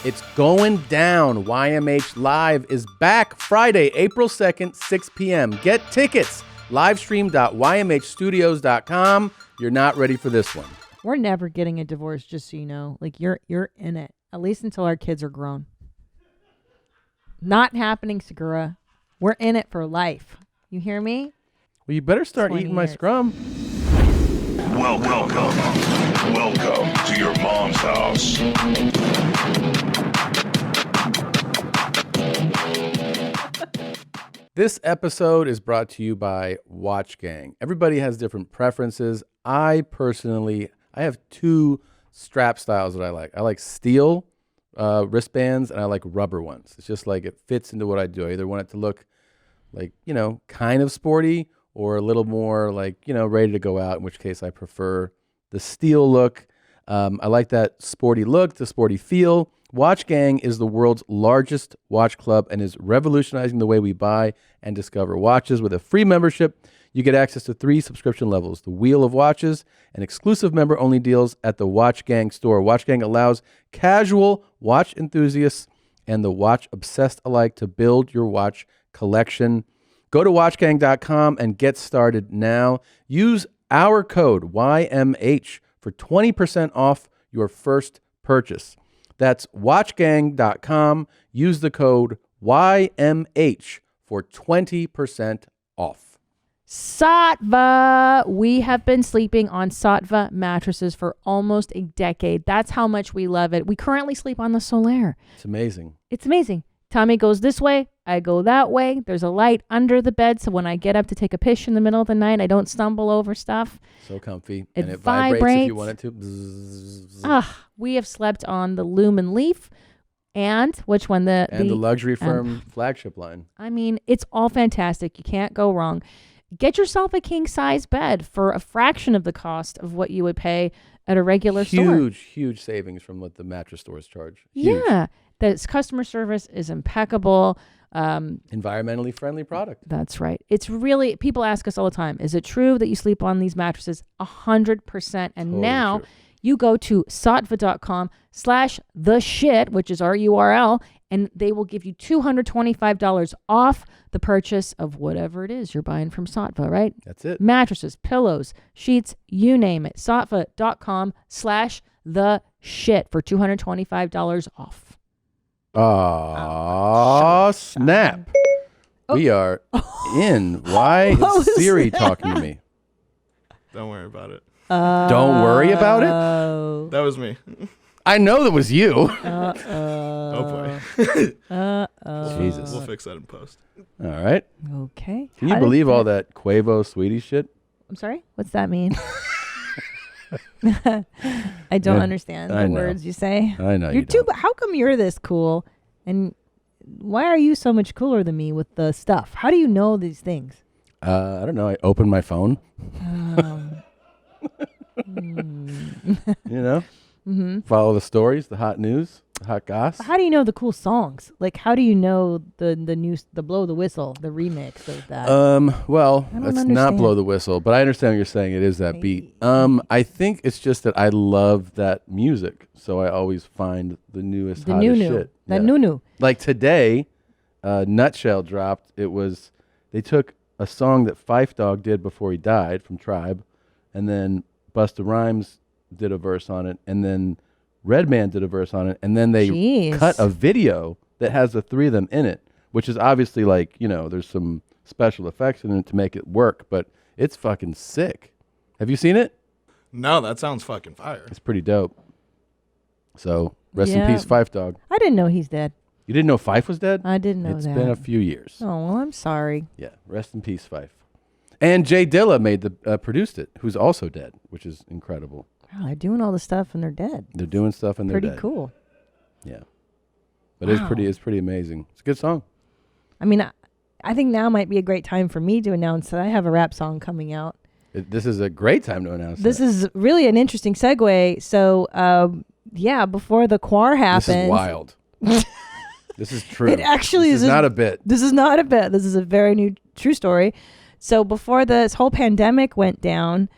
It's going down. YMH Live is back Friday, April 2nd, 6 p.m. Get tickets. Livestream.ymhstudios.com. You're not ready for this one. We're never getting a divorce, just so you know. Like, you're in it. At least until our kids are grown. Not happening, Segura. We're in it for life. You hear me? Well, you better start eating my scrum. Welcome to your mom's house. This episode is brought to you by Watch Gang. Everybody has different preferences. I have two strap styles that I like. I like steel wristbands, and I like rubber ones. It's just like it fits into what I do. I either want it to look like, kind of sporty or a little more like, ready to go out, in which case I prefer the steel look. I like that sporty look, the sporty feel. Watch Gang is the world's largest watch club and is revolutionizing the way we buy and discover watches. With a free membership, you get access to 3 subscription levels: the Wheel of Watches and exclusive member-only deals at the Watch Gang store. Watch Gang allows casual watch enthusiasts and the watch obsessed alike to build your watch collection. Go to watchgang.com and get started now. Use our code YMH for 20% off your first purchase. That's watchgang.com. Use the code YMH for 20% off. Sattva. We have been sleeping on Sattva mattresses for almost a decade. That's how much we love it. We currently sleep on the Solaire. It's amazing. It's amazing. Tommy goes this way, I go that way. There's a light under the bed, so when I get up to take a piss in the middle of the night, I don't stumble over stuff. So comfy. It and it vibrates if you want it to. Bzzz. We have slept on the Lumen Leaf, and which one? The luxury firm flagship line. I mean, it's all fantastic. You can't go wrong. Get yourself a king size bed for a fraction of the cost of what you would pay at a regular store. Huge savings from what the mattress stores charge. Huge. Yeah. The customer service is impeccable. Environmentally friendly product. That's right. It's really, people ask us all the time, is it true that you sleep on these mattresses? 100%. And totally now true. You go to sattva.com/theshit, which is our URL, and they will give you $225 off the purchase of whatever it is you're buying from Sattva, right? That's it. Mattresses, pillows, sheets, you name it. Sattva.com/theshit for $225 off. Snap. We are in. Why is Siri talking to me? Don't worry about it. Don't worry about it? That was me. I know that was you. Oh boy. Jesus. We'll fix that in post. All right. Okay. Can you believe all that Quavo sweetie shit? I'm sorry? What's that mean? I don't understand the words you say. I know you're you don't. How come you're this cool? And why are you so much cooler than me with the stuff? How do you know these things? I don't know. I opened my phone. Follow the stories, the hot news, the hot goss. How do you know the cool songs? Like, how do you know the blow the whistle, the remix of that? Well, let's not blow the whistle, but I understand what you're saying. It is that beat. I think it's just that I love that music, so I always find the newest, hottest shit. That new. Like today, Nutshell dropped. They took a song that Phife Dawg did before he died from Tribe, and then Busta Rhymes did a verse on it, and then Redman did a verse on it, and then they cut a video that has the 3 of them in it, which is obviously like, there's some special effects in it to make it work, but it's fucking sick. Have you seen it? No, that sounds fucking fire. It's pretty dope. So, rest in peace, Phife Dawg. I didn't know he's dead. You didn't know Phife was dead? I didn't know that. It's been a few years. Oh, well, I'm sorry. Yeah, rest in peace, Phife. And Jay Dilla produced it, who's also dead, which is incredible. Wow, they're doing all the stuff and they're dead. They're doing stuff and they're dead. Pretty cool. Yeah. But it's pretty amazing. It's a good song. I mean, I think now might be a great time for me to announce that I have a rap song coming out. This is a great time to announce This is really an interesting segue. So, before the Quar happened. This is wild. This is true. It actually is not a bit. This is not a bit. This is a very new true story. So before this whole pandemic went down,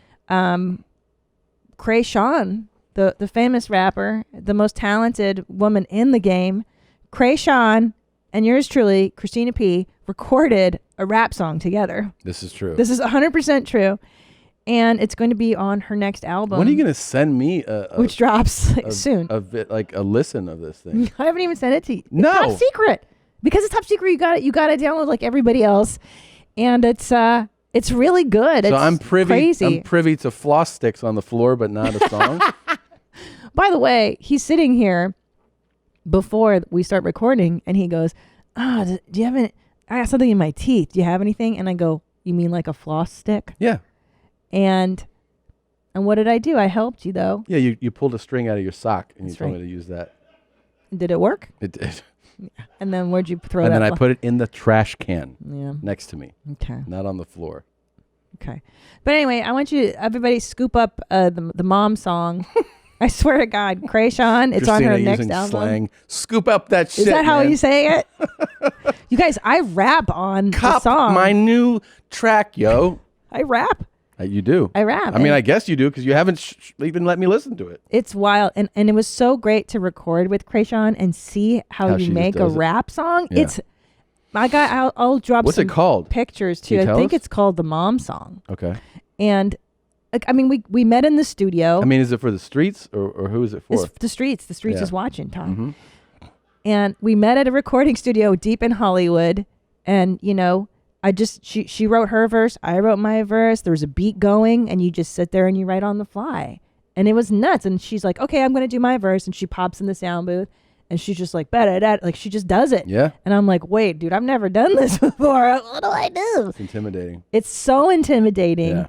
Kreayshawn, the famous rapper, the most talented woman in the game, Krayshawn, and yours truly, Christina P., recorded a rap song together. This is true. This is 100% true. And it's going to be on her next album. When are you going to send me which drops soon? A listen of this thing. I haven't even sent it to you. No. It's top secret. Because it's top secret, you got to download like everybody else. And it's really good. So it's I'm privy. crazy. I'm privy to floss sticks on the floor, but not a song. By the way, he's sitting here before we start recording, and he goes, do you have any? I got something in my teeth. Do you have anything? And I go, you mean like a floss stick? Yeah. And what did I do? I helped you though. Yeah, you pulled a string out of your sock and That's you told right. me to use that. Did it work? It did. And then where'd you throw And that? then I put it in the trash can next to me, Okay. not on the floor. Okay. But anyway, I want you everybody scoop up the mom song. I swear to God, Krayshawn, it's on her Christina next using album. slang. Scoop up that shit. Is that how man. you say it? You guys, I rap on the Cop song. my new track, yo. I rap. You do. I rap. I mean, I guess you do because you haven't even let me listen to it. It's wild. And it was so great to record with Krayshawn and see how she you just make a does it. rap song. Yeah. It's, I'll drop What's some it called? pictures Can too. you I tell think us? it's called the Mom Song. Okay. And I mean, we met in the studio. I mean, is it for the streets or who is it for? It's the streets. The streets Yeah. is watching, Tom. Mm-hmm. And we met at a recording studio deep in Hollywood. And, you know, she wrote her verse. I wrote my verse. There was a beat going and you just sit there and you write on the fly. And it was nuts. And she's like, okay, I'm going to do my verse. And she pops in the sound booth and she's just like, like she just does it. Yeah. And I'm like, wait, dude, I've never done this before. What do I do? It's intimidating. It's so intimidating. Yeah.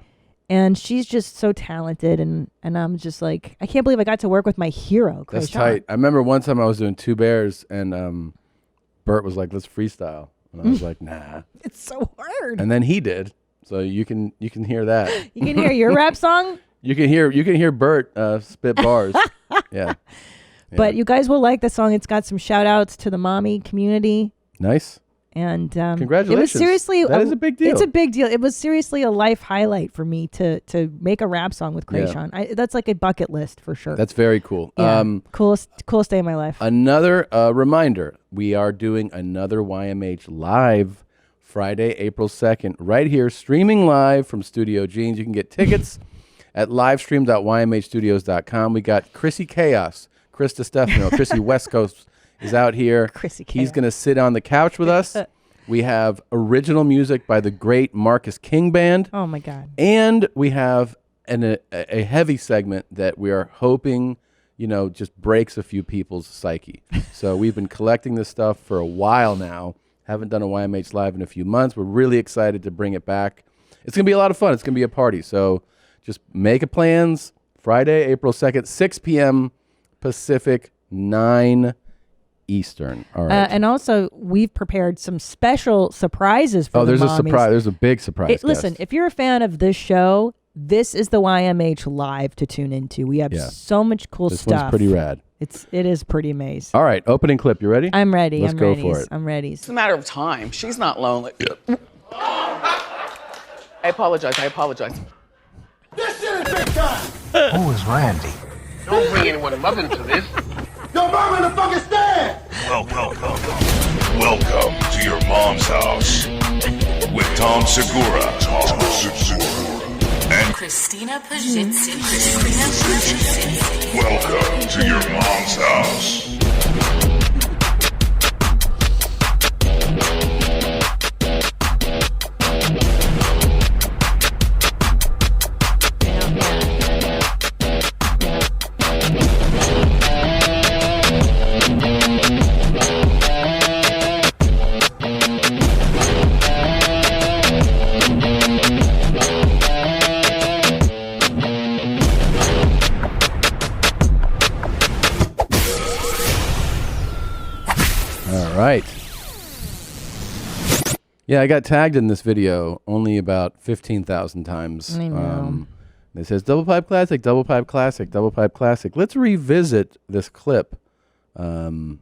And she's just so talented, and I'm just like, I can't believe I got to work with my hero, That's Krayshawn. tight. I remember one time I was doing Two Bears, and Bert was like, "Let's freestyle," and I was like, "Nah." It's so hard. And then he did. So you can hear that. You can hear your rap song, You can hear Bert spit bars. Yeah. but you guys will like the song. It's got some shout outs to the mommy community. Nice. And Congratulations. It was seriously That is a big deal. It's a big deal. It was seriously a life highlight for me to make a rap song with Krayshawn. That's like a bucket list for sure. That's very cool. Yeah. Coolest day of my life. Another reminder, we are doing another YMH live Friday, April 2nd, right here, streaming live from Studio Jeans. You can get tickets at livestream.ymhstudios.com. We got Chrissy Chaos, Chris DiStefano, Chrissy West Coast is out here. Chrissy He's Chaos. going to sit on the couch with us. We have original music by the great Marcus King Band. Oh my God. And we have a heavy segment that we are hoping, just breaks a few people's psyche. So we've been collecting this stuff for a while now. Haven't done a YMH Live in a few months. We're really excited to bring it back. It's going to be a lot of fun. It's going to be a party. So just make plans. Friday, April 2nd, 6 p.m. Pacific, 9 Eastern. All right. And also, we've prepared some special surprises for the there's a mommies. surprise. There's a big surprise. Listen, guest. if you're a fan of this show, this is the YMH Live to tune into. We have so much cool this stuff. one's pretty rad. It is pretty amazing. All right, opening clip. You ready? I'm ready. Let's I'm go ready. for it. I'm ready. It's a matter of time. She's not lonely. I apologize. This shit is big time! Who is Randy? Don't bring anyone above into this. Yo, mom in the fucking stand! Welcome to your mom's house with Tom Segura. And Christina Pajitsin. welcome to your mom's house. Right. Yeah, I got tagged in this video only about 15,000 times. I know. It says double pipe classic, double pipe classic, double pipe classic. Let's revisit this clip and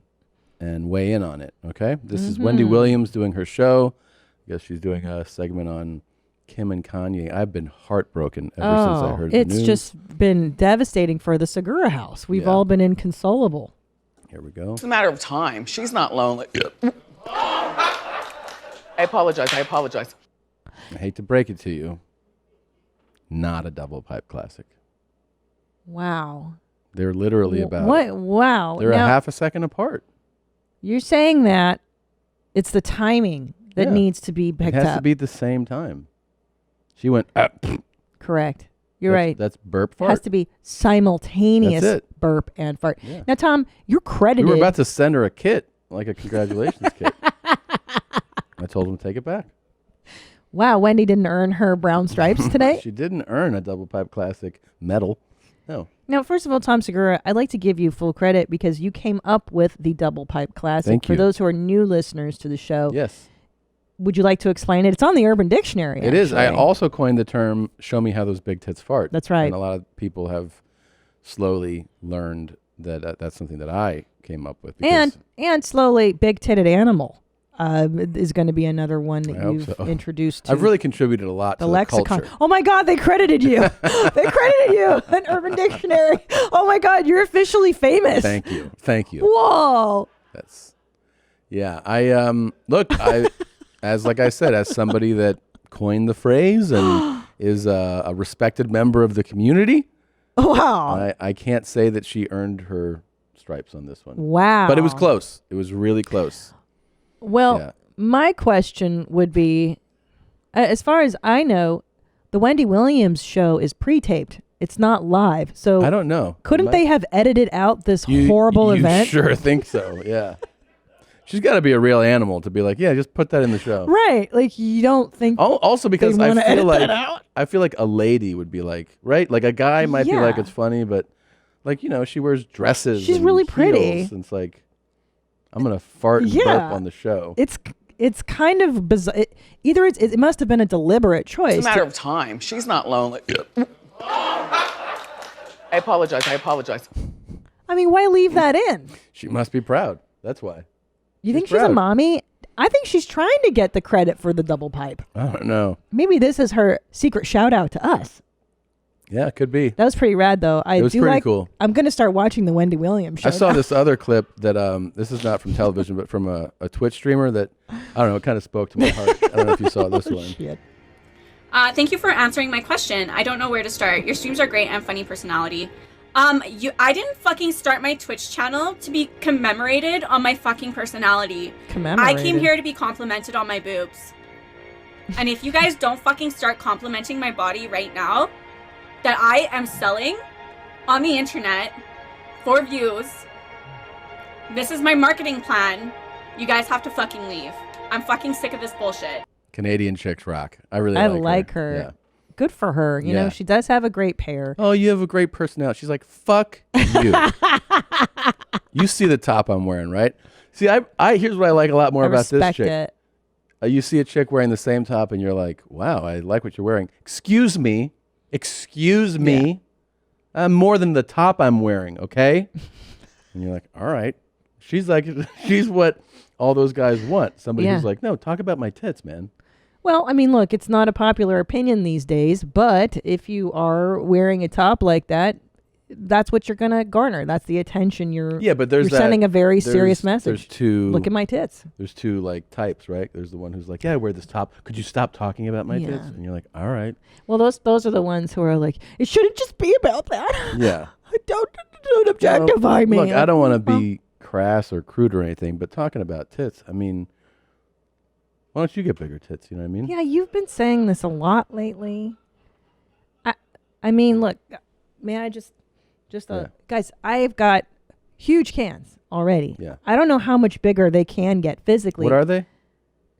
weigh in on it, okay? This is Wendy Williams doing her show. I guess she's doing a segment on Kim and Kanye. I've been heartbroken ever since I heard the news. It's just been devastating for the Segura house. We've all been inconsolable. Here we go. It's a matter of time. She's not lonely. I apologize. I hate to break it to you. Not a double pipe classic. Wow. They're literally about... What? Wow. They're now, a half a second apart. You're saying that it's the timing that needs to be picked up. It has to be at the same time. She went... Correct. You're right. That's burp fart. It has to be simultaneous That's it. burp and fart. Yeah. Now, Tom, you're credited. We were about to send her a kit, like a congratulations kit. I told him to take it back. Wow, Wendy didn't earn her brown stripes today. She didn't earn a double pipe classic medal. No. Now, first of all, Tom Segura, I'd like to give you full credit because you came up with the double pipe classic. Thank For you. those who are new listeners to the show, Yes. would you like to explain it? It's on the Urban Dictionary. It is. I actually. also coined the term, show me how those big tits fart. That's right. And a lot of people have slowly learned that that's something that I came up with. because- And slowly, big titted animal is going to be another one that I hope you've so. introduced to I've really contributed a lot the to the lexicon. culture. Oh my God, they credited you. They credited you. An Urban Dictionary. Oh my God, you're officially famous. Thank you. Thank you. Whoa. That's, yeah. I look. I, like I said, as somebody that coined the phrase and is a respected member of the community. Wow. I can't say that she earned her stripes on this one. Wow. But it was close. It was really close. Well, Yeah. my question would be, as far as I know, the Wendy Williams show is pre-taped. It's not live. So I don't know. Couldn't they have edited out this horrible you event? Sure think so. Yeah. She's got to be a real animal to be like, yeah, just put that in the show. Right. Like you don't think Also because they I wanna feel edit like that out? I feel like a lady would be like, right? Like a guy might be like Yeah. it's funny, but like, she wears dresses. She's and really pretty. heels, and it's like I'm going to fart and Yeah. burp on the show. it's kind of bizarre. Either it must have been a deliberate choice. It's a matter of time. She's not lonely. I apologize. I mean, why leave that in? She must be proud. That's why. You think she's a proud. mommy? I think she's trying to get the credit for the double pipe. I don't know. Maybe this is her secret shout out to us. Yeah, it could be. That was pretty rad, though. It was pretty cool. I'm going to start watching the Wendy Williams show. I saw now. this other clip that this is not from television, but from a Twitch streamer that I don't know. It kind of spoke to my heart. I don't know if you saw this one. Shit. Thank you for answering my question. I don't know where to start. Your streams are great and funny personality. I didn't fucking start my Twitch channel to be commemorated on my fucking personality. I came here to be complimented on my boobs. And if you guys don't fucking start complimenting my body right now, that I am selling on the internet for views, this is my marketing plan. You guys have to fucking leave. I'm fucking sick of this bullshit. Canadian chicks rock. I really I like like her. Yeah. Good for her. You know, Yeah. she does have a great pair. Oh, you have a great personality. She's like, fuck you. You see the top I'm wearing, right? See, I here's what I like a lot more I about this respect chick. it. You see a chick wearing the same top and you're like, wow, I like what you're wearing. Excuse me. More than the top I'm wearing, okay? And you're like, all right. She's like, she's what all those guys want. Somebody Yeah. who's like, no, talk about my tits, man. Well, I mean, look, it's not a popular opinion these days, but if you are wearing a top like that, that's what you're going to garner. That's the attention you're Yeah, but there's you're sending a very serious there's message. two. Look at my tits. There's two like types, right? There's the one who's like, yeah, I wear this top. Could you stop talking about my Yeah. tits? And you're like, all right. Well, those are the ones who are like, it shouldn't just be about that. Yeah. Don't objectify me. Look, I don't want to be crass or crude or anything, but talking about tits, I mean, why don't you get bigger tits? You know what I mean? Yeah, you've been saying this a lot lately. I mean, look, may I just Yeah. guys, I've got huge cans already. Yeah. I don't know how much bigger they can get physically. What are they?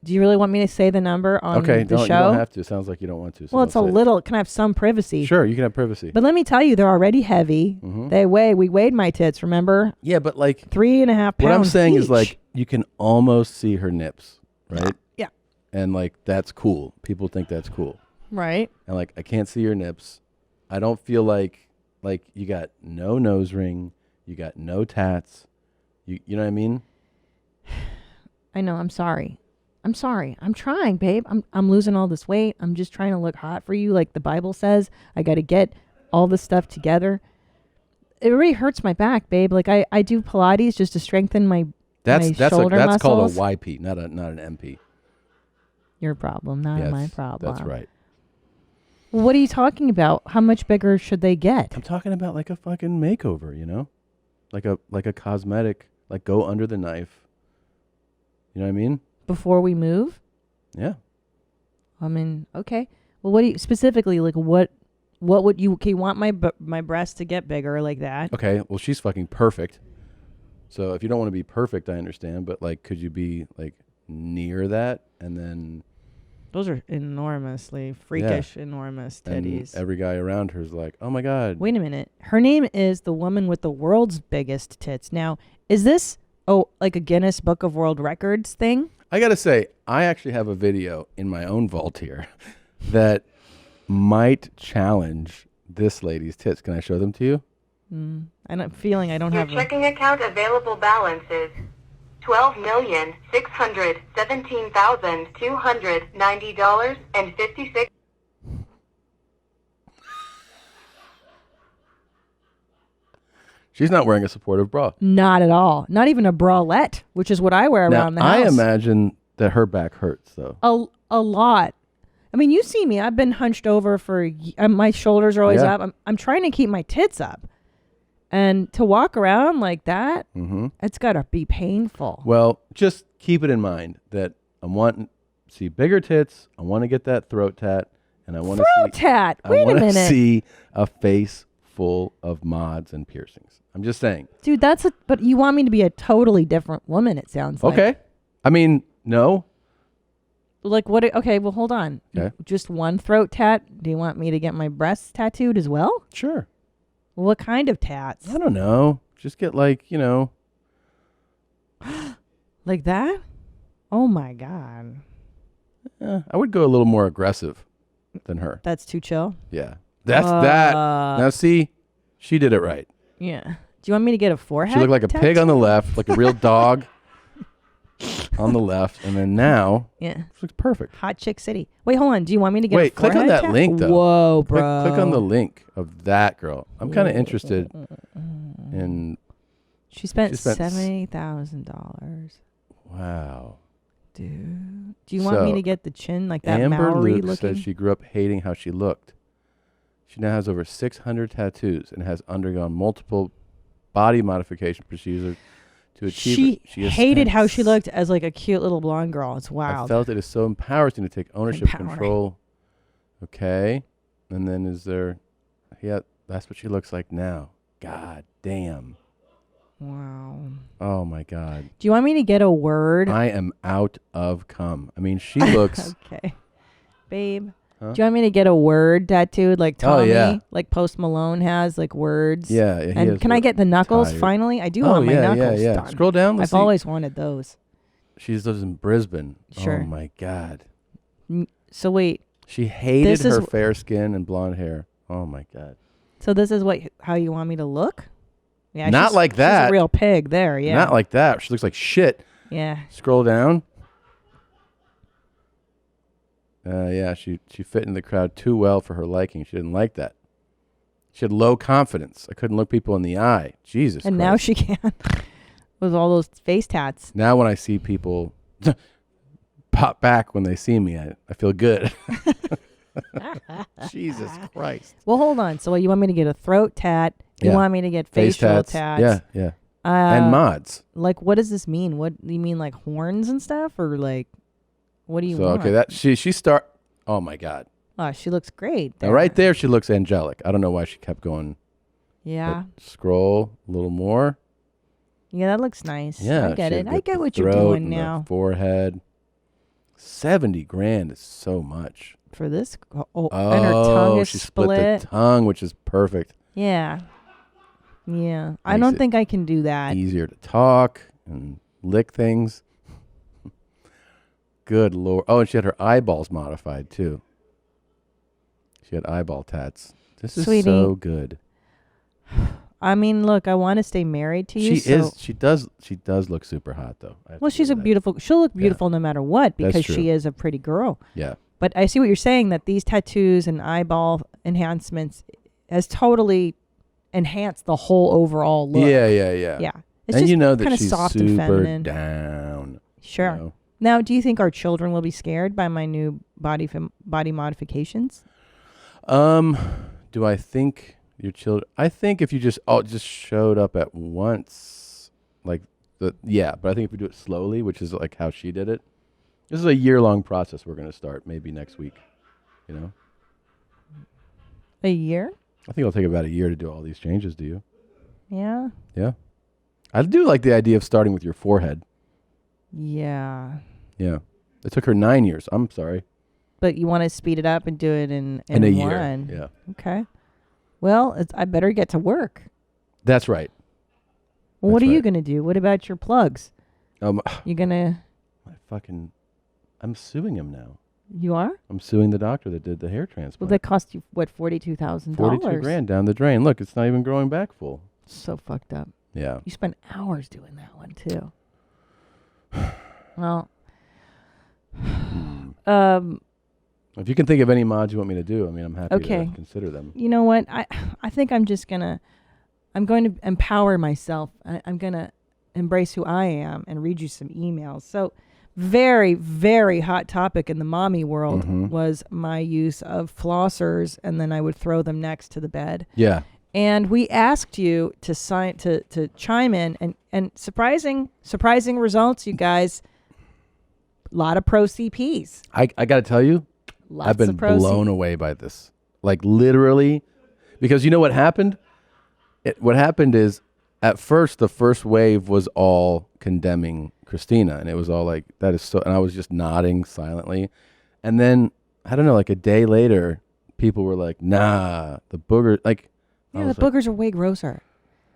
Do you really want me to say the number on Okay, the show? you don't have to. It sounds like you don't want to. So Well, it's a don't say it. little. Can I have some privacy? Sure, you can have privacy. But let me tell you, they're already heavy. Mhm. We weighed my tits, remember? Yeah, but like 3.5 pounds. what I'm saying is each. like you can almost see her nips, right? Yeah. And like that's cool. People think that's cool. Right. And like I can't see your nips. I don't feel like you got no nose ring, you got no tats. You know what I mean? I know. I'm sorry. I'm sorry. I'm trying, babe. I'm losing all this weight. I'm just trying to look hot for you, like the Bible says. I got to get all this stuff together. It really hurts my back, babe. Like I do Pilates just to strengthen my shoulder muscles. Called a YP, not an MP. Your problem, not my problem. That's right. What are you talking about? How much bigger should they get? I'm talking about like a fucking makeover, you know? Like a cosmetic, like go under the knife. You know what I mean? Before we move? Yeah. I mean, okay. Well, what do you specifically like? What would you? Okay, you want my breast to get bigger like that? Okay. Well, she's fucking perfect. So if you don't want to be perfect, I understand. But like, could you be like near that and then? Those are enormously freakish, enormous titties. And every guy around her is like, "Oh my god." Wait a minute. Her name is the woman with the world's biggest tits. Now, is this like a Guinness Book of World Records thing? I gotta say, I actually have a video in my own vault here that might challenge this lady's tits. Can I show them to you? I'm feeling I don't have. Your checking account available balance is $12,617,290.56. She's not wearing a supportive bra. Not at all. Not even a bralette, which is what I wear around the house. I imagine that her back hurts, though. A lot. I mean, you see me. I've been hunched over for... my shoulders are always up. I'm trying to keep my tits up. And to walk around like that, it's got to be painful. Well, just keep it in mind that I want to see bigger tits. I want to get that throat tat. And I want to see... Throat tat? Wait a minute. I want to see a face full of mods and piercings. I'm just saying. Dude, but you want me to be a totally different woman, it sounds like. Okay. I mean, no. Like what? Okay, well, hold on. Okay. Just one throat tat? Do you want me to get my breasts tattooed as well? Sure. What kind of tats? I don't know. Just get like, Like that? Oh my God. I would go a little more aggressive than her. That's too chill? Yeah. That's that. Now see, she did it right. Yeah. Do you want me to get a forehead? She looked like a tattoo? pig on the left, like a real dog on the left, and then now, yeah, she looks perfect. Hot Chick City. Wait, hold on. Do you want me to get a click on forehead that link though. Whoa, bro. Click on the link of that girl. I'm kind of interested in. She spent $70,000. Wow. Dude, do you want me to get the chin like that Amber Maori Luke looking? said she grew up hating how she looked. She now has over 600 tattoos and has undergone multiple body modification procedures to achieve it. She hated how she looked as like a cute little blonde girl. It's wild. I felt it is so empowering to take ownership, control. Okay. And then that's what she looks like now. God damn. Wow. Oh my God. Do you want me to get a word? I am out of cum. I mean, she looks. Okay. Babe. Huh? Do you want me to get a word tattooed like Tommy? Oh, yeah. Like Post Malone has, like words? Yeah. And can I get the knuckles finally? I do want my knuckles done. Scroll down. I've always wanted those. She lives in Brisbane. Sure. Oh my God. So wait. She hated her fair skin and blonde hair. Oh my God. So this is how you want me to look? Yeah. Not like that. She's a real pig there. Yeah. Not like that. She looks like shit. Yeah. Scroll down. Yeah, she fit in the crowd too well for her liking. She didn't like that. She had low confidence. I couldn't look people in the eye. Jesus And Christ. now she can. With all those face tats. Now when I see people pop back when they see me, I feel good. Jesus Christ. Well, hold on. So you want me to get a throat tat? You want me to get facial tats? Yeah. And mods. Like, what does this mean? What you mean, like horns and stuff, or like, what do you want? Okay, that she start. Oh my God. Oh, she looks great. Now right there, she looks angelic. I don't know why she kept going. Yeah. Scroll a little more. Yeah, that looks nice. Yeah, I get it. I got get the what you're throat doing and the now. Forehead. $70,000 is so much. For this, and her tongue is she split. the tongue, which is perfect. Yeah. Yeah. I Makes don't it think I can do that. Easier to talk and lick things. Good Lord. Oh, and she had her eyeballs modified too. She had eyeball tats. This is Sweetie. so good. I mean, look, I want to stay married to you. She does look super hot though. Well, she's she'll look beautiful no matter what because true. she is a pretty girl. Yeah. But I see what you're saying, that these tattoos and eyeball enhancements has totally enhanced the whole overall look. Yeah. Yeah. It's And just you know that kinda she's soft and super feminine. down. Sure. You know? Now, do you think our children will be scared by my new body modifications? Do I think your children? I think if you just showed up at once, but I think if we do it slowly, which is like how she did it, this is a year-long process. We're going to start maybe next week. You know, A year? I think it'll take about a year to do all these changes. Do you? Yeah. Yeah. I do like the idea of starting with your forehead. Yeah. Yeah. It took her 9 years. I'm sorry. But you want to speed it up and do it in In a one. year. Yeah. Okay. Well, I better get to work. That's right. Well, what That's are you right. going to do? What about your plugs? You going to... I'm suing him now. You are? I'm suing the doctor that did the hair transplant. Well, that cost you, what, $42,000? $42,000 down the drain. Look, it's not even growing back full. So fucked up. Yeah. You spent hours doing that one, too. Well... If you can think of any mods you want me to do, I mean, I'm happy Okay. to consider them. You know what? I think I'm going to empower myself. I'm going to embrace who I am and read you some emails. So very, very hot topic in the mommy world was my use of flossers, and then I would throw them next to the bed. Yeah. And we asked you to chime in, and surprising results, you guys. A lot of pro CPs. I got to tell you, Lots I've been of pro blown away by this. Like literally, because you know what happened? What happened is, at first, the first wave was all condemning Christina, and it was all like, that is so, and I was just nodding silently. And then, I don't know, like a day later, people were like, nah, the booger, like. Yeah, the boogers are way grosser.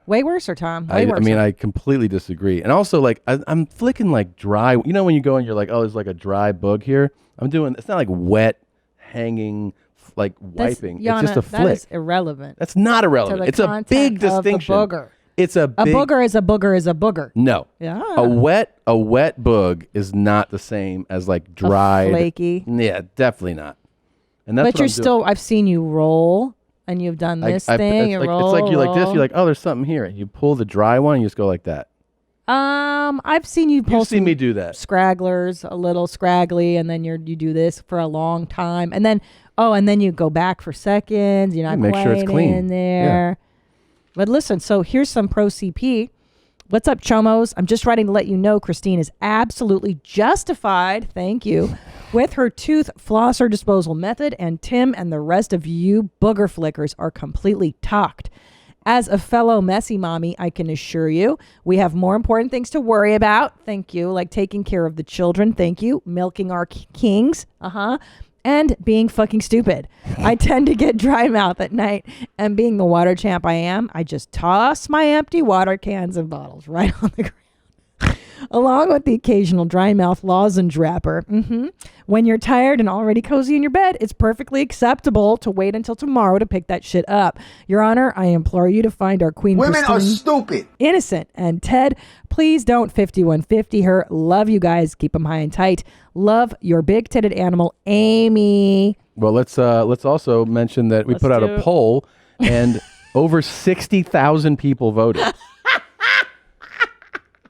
Way worse, Tom. Way I worse. mean, I completely disagree. And also, like, I'm flicking like dry. You know when you go and you're like, oh, there's like a dry boog here? I'm doing, it's not like wet, hanging, like wiping. Yana, it's just a flick. That is irrelevant. That's not irrelevant. It's a big distinction. Of the booger. It's a big... A booger is a booger is a booger. No. Yeah. A wet boog is not the same as like dried. Flaky. Yeah, definitely not. And that's But what you're I'm still, doing. I've seen you roll, and you've done this thing. It's roll, like you're like this. roll. You're like, oh, there's something here. And you pull the dry one, and you just go like that. I've seen you pull You've seen me do that. Scragglers, a little scraggly, and then you do this for a long time, and then you go back for seconds. You're not make quite sure it's clean. in there. Yeah. But listen, so here's some pro CP. What's up, chomos? I'm just writing to let you know Christine is absolutely justified, thank you, with her tooth flosser disposal method, and Tim and the rest of you booger flickers are completely talked. As a fellow messy mommy, I can assure you we have more important things to worry about, thank you, like taking care of the children, thank you, milking our kings, and being fucking stupid. I tend to get dry mouth at night, and being the water champ I am, I just toss my empty water cans and bottles right on the ground. Along with the occasional dry mouth lozenge wrapper. When you're tired and already cozy in your bed, it's perfectly acceptable to wait until tomorrow to pick that shit up. Your Honor, I implore you to find our Queen Women are Christine stupid. innocent. And Ted, please don't 5150 her. Love you guys. Keep them high and tight. Love your big-titted animal, Amy. Well, let's also mention that we put out a poll, and over 60,000 people voted.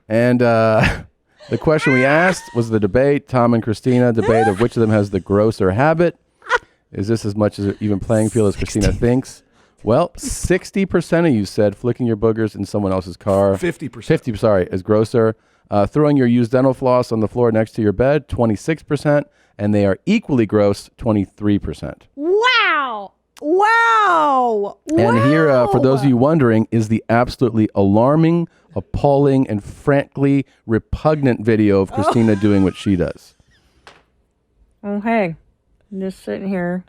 And the question we asked was the debate, Tom and Christina debate of which of them has the grosser habit. Is this as much as an even playing field as Christina thinks? Well, 60% of you said flicking your boogers in someone else's car. 50%. 50, sorry, is grosser. Throwing your used dental floss on the floor next to your bed, 26%. And they are equally gross, 23%. Wow. Wow. And here, for those of you wondering, is the absolutely alarming, appalling, and frankly repugnant video of Christina doing what she does. Oh, hey. I'm just sitting here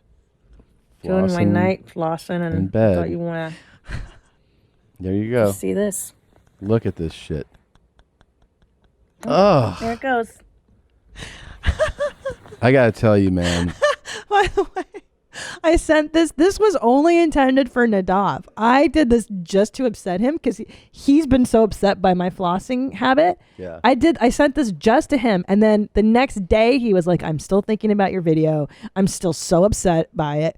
doing my Flossing night flossing and in bed. thought you want There you go. to see this. Look at this shit. Oh, There it goes. I gotta tell you, man. By the way, I sent this. This was only intended for Nadav. I did this just to upset him because he's been so upset by my flossing habit. Yeah. I sent this just to him. And then the next day he was like, I'm still thinking about your video. I'm still so upset by it.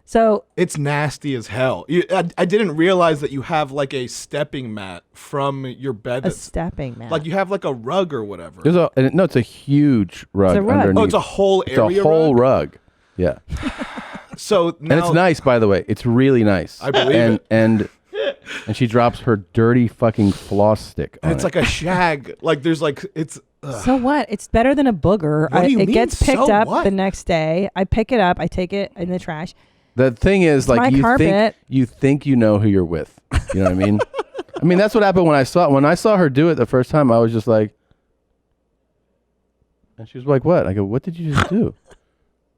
So it's nasty as hell. I didn't realize that you have like a stepping mat from your bed. A stepping mat. Like you have like a rug or whatever. It's a huge rug. It's a rug. Underneath. Oh, it's a whole area. It's a whole rug. Yeah. So now, and it's nice, by the way. It's really nice. I believe it. And she drops her dirty fucking floss stick on it's it. like a shag. Like there's like it's. So what? It's better than a booger. What do you It mean, gets picked so up what? the next day. I pick it up. I take it in the trash. The thing is, like, my you think you know who you're with. You know what I mean? I mean, that's what happened when I saw her do it the first time. I was just like, and she was like, "What?" I go, "What did you just do?"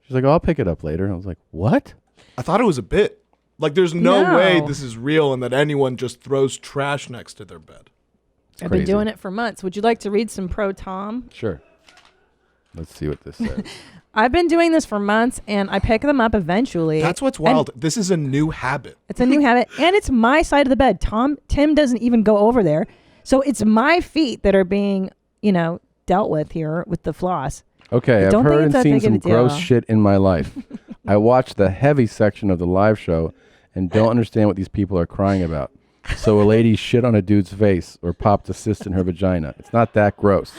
She's like, "Oh, I'll pick it up later." And I was like, "What?" I thought it was a bit. Like there's no way this is real and that anyone just throws trash next to their bed. I've been doing it for months. Would you like to read some pro Tom? Sure. Let's see what this says. I've been doing this for months, and I pick them up eventually. That's what's wild. This is a new habit. It's a new habit, and it's my side of the bed. Tim doesn't even go over there, so it's my feet that are being, dealt with here with the floss. Okay, I've heard and seen some gross shit in my life. I watched the heavy section of the live show and don't understand what these people are crying about. So a lady shit on a dude's face or popped a cyst in her vagina. It's not that gross.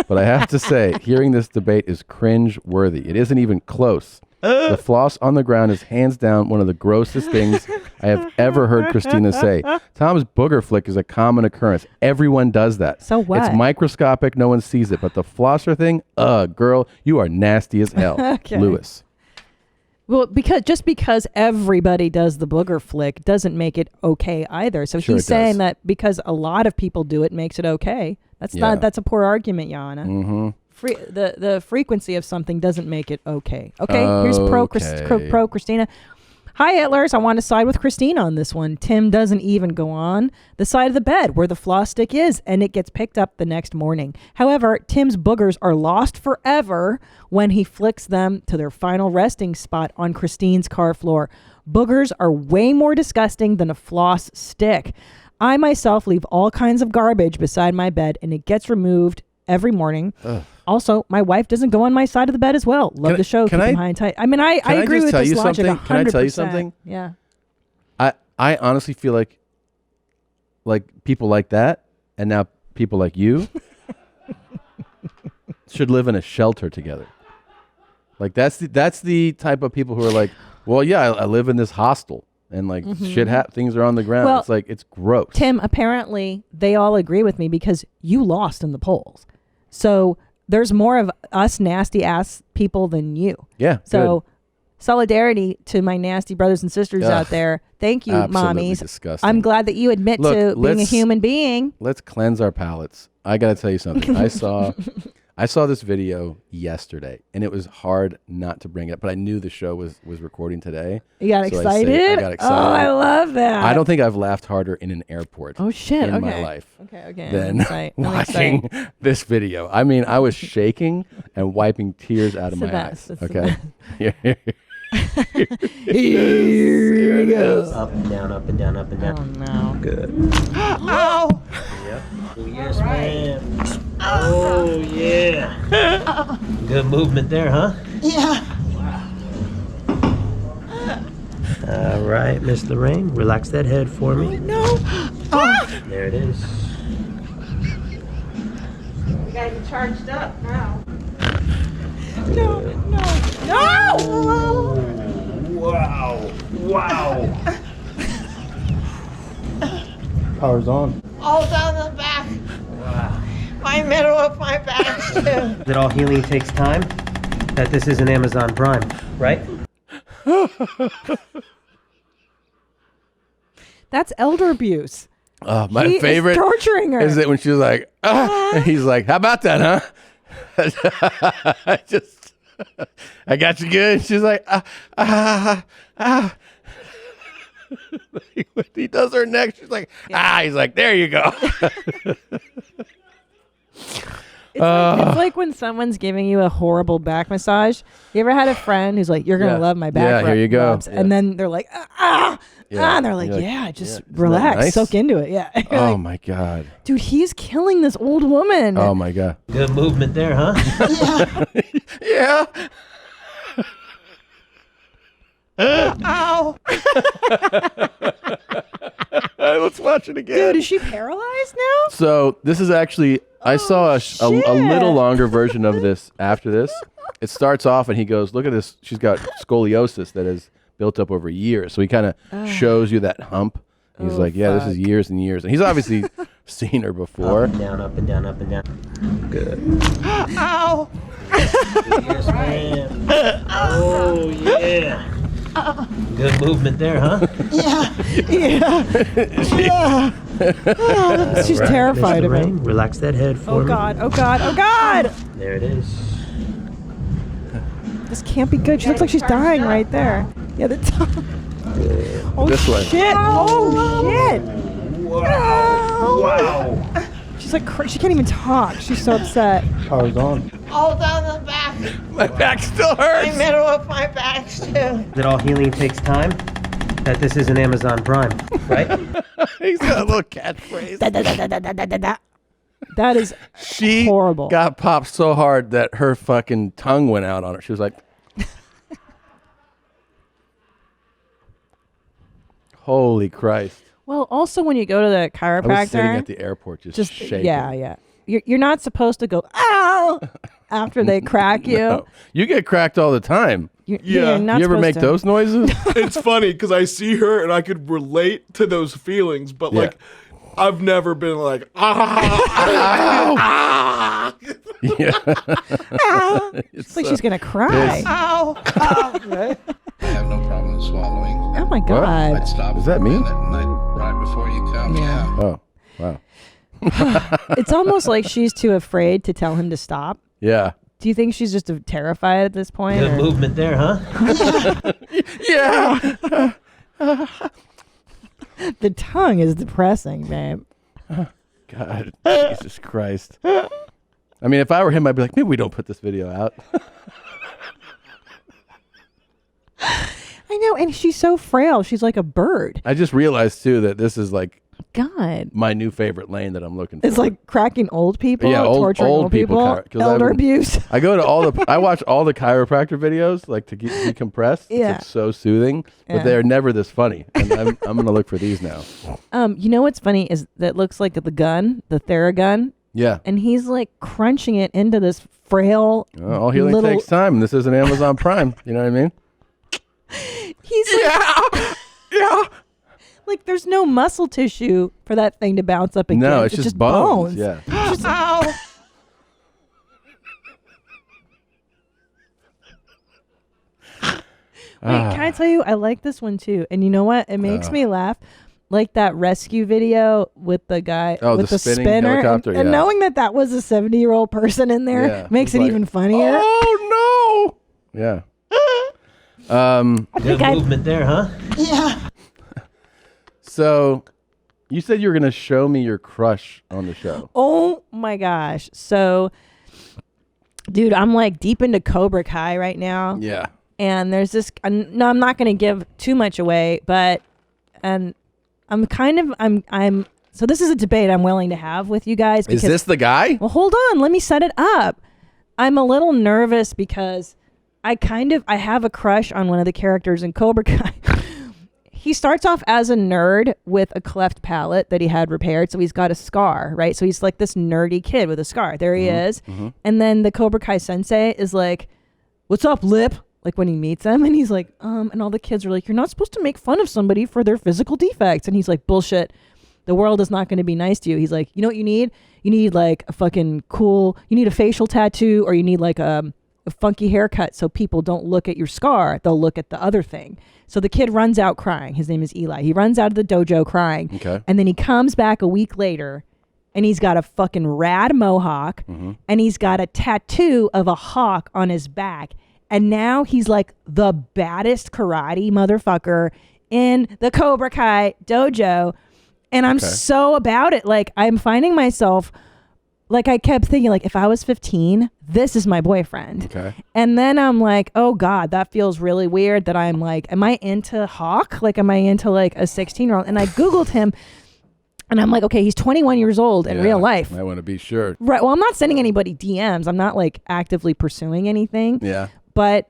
But I have to say, hearing this debate is cringe-worthy. It isn't even close. The floss on the ground is hands down one of the grossest things I have ever heard Christina say. Tom's booger flick is a common occurrence. Everyone does that. So what? It's microscopic. No one sees it. But the flosser thing, girl, you are nasty as hell. Okay. Lewis. Well, because everybody does the booger flick doesn't make it okay either. So Sure he's it saying does. that because a lot of people do it makes it okay. That's a poor argument, Yana. Mm-hmm. The frequency of something doesn't make it okay. Okay, here's pro Christina. Hi, Hitlers. I want to side with Christina on this one. Tim doesn't even go on the side of the bed where the floss stick is, and it gets picked up the next morning. However, Tim's boogers are lost forever when he flicks them to their final resting spot on Christine's car floor. Boogers are way more disgusting than a floss stick. I myself leave all kinds of garbage beside my bed, and it gets removed every morning. Ugh. Also, my wife doesn't go on my side of the bed as well. Love the show. Keep them high and tight. I mean, I agree with this logic 100%. Can I tell you something? Yeah. I honestly feel like people like that and now people like you should live in a shelter together. Like that's the type of people who are like, well, yeah, I live in this hostel and like things are on the ground. Well, it's like, it's gross. Tim, apparently they all agree with me because you lost in the polls. So there's more of us nasty ass people than you. Yeah. So solidarity to my nasty brothers and sisters out there. Thank you, absolutely mommies. disgusting. I'm glad that you admit to being a human being. Let's cleanse our palates. I got to tell you something. I saw this video yesterday, and it was hard not to bring it up, but I knew the show was recording today. You got excited? I got excited. Oh, I love that. I don't think I've laughed harder in an airport in my life than watching this video. I mean, I was shaking and wiping tears out of my eyes. Okay. Here we go. Up and down, up and down, up and down. Oh, no. Good. Ow! Yep. Oh, yes, ma'am. Oh, yeah. Good movement there, huh? Yeah. All right, Miss Lorraine, relax that head for me. No. Oh. There it is. We gotta get charged up now. No. Wow. Wow. Power's on. All down the back. Wow. My middle of my back, too. That all healing takes time? That this isn't Amazon Prime, right? That's elder abuse. My favorite is torturing her. is that when she's like, and he's like, how about that, huh? I got you good. She's like, When he does her neck, she's like, he's like, there you go. It's like when someone's giving you a horrible back massage. You ever had a friend who's like, "You're gonna love my back"? Yeah, here you go. rubs," and then they're like, and they're like, just relax, nice? soak into it. Yeah. Oh my God, dude, he's killing this old woman. Oh my God. Good movement there, huh? Yeah. Ow. Let's watch it again. Dude, is she paralyzed now? So this is actually, I saw a little longer version of this after this. It starts off and he goes, look at this. She's got scoliosis that has built up over years. So he kind of shows you that hump. He's like, yeah, this is years and years. And he's obviously seen her before. Up and down, up and down, up and down. Good. Ow. Yes, ma'am. Oh, yeah. Good movement there, huh? She's terrified of him. Relax that head for me. Oh God, oh God, oh God. There it is. This can't be good. She looks like she's dying right there. Yeah, the tongue. Oh This way. shit. Oh shit. Wow. She's like, she can't even talk. She's so upset. Power's on. All down the back. My back still The hurts. middle of my back too. That all healing takes time? That this isn't Amazon Prime, right? He's got a little catchphrase. That is She horrible. got popped so hard that her fucking tongue went out on her. She was like, holy Christ. Well, also when you go to the I was sitting chiropractor, at the airport just shaking. yeah. You're not supposed to go ow after they crack you. No. You get cracked all the time. You're not You ever supposed make to. those noises? It's funny because I see her and I could relate to those feelings, but like I've never been like Yeah. It's like she's gonna cry. Ow. I have no problem swallowing. Oh my God. I'd stop Does that for a mean? minute and right before you come. Yeah. Oh, wow. It's almost like she's too afraid to tell him to stop. Yeah. Do you think she's just terrified at this point? Good or- movement there, huh? Yeah. The tongue is depressing, babe. God, Jesus Christ. I mean, if I were him, I'd be like, maybe we don't put this video out. I know, and she's so frail. She's like a bird. I just realized, too, that this is like God. my new favorite lane that I'm looking for. It's like cracking old people, Yeah, torturing old people, 'cause elder abuse. I go to I watch all the chiropractor videos, like to decompress. Yeah. It's so soothing, but Yeah. they're never this funny. And I'm going to look for these now. You know what's funny is that looks like the gun, the Theragun, Yeah. and he's like crunching it into this frail. All healing little... takes time. And this isn't Amazon Prime. You know what I mean? He's like, yeah. Like there's no muscle tissue for that thing to bounce up again. No, it's just bones. Yeah. Ow. Wait, can I tell you? I like this one too. And you know what? It makes me laugh. Like that rescue video with the guy with the spinning spinner. helicopter, and yeah. knowing that was a 70-year-old person in there Yeah, makes it's it like, even funnier. Oh, no. Yeah. Good movement there, huh? Yeah. So you said you were going to show me your crush on the show. Oh my gosh. So, dude, I'm like deep into Cobra Kai right now. Yeah. And there's this, no, I'm not going to give too much away, but, and I'm so this is a debate I'm willing to have with you guys. Is this the guy? Well, hold on. Let me set it up. I'm a little nervous because I have a crush on one of the characters in Cobra Kai. He starts off as a nerd with a cleft palate that he had repaired. So he's got a scar, right? So he's like this nerdy kid with a scar. There he is. Mm-hmm. And then the Cobra Kai sensei is like, "What's up, Lip?" Like when he meets him, and he's like, and all the kids are like, "You're not supposed to make fun of somebody for their physical defects." And he's like, "Bullshit. The world is not going to be nice to you." He's like, "You know what you need? You need like a fucking you need a facial tattoo, or you need like a funky haircut so people don't look at your scar. They'll look at the other thing." So the kid runs out crying. His name is Eli. He runs out of the dojo crying. Okay. And then he comes back a week later and he's got a fucking rad mohawk and he's got a tattoo of a hawk on his back. And now he's like the baddest karate motherfucker in the Cobra Kai dojo. And I'm so about it. Like I'm finding myself like I kept thinking, like, if I was 15, this is my boyfriend. Okay. And then I'm like, oh God, that feels really weird that I'm like, am I into Hawk? Like, am I into like a 16-year-old? And I Googled him and I'm like, okay, he's 21 years old in real life. I want to be sure. Right. Well, I'm not sending anybody DMs. I'm not like actively pursuing anything. Yeah. But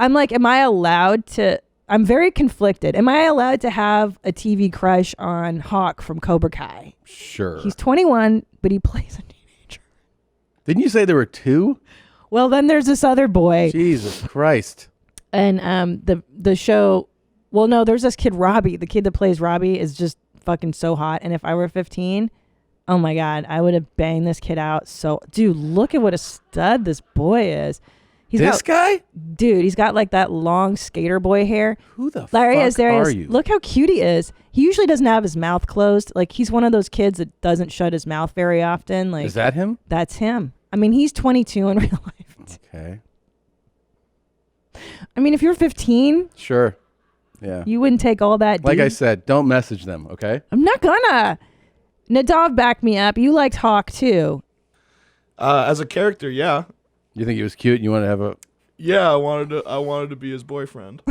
I'm like, am I allowed to, I'm very conflicted. Am I allowed to have a TV crush on Hawk from Cobra Kai? Sure. He's 21, but he plays a teenager. Didn't you say there were 2? Well, then there's this other boy. Jesus Christ. And the show, well, no, there's this kid, Robbie. The kid that plays Robbie is just fucking so hot. And if I were 15, oh my God, I would have banged this kid out. So, dude, look at what a stud this boy is. This guy? Dude, he's got like that long skater boy hair. Who the Larry fuck is there. are you? Look how cute he is. He usually doesn't have his mouth closed. Like, he's one of those kids that doesn't shut his mouth very often. Like, Is that him? That's him. I mean, he's 22 in real life. Okay. I mean, if you're 15, Sure. Yeah. you wouldn't take all that. Like I deep. said, don't message them, okay? I'm not gonna. Nadav, back me up. You liked Hawk too. As a character, yeah. You think he was cute and you want to have a... Yeah, I wanted to be his boyfriend.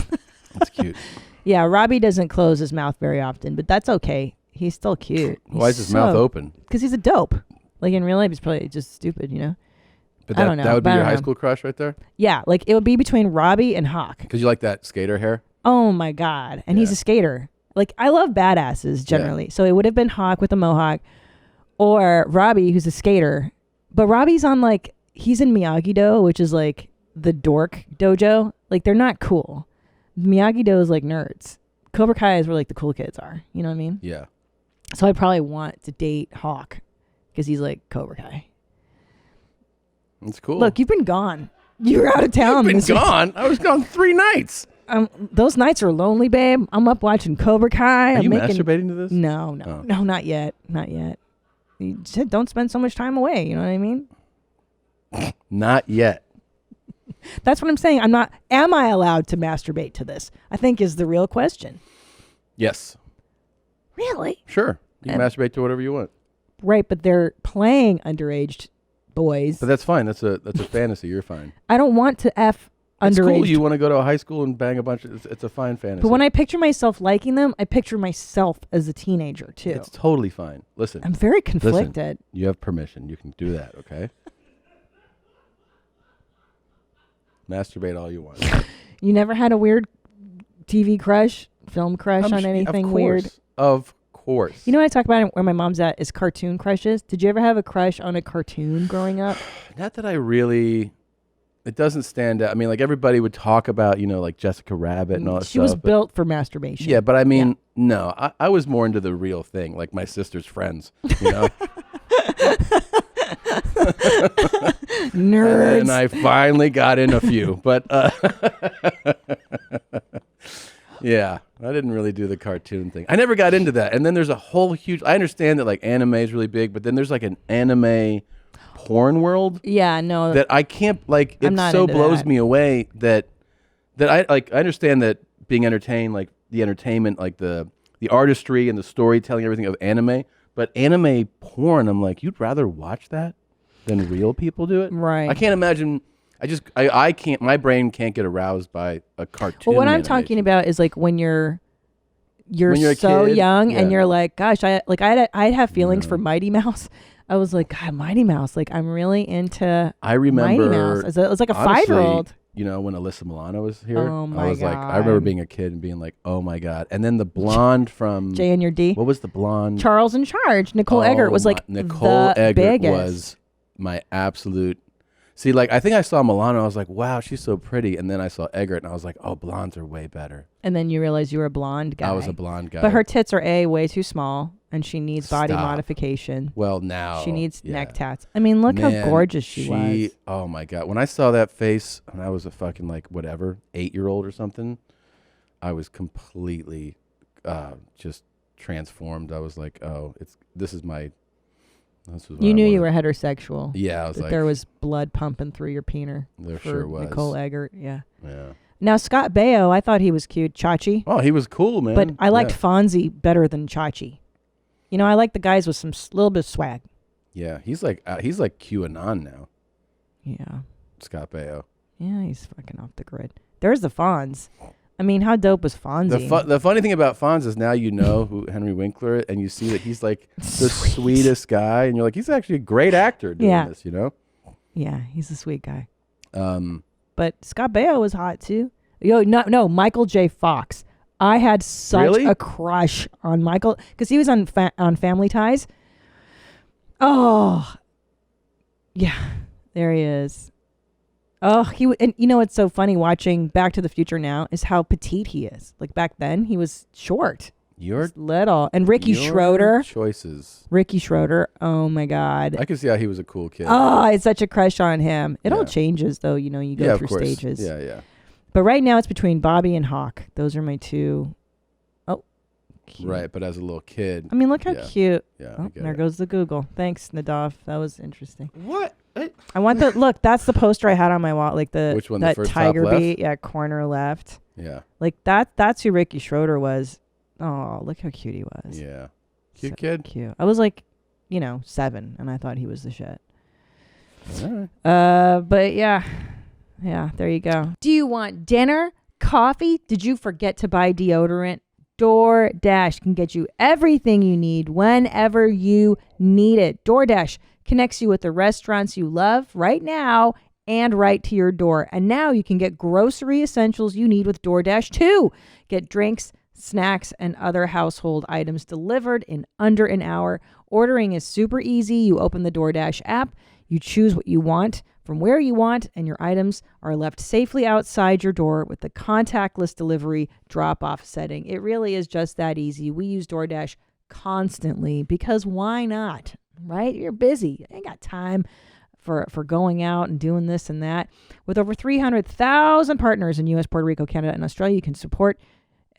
That's cute. Yeah, Robbie doesn't close his mouth very often, but that's okay. He's still cute. Why is his mouth open? Because he's a dope. Like, in real life, he's probably just stupid, you know? But I don't know. That would be but I your don't high know. school crush right there? Yeah, like it would be between Robbie and Hawk. Because you like that skater hair? Oh my God. And he's a skater. Like, I love badasses generally. So it would have been Hawk with a mohawk or Robbie, who's a skater. But Robbie's on like, he's in Miyagi-Do, which is like the dork dojo. Like, they're not cool. Miyagi-Do is like nerds. Cobra Kai is where like the cool kids are. You know what I mean? Yeah. So I probably want to date Hawk because he's like Cobra Kai. That's cool. Look, you've been gone. You were out of town. You've been this week. gone? I was gone 3 nights. Those nights are lonely, babe. I'm up watching Cobra Kai. Are you masturbating to this? No, Oh. no, not yet. Not yet. You said don't spend so much time away. You know what I mean? Not yet. That's what I'm saying. I'm not. Am I allowed to masturbate to this? I think is the real question. Yes. Really? Sure. You can masturbate to whatever you want. Right, but they're playing underage boys. But that's fine. That's a fantasy. You're fine. I don't want to F underage. It's cool. You want to go to a high school and bang a bunch of... It's a fine fantasy. But when I picture myself liking them, I picture myself as a teenager, too. It's totally fine. Listen. I'm very conflicted. Listen, you have permission. You can do that, okay? Masturbate all you want. You never had a weird TV crush, film crush on Of anything course. weird? Of course. You know what I talk about where my mom's at is cartoon crushes. Did you ever have a crush on a cartoon growing up? Not that I really... It doesn't stand out. I mean, like, everybody would talk about, you know, like Jessica Rabbit and all that stuff. She was but- built for masturbation. Yeah, but I mean, no. I was more into the real thing, like my sister's friends, you know? Nerds. And I finally got in a few, but yeah, I didn't really do the cartoon thing. I never got into that. And then there's a whole huge, I understand that like anime is really big, but then there's like an anime porn world. Yeah, no. That I can't, like, I'm it not so into blows that. me away that I like, I understand that being entertained, like the entertainment, like the artistry and the storytelling, everything of anime, but anime porn, I'm like, you'd rather watch that than real people do it? Right. I can't imagine. I can't, my brain can't get aroused by a cartoon. Well, what I'm animation. talking about is like when you're When you're a so kid, young and yeah. you're like, gosh, I'd have feelings for Mighty Mouse. I was like, God, Mighty Mouse. Like, I'm really into I remember Mighty Mouse. It was like a honestly, 5-year-old. You know, when Alyssa Milano was here, Oh my I was like, I remember God. being a kid and being like, oh my God. And then the blonde from J and your D. What was the blonde? Charles in Charge. Nicole Eggert was like Nicole the Eggert biggest. was my absolute. See, like, I think I saw Milano. I was like, wow, she's so pretty. And then I saw Eggert, and I was like, oh, blondes are way better. And then you realize you were a blonde guy. I was a blonde guy. But her tits are way too small, and she needs body Stop. modification. Well, now She needs yeah. neck tats. I mean, look how Man, gorgeous she was. Oh my God! When I saw that face, and I was a fucking like whatever 8-year-old or something, I was completely just transformed. I was like, oh, this is my. This was what You I knew you wanted. were heterosexual. Yeah, I was that like, there was blood pumping through your peener. There for sure was. Nicole Eggert, yeah. Yeah. Now Scott Baio, I thought he was cute, Chachi. Oh, he was cool, man. But I liked Yeah. Fonzie better than Chachi. You know, I like the guys with some little bit of swag. Yeah, he's like QAnon now. Yeah. Scott Baio. Yeah, he's fucking off the grid. There's the Fonz. I mean, how dope was Fonzie? The funny thing about Fonz is now you know who Henry Winkler is, and you see that he's like the sweetest guy, and you're like, he's actually a great actor doing this, you know? Yeah, he's a sweet guy. But Scott Baio was hot too. No, Michael J. Fox. I had such a crush on Michael because he was on Family Ties. Oh, yeah, there he is. Oh, and you know what's so funny watching Back to the Future now is how petite he is. Like back then, he was short. You're little. And Ricky Schroeder. Choices. Ricky Schroeder. Oh my God. I can see how he was a cool kid. Oh, I had such a crush on him. It all changes though. You know, you go through stages. Yeah, yeah. But right now it's between Bobby and Hawk. Those are my two. Oh, cute. Right. But as a little kid. I mean, look how cute. Yeah. Oh, there goes the Google. Thanks, Nadav. That was interesting. What? I want the look. That's the poster I had on my wall. Like Which one? That the first tiger top left? beat. Yeah, corner left. Yeah. Like that's who Ricky Schroeder was. Oh, look how cute he was. Yeah. Cute kid. Cute. I was like, 7, and I thought he was the shit. All right. But yeah, there you go. Do you want dinner, coffee? Did you forget to buy deodorant? DoorDash can get you everything you need whenever you need it. DoorDash connects you with the restaurants you love right now and right to your door. And now you can get grocery essentials you need with DoorDash too. Get drinks, snacks, and other household items delivered in under an hour. Ordering is super easy. You open the DoorDash app, you choose what you want from where you want, and your items are left safely outside your door with the contactless delivery drop-off setting. It really is just that easy. We use DoorDash constantly because why not, right? You're busy. You ain't got time for going out and doing this and that. With over 300,000 partners in U.S., Puerto Rico, Canada, and Australia, you can support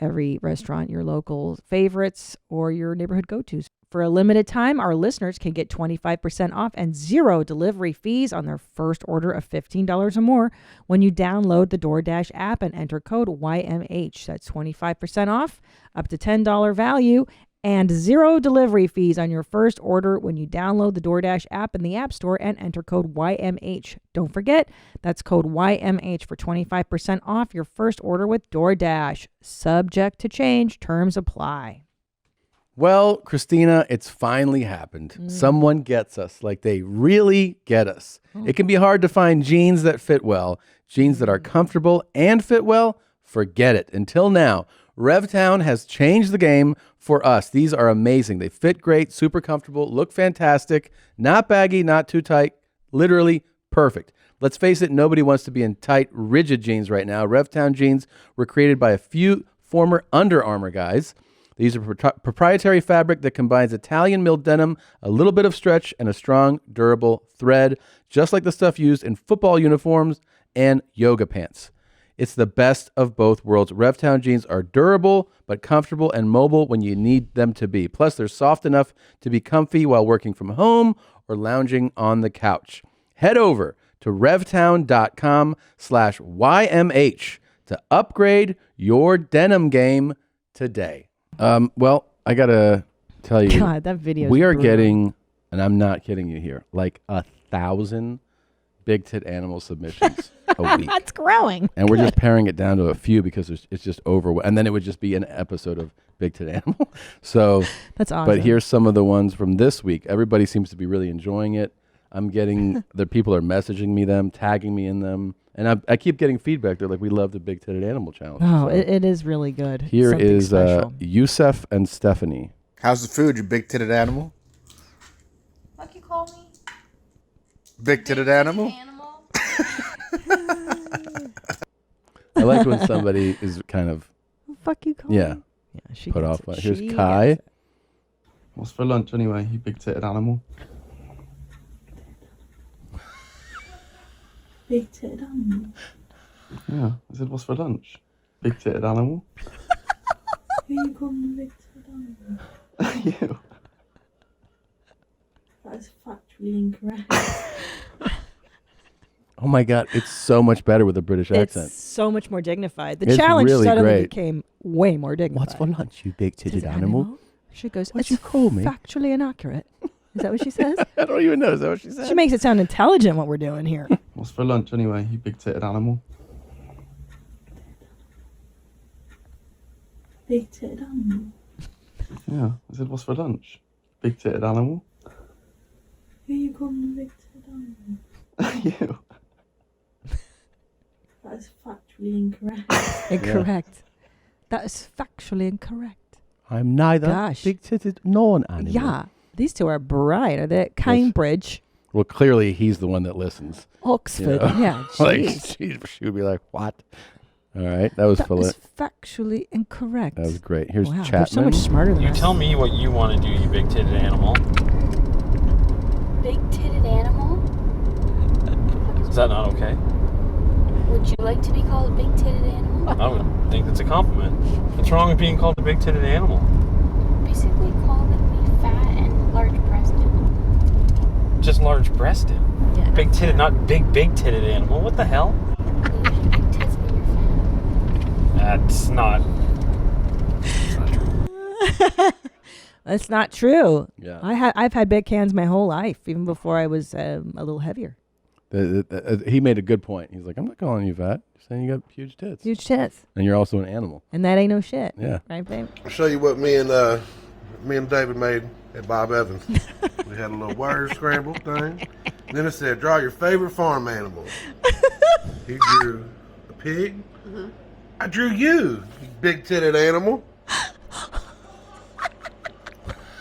every restaurant, your local favorites, or your neighborhood go-tos. For a limited time, our listeners can get 25% off and 0 delivery fees on their first order of $15 or more when you download the DoorDash app and enter code YMH. That's 25% off, up to $10 value, and 0 delivery fees on your first order when you download the DoorDash app in the App Store and enter code YMH. Don't forget, that's code YMH for 25% off your first order with DoorDash. Subject to change. Terms apply. Well, Christina, it's finally happened. Someone gets us, like they really get us. It can be hard to find jeans that fit well, jeans that are comfortable and fit well. Forget it. Until now, RevTown has changed the game for us. These are amazing. They fit great, super comfortable, look fantastic, not baggy, not too tight, literally perfect. Let's face it, nobody wants to be in tight, rigid jeans right now. RevTown jeans were created by a few former Under Armour guys. They use a proprietary fabric that combines Italian milled denim, a little bit of stretch, and a strong, durable thread, just like the stuff used in football uniforms and yoga pants. It's the best of both worlds. RevTown jeans are durable, but comfortable and mobile when you need them to be. Plus, they're soft enough to be comfy while working from home or lounging on the couch. Head over to revtown.com/YMH to upgrade your denim game today. Well, I gotta tell you, God, that video. We are getting, and I'm not kidding you here, like 1,000 big tit animal submissions a week. That's growing. And we're just paring it down to a few because it's just over. And then it would just be an episode of Big Tit Animal. So that's awesome. But here's some of the ones from this week. Everybody seems to be really enjoying it. I'm getting the people are messaging me them, tagging me in them. And I keep getting feedback. They're like, we love the Big Titted Animal Challenge. Oh, so it is really good. Here Something is special. Yusef and Stephanie. How's the food, you big titted animal? What you call me? Big titted animal? I like when somebody is kind of fuck you call yeah, me? Yeah, she put gets off. it. Here's She Kai. gets it. What's for lunch anyway, you big titted animal? Big titted animal. Yeah, I said, what's for lunch? Big titted animal? Who you call me big titted animal? You. That is factually incorrect. Oh my God, it's so much better with a British accent. It's so much more dignified. The It's challenge really suddenly great. became way more dignified. What's for lunch, you big titted Titted animal? She goes, What'd it's you call me? factually inaccurate. Is that what she says? I don't even know. Is that what she said? She makes it sound intelligent what we're doing here. What's for lunch anyway, you big-titted animal? Big-titted animal. Yeah, I said, what's for lunch? Big-titted animal? Who you calling a big-titted animal? You. That is factually incorrect. Incorrect. That is factually incorrect. I'm neither Gosh. big-titted nor an animal. Yeah. These two are bright. Are they at Cambridge? Well, clearly he's the one that listens. Oxford. You know? Yeah. Like, Jeez. she would be like, what? All right. That was That Philip. is factually incorrect. That was great. Here's Wow, Chapman. they're so much smarter than You us. tell me what you want to do, you big-titted animal. Big-titted animal? Is that not okay? Would you like to be called a big-titted animal? I would think that's a compliment. What's wrong with being called a big-titted animal? Basically calling me fat and large-breasted. Just large-breasted. Yeah. Big-titted, not big-titted animal. What the hell? Big tits when you're fat. That's not true. That's not true. Yeah. I've had big hands my whole life, even before I was a little heavier. He made a good point. He's like, I'm not calling you fat. Just saying you got huge tits. Huge tits. And you're also an animal. And that ain't no shit. Yeah. Right, babe? I'll show you what me and David made at Bob Evans. We had a little word scramble thing. And then it said, draw your favorite farm animal. He drew a pig. Mm-hmm. I drew you big-titted animal.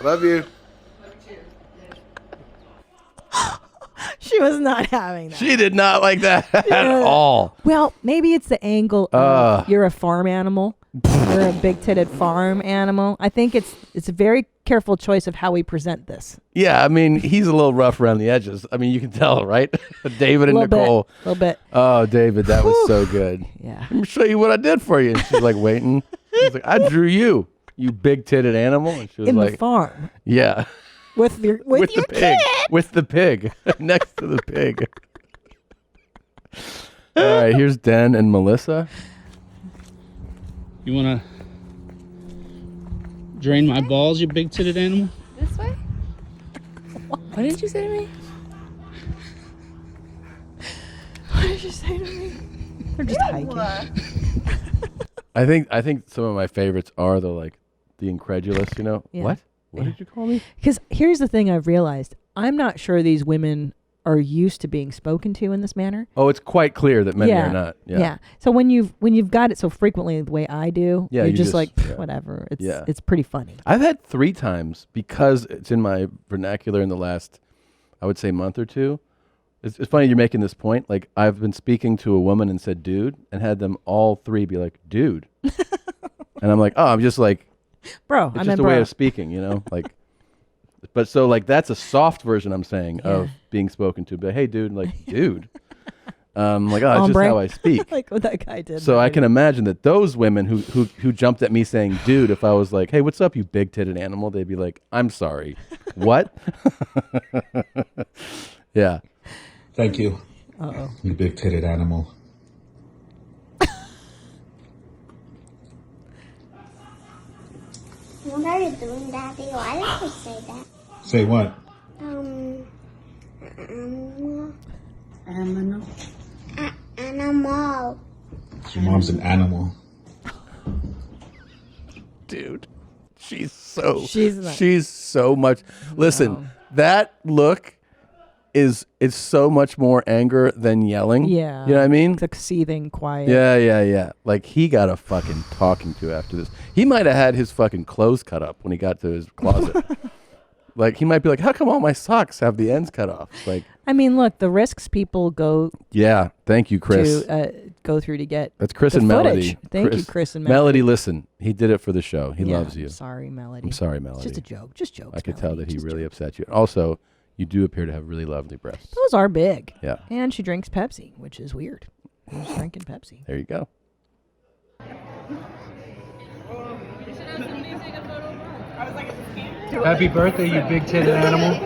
Love you. She was not having that. She did not like that at all. Well, maybe it's the angle of you're a farm animal. You're a big-titted farm animal. I think it's a very careful choice of how we present this. Yeah, I mean, he's a little rough around the edges. I mean, you can tell, right? David and Nicole. A little bit. Oh, David, that was so good. Yeah. Let me show you what I did for you. And she's like waiting. He's like, I drew you, you big-titted animal. And she was In like, the farm. yeah. With your With your the pig. kid. With the pig. Next to the pig. All right, here's Den and Melissa. You want to drain my balls, you big-titted animal? This way? What did you say to me? What did you say to me? They're just hiking. I think some of my favorites are the incredulous, you know. Yeah. What? What did you call me? Because here's the thing I've realized. I'm not sure these women are used to being spoken to in this manner. Oh, it's quite clear that many are not. Yeah. So when you've got it so frequently the way I do, Yeah, you're you just just- like, yeah. whatever. It's Yeah. it's pretty funny. I've had 3 times because it's in my vernacular in the last, I would say, month or two. It's funny you're making this point. Like, I've been speaking to a woman and said, dude, and had them all 3 be like, dude. And I'm like, oh, I'm just like, Bro, it's I just meant a way bro. of speaking, you know? Like, but so, like, that's a soft version, I'm saying, of being spoken to. But hey, dude, like, dude. Like, oh, it's just how I speak. Like what that guy did. So I can imagine that those women who jumped at me saying, dude, if I was like, hey, what's up, you big-titted animal? They'd be like, I'm sorry. What? Yeah. Thank you. Uh-oh. You big-titted animal. What are you doing, Daddy? Why did you say that? Say what? Animal. Animal. Your mom's an animal. Dude, she's She's so much. Listen, that look is so much more anger than yelling. Yeah. You know what I mean? It's like seething quiet. Yeah. Like, he got a fucking talking to after this. He might have had his fucking clothes cut up when he got to his closet. Like, he might be like, how come all my socks have the ends cut off? Like, I mean, look, the risks people go yeah. Thank you, Chris. to go through to get That's Chris the and footage. Melody. Thank you, Chris and Melody. Melody. Listen, he did it for the show. He Yeah, loves you. sorry, Melody. I'm sorry, Melody. It's just a joke. Just jokes. I could tell that he really upset you. Also, you do appear to have really lovely breasts. Those are big. Yeah. And she drinks Pepsi, which is weird. Who's drinking Pepsi? There you go. Happy birthday, you big-titted animal.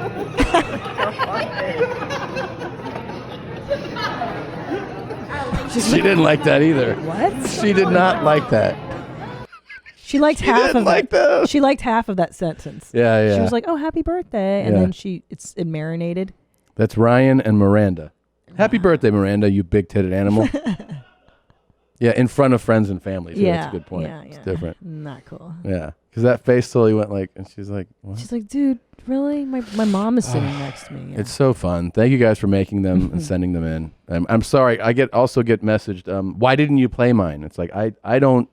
She didn't like that either. What? She did not like that. She liked half didn't of like it. those. She liked half of that sentence. Yeah. She was like, "Oh, happy birthday," and Yeah. then it marinated. That's Ryan and Miranda. Happy birthday, Miranda, you big-titted animal. Yeah, in front of friends and family. Too. That's a good point. Yeah, It's different. Not cool. Yeah, because that face slowly went like, and she's like, what? She's like, "Dude, really? My mom is sitting next to me." Yeah. It's so fun. Thank you guys for making them and sending them in. I'm sorry. I also get messaged. Why didn't you play mine? It's like I don't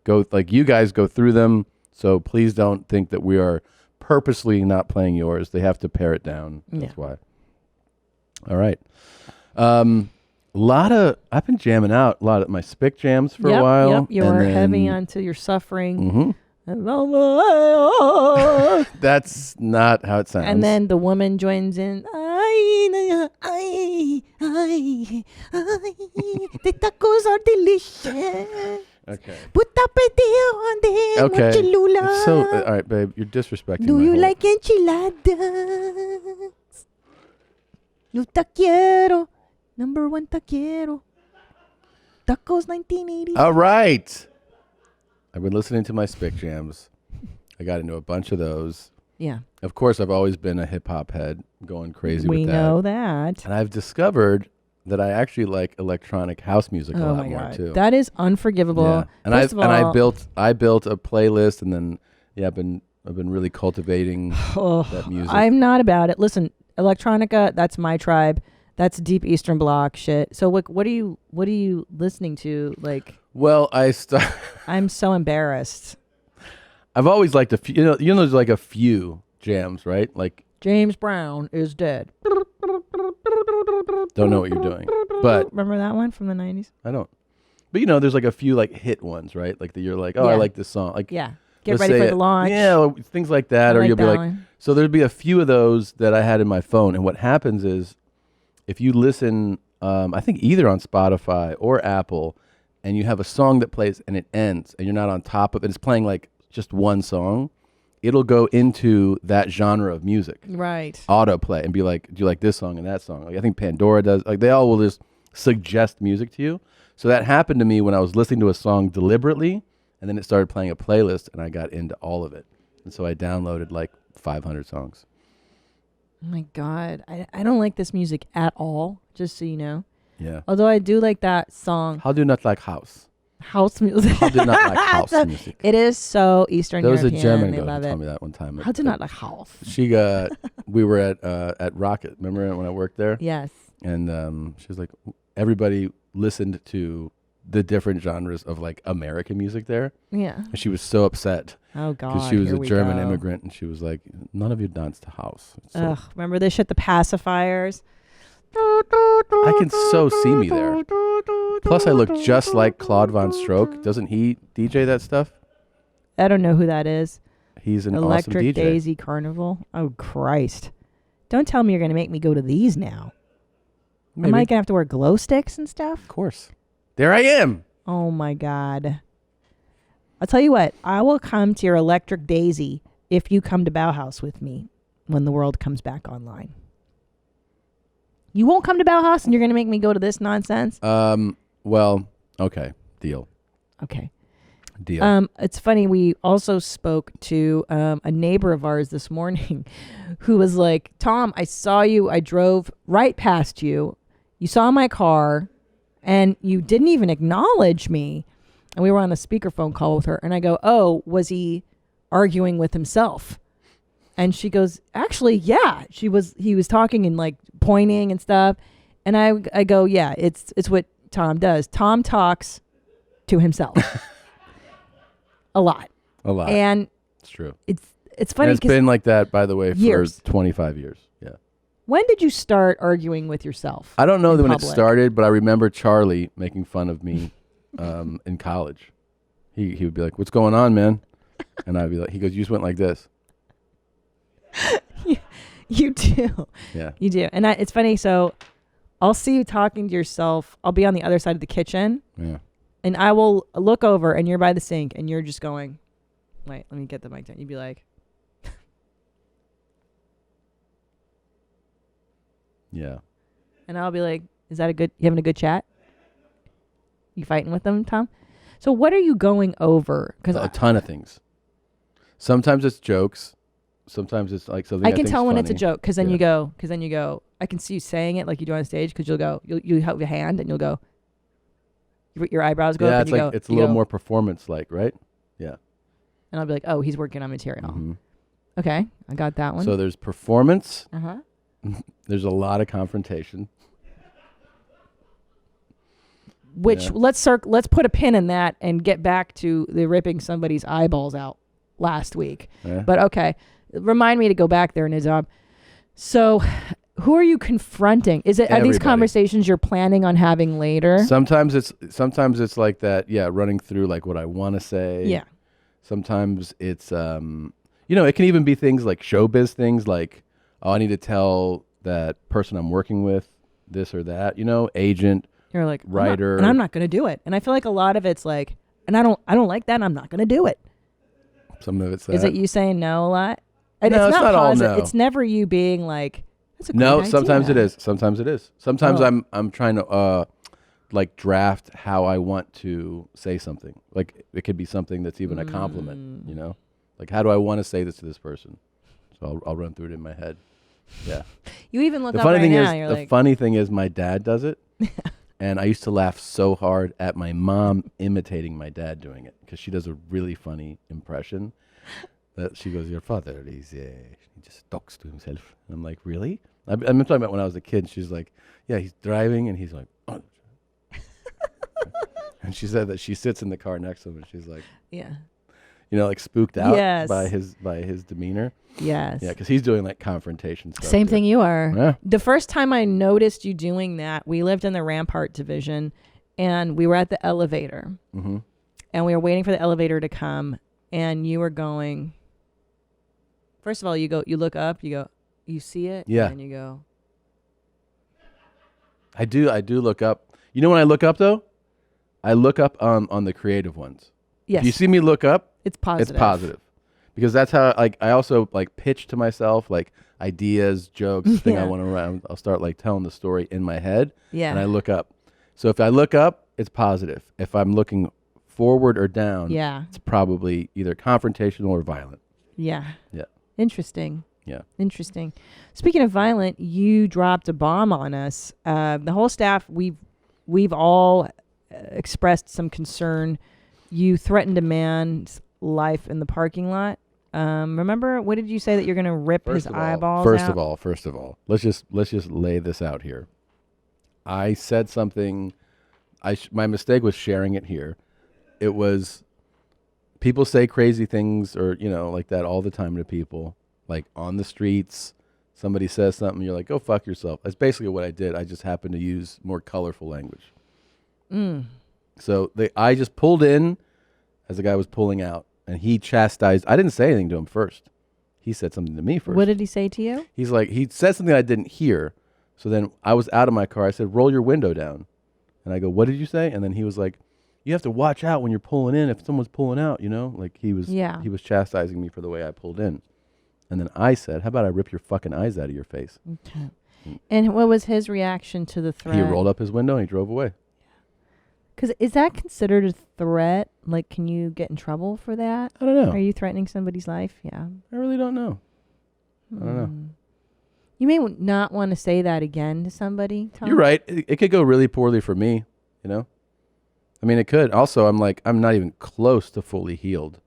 go like you guys go through them. So please don't think that we are purposely not playing yours. They have to pare it down. That's why. All right. I've been jamming out a lot of my spick jams for a while. Yep, you were heavy onto your suffering. That's not how it sounds. And then the woman joins in. The tacos are delicious. Okay. Put tapateo on the Okay. mochilula. So, all right, babe, you're disrespecting Do my you whole- like enchiladas? No taquiero. Number one taquiero. Tacos 1980. All right. I've been listening to my spick jams. I got into a bunch of those. Yeah. Of course, I've always been a hip hop head, going crazy We with that. know that. And I've discovered that I actually like electronic house music a Oh lot my more God. too. That is unforgivable. Yeah. And First of all, I built a playlist, and then I've been really cultivating that music. I'm not about it. Listen, electronica, that's my tribe. That's deep Eastern Bloc shit. So what are you listening to? Like, well, I'm so embarrassed. I've always liked a few. There's like a few jams, right? Like James Brown is dead. don't know what you're doing, but remember that one from the 90s? I don't. But there's like a few like hit ones, right? Like that you're like, oh, I Yeah. like this song. Like Yeah. Get let's ready say for the launch. Yeah, or things like that. I Or like you'll be that like, one. so there'd be a few of those that I had in my phone. And what happens is, if you listen, I think either on Spotify or Apple, and you have a song that plays and it ends, and you're not on top of it, it's playing like just one song, it'll go into that genre of music. Right. Autoplay and be like, do you like this song and that song? Like I think Pandora does. Like they all will just suggest music to you. So that happened to me when I was listening to a song deliberately, and then it started playing a playlist, and I got into all of it. And so I downloaded like 500 songs. Oh my God. I don't like this music at all, just so you know. Yeah. Although I do like that song. How do you not like house? House music. How do you not like house music? It is so Eastern There was European. a German They girl love who it. told me that one time. How do you not like house? We were at Rocket. Remember when I worked there? Yes. And she was like, everybody listened to the different genres of like American music there. Yeah. And she was so upset. Oh, Because she was here a we German go. immigrant, and she was like, none of you dance to house. It's so- Ugh, remember this shit, the pacifiers? I can so see me there. Plus, I look just like Claude Von Stroke. Doesn't he DJ that stuff? I don't know who that is. He's an Electric awesome DJ. Daisy Carnival. Oh, Christ. Don't tell me you're going to make me go to these now. Am I Maybe. going to have to wear glow sticks and stuff? Of course. There I am. Oh, my God. I'll tell you what. I will come to your Electric Daisy if you come to Bauhaus with me when the world comes back online. You won't come to Bauhaus and you're going to make me go to this nonsense? Well, okay. Deal. Okay. Deal. It's funny. We also spoke to a neighbor of ours this morning who was like, Tom, I saw you. I drove right past you. You saw my car and you didn't even acknowledge me. And we were on a speakerphone call with her. And I go, oh, was he arguing with himself? And she goes, actually, yeah. He was talking and like pointing and stuff. And I go, yeah, it's what Tom does. Tom talks to himself. A lot. And it's true. It's funny And it's been like that, by the way, years. for 25 years. Yeah. When did you start arguing with yourself? I don't know in when it public? started, but I remember Charlie making fun of me in college. He would be like, "What's going on, man?" And I'd be like, he goes, "You just went like this." You do. Yeah. You do. And it's funny. So I'll see you talking to yourself. I'll be on the other side of the kitchen. Yeah. And I will look over and you're by the sink and you're just going, wait, let me get the mic down. You'd be like, yeah. And I'll be like, is that you having a good chat? You fighting with them, Tom? So what are you going over? Because A ton of things. Sometimes it's jokes. Sometimes it's like something I can think's tell when it's a funny. joke because then you go. I can see you saying it like you do on stage because you'll have your hand and you'll go. Your eyebrows go up. Yeah, and it's you like go, it's a little more performance-like, right? Yeah. And I'll be like, oh, he's working on material. Okay, I got that one. So there's performance. Uh-huh. There's a lot of confrontation. Which let's put a pin in that and get back to the ripping somebody's eyeballs out last week. Yeah. But okay, remind me to go back there, Nizam. So, who are you confronting? Are these Everybody. conversations you're planning on having later? Sometimes it's like that. Yeah, running through like what I want to say. Yeah. Sometimes it's it can even be things like showbiz things like, oh, I need to tell that person I'm working with this or that. Agent. You're like writer, and I'm not going to do it. And I feel like a lot of it's like, and I don't like that. And I'm not going to do it. Some of it's that. Is it you saying no a lot? And No, it's not all positive. no. It's never you being like, that's a great No, idea. sometimes it is. Sometimes it is. Sometimes Oh. I'm trying to like draft how I want to say something. Like it could be something that's even a compliment. Like how do I want to say this to this person? So I'll run through it in my head. Yeah. You even look the up funny right thing now. is, You're the like, funny thing is, my dad does it, and I used to laugh so hard at my mom imitating my dad doing it because she does a really funny impression. That she goes, your father is he just talks to himself. And I'm like, really? I'm talking about when I was a kid. She's like, yeah, he's driving and he's like, oh. And she said that she sits in the car next to him and she's like, yeah, like spooked out Yes. by his demeanor. Yes. Yeah, because he's doing like confrontation stuff. Same too. thing you are. Yeah. The first time I noticed you doing that, we lived in the Rampart division, and we were at the elevator, and we were waiting for the elevator to come, and you were going. First of all, you look up, you see it, Yeah. and you go. I do look up. You know when I look up though? I look up on the creative ones. Yes. If you see me look up, It's positive. It's positive. Because that's how I also like pitch to myself like ideas, jokes, thing I want to run. I'll start like telling the story in my head. Yeah. And I look up. So if I look up, it's positive. If I'm looking forward or down, it's probably either confrontational or violent. Yeah. Yeah. Interesting. Yeah. Interesting. Speaking of violent, you dropped a bomb on us. The whole staff, we've all expressed some concern. You threatened a man's life in the parking lot. Remember, what did you say that you're going to rip his eyeballs First out? of all, let's just lay this out here. I said something. My mistake was sharing it here. It was people say crazy things or like that all the time to people, like on the streets. Somebody says something, you're like, go fuck yourself. That's basically what I did. I just happened to use more colorful language. So I just pulled in as the guy was pulling out, and he chastised. I didn't say anything to him first. He said something to me first. What did he say to you? He's like, he said something I didn't hear. So then I was out of my car. I said, roll your window down. And I go, what did you say? And then he was like, you have to watch out when you're pulling in if someone's pulling out, like he was chastising me for the way I pulled in. And then I said, how about I rip your fucking eyes out of your face? Okay. And what was his reaction to the threat? He rolled up his window and he drove away. Because is that considered a threat? Like, can you get in trouble for that? I don't know. Are you threatening somebody's life? Yeah. I really don't know. I don't know. You may not want to say that again to somebody, Tom. You're right. It could go really poorly for me, I mean, it could. Also, I'm not even close to fully healed.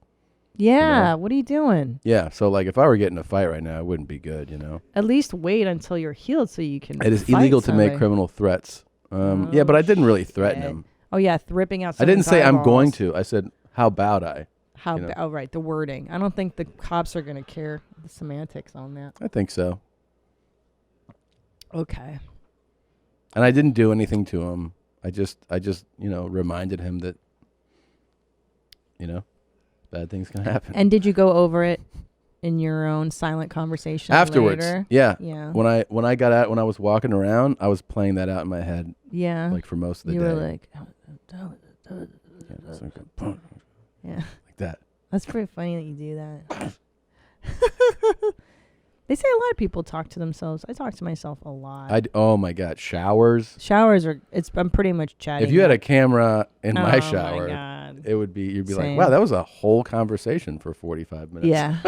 Yeah. What are you doing? Yeah. So, like, if I were getting a fight right now, it wouldn't be good, At least wait until you're healed so you can It is fight illegal to somebody. make criminal threats. Yeah, but I didn't really threaten him. Oh, yeah. Ripping out I didn't someone's say I'm eyeballs. going to. I said, how about I? Oh, right. The wording. I don't think the cops are going to care the semantics on that. I think so. Okay. And I didn't do anything to him. I just reminded him that, bad things can happen. And did you go over it in your own silent conversation afterwards? later? Yeah. Yeah. When I got out, when I was walking around, I was playing that out in my head. Yeah. Like for most of the you day. were like, yeah, yeah. like that. That's pretty funny that you do that. They say a lot of people talk to themselves. I talk to myself a lot. Oh my God, showers. Showers are. I'm pretty much chatting. If you had a camera in my Oh, shower, my God. it would be, you'd be Same. like, wow, that was a whole conversation for 45 minutes. Yeah.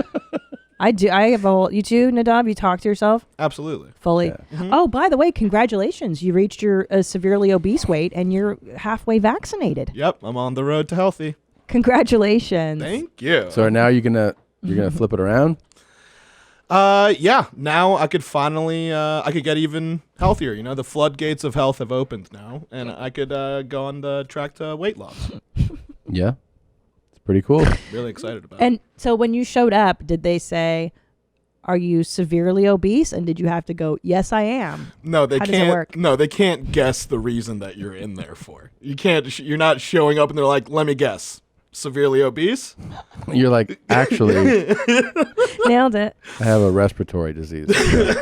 I do. I have a whole, you too, Nadav, you talk to yourself? Absolutely. Fully. Yeah. Oh, by the way, congratulations. You reached your severely obese weight and you're halfway vaccinated. Yep, I'm on the road to healthy. Congratulations. Thank you. So now you're gonna flip it around? Yeah. Now I could finally, I could get even healthier. You know, the floodgates of health have opened now, and I could go on the track to weight loss. Yeah. It's pretty cool. Really excited about it. And so when you showed up, did they say, are you severely obese? And did you have to go, yes, I am? No, they How can't. does it work? No, they can't guess the reason that you're in there for. You can't. You're not showing up and they're like, "Let me guess, severely obese." You're like, actually, Nailed it. I have a respiratory disease.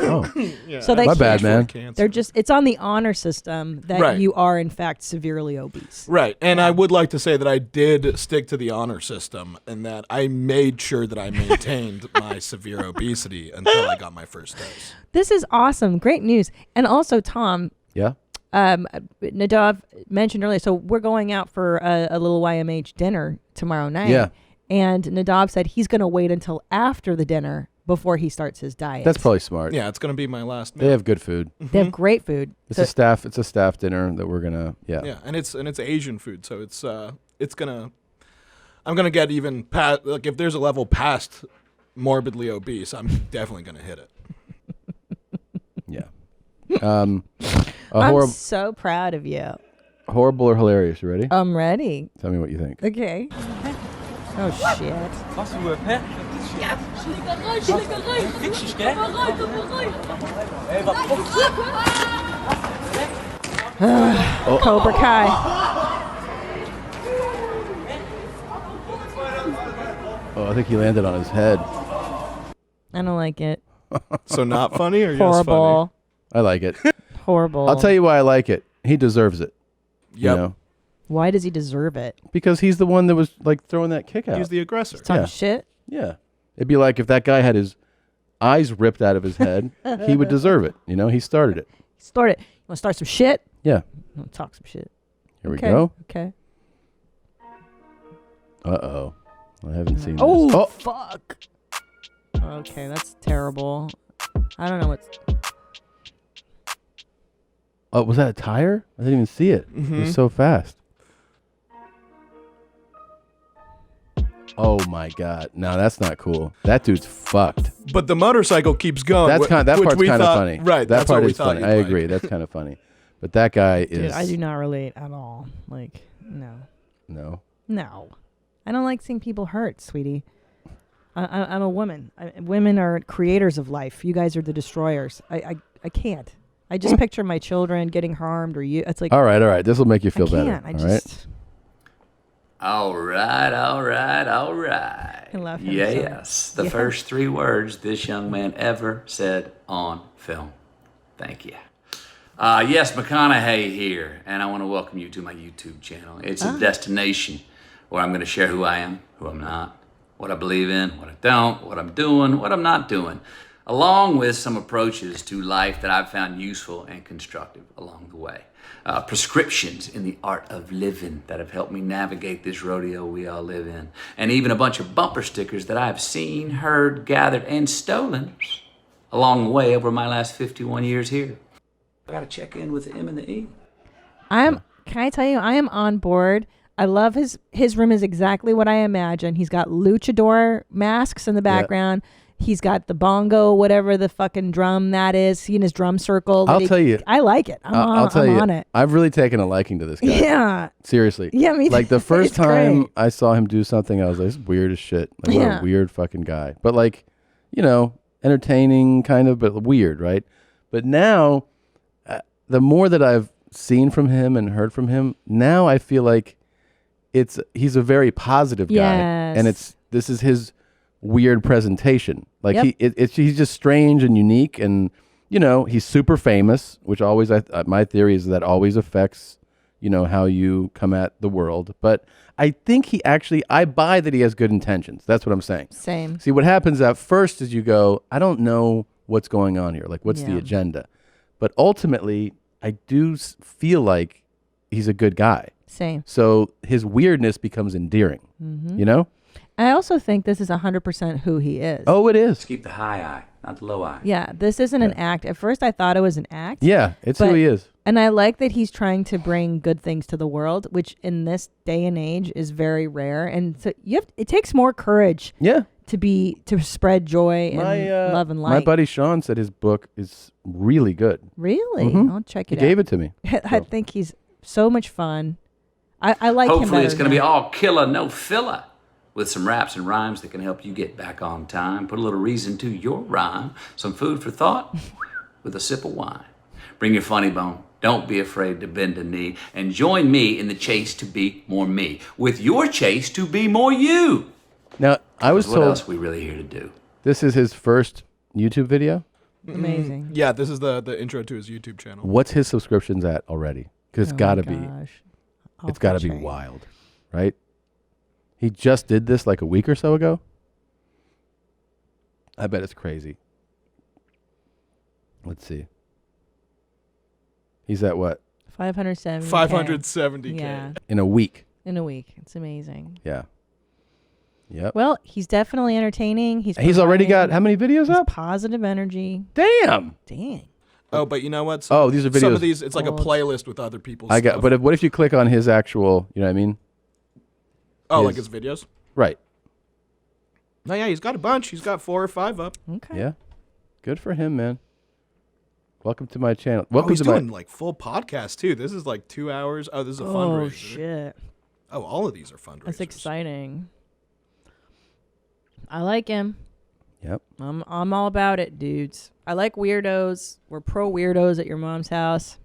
Oh, Yeah, So they my bad, can't- man. They're just, it's on the honor system that Right. you are in fact severely obese. Right, and I would like to say that I did stick to the honor system and that I made sure that I maintained my severe obesity until I got my first dose. This is awesome. Great news. And also, Tom, yeah. Nadav mentioned earlier, so we're going out for a little YMH dinner tomorrow night. Yeah. And Nadav said he's going to wait until after the dinner before he starts his diet. That's probably smart. Yeah, it's gonna be my last meal. They have good food. They have great food. It's So- a staff dinner that we're gonna Yeah, and it's Asian food, so I'm gonna get even past, like, if there's a level past morbidly obese, I'm definitely gonna hit it. Yeah. I'm so proud of you. Horrible or hilarious? You ready? I'm ready. Tell me what you think. Okay. Oh, shit. Cobra Kai. Oh, I think he landed on his head. I don't like it. So not funny or yes Horrible. I like it. Horrible. I'll tell you why I like it. He deserves it. You Yep. know? Why does he deserve it? Because he's the one that was like throwing that kick out. He's the aggressor. Talking shit? Yeah. It'd be like if that guy had his eyes ripped out of his head, he would deserve it. You know, he started it. Start it. You want to start some shit? Yeah. I'll talk some shit. Here Okay, we go. Okay. Uh-oh. I haven't seen Oh, this. fuck. Okay, that's terrible. I don't know what's... Oh, was that a tire? I didn't even see it. It was so fast. Oh my God! No, that's not cool. That dude's fucked. But the motorcycle keeps going. That which part's we kind of thought- funny. Right, that that's part what we is thought funny. you'd I like. agree. That's kind of funny. But that guy Dude, is. I do not relate at all. Like, no. No. No. I don't like seeing people hurt, sweetie. I'm a woman. Women are creators of life. You guys are the destroyers. I can't. I just picture my children getting harmed or you. It's like. All right. This will make you feel I better. can't. I all just. right? All right. I love him. Yes, the Yeah. first 3 words this young man ever said on film. Thank you. Yes, McConaughey here, and I want to welcome you to my YouTube channel. It's a destination where I'm going to share who I am, who I'm not, what I believe in, what I don't, what I'm doing, what I'm not doing, along with some approaches to life that I've found useful and constructive along the way. Prescriptions in the art of living that have helped me navigate this rodeo we all live in. And even a bunch of bumper stickers that I've seen, heard, gathered, and stolen along the way over my last 51 years here. I gotta check in with the M and the E. Can I tell you, I am on board. I love his room is exactly what I imagine. He's got luchador masks in the background. He's got the bongo, whatever the fucking drum that is, in his drum circle. I'll tell you. I like it. I'll tell you. on it. I've really taken a liking to this guy. Yeah. Seriously. Yeah, me Like too. the first It's time great. I saw him do something, I was like, this is weird as shit. Like, what Yeah. a weird fucking guy. But like, you know, entertaining kind of, but weird, right? But now, the more that I've seen from him and heard from him, now I feel like he's a very positive guy. Yes. And this is his weird presentation. Like Yep. he's just strange and unique, and you know, he's super famous, which always my theory is that always affects, you know, how you come at the world. But I think I buy that he has good intentions. That's what I'm saying. Same. See, what happens at first is you go, I don't know what's going on here. Like, what's the Yeah. agenda? But ultimately, I do feel like he's a good guy. Same. So his weirdness becomes endearing. Mhm. You know? I also think this is 100% who he is. Oh, it is. Keep the high eye, not the low eye. Yeah, this isn't an act. At first, I thought it was an act. Yeah, it's who he is. And I like that he's trying to bring good things to the world, which in this day and age is very rare. And so it takes more courage. Yeah. To spread joy and love and light. My buddy Sean said his book is really good. Really? Mhm. I'll check He it out. gave it to me. I think he's so much fun. I like him. Hopefully it's better going to be now. all killer, no filler, with some raps and rhymes that can help you get back on time. Put a little reason to your rhyme. Some food for thought with a sip of wine. Bring your funny bone. Don't be afraid to bend a knee. And join me in the chase to be more me. With your chase to be more you. Now, I was What told else are we really here to do? this is his first YouTube video. Amazing. Yeah, this is the intro to his YouTube channel. What's his subscriptions at already? Because it's Oh got my to be. gosh. It's got to be wild, right? He just did this like a week or so ago. I bet it's crazy. Let's see. He's at what? 570. 570K. Yeah. In a week. In a week. It's amazing. Yeah. Yep. Well, he's definitely entertaining. He's already got providing- how many videos he's up? Positive energy. Damn. Dang. Oh, but you know what? Oh, these are Some videos. of these, it's like a playlist with other people's I got. stuff. But what if you click on his actual? You know what I mean? Oh, like his videos? Right. No, yeah, he's got a bunch. He's got 4 or 5 up. Okay. Yeah. Good for him, man. Welcome to my channel. Welcome he's to doing my. like full podcast too. This is like 2 hours. Oh, this is a Oh, fundraiser. shit. Oh, all of these are fundraisers. That's exciting. I like him. Yep. I'm all about it, dudes. I like weirdos. We're pro weirdos at your mom's house.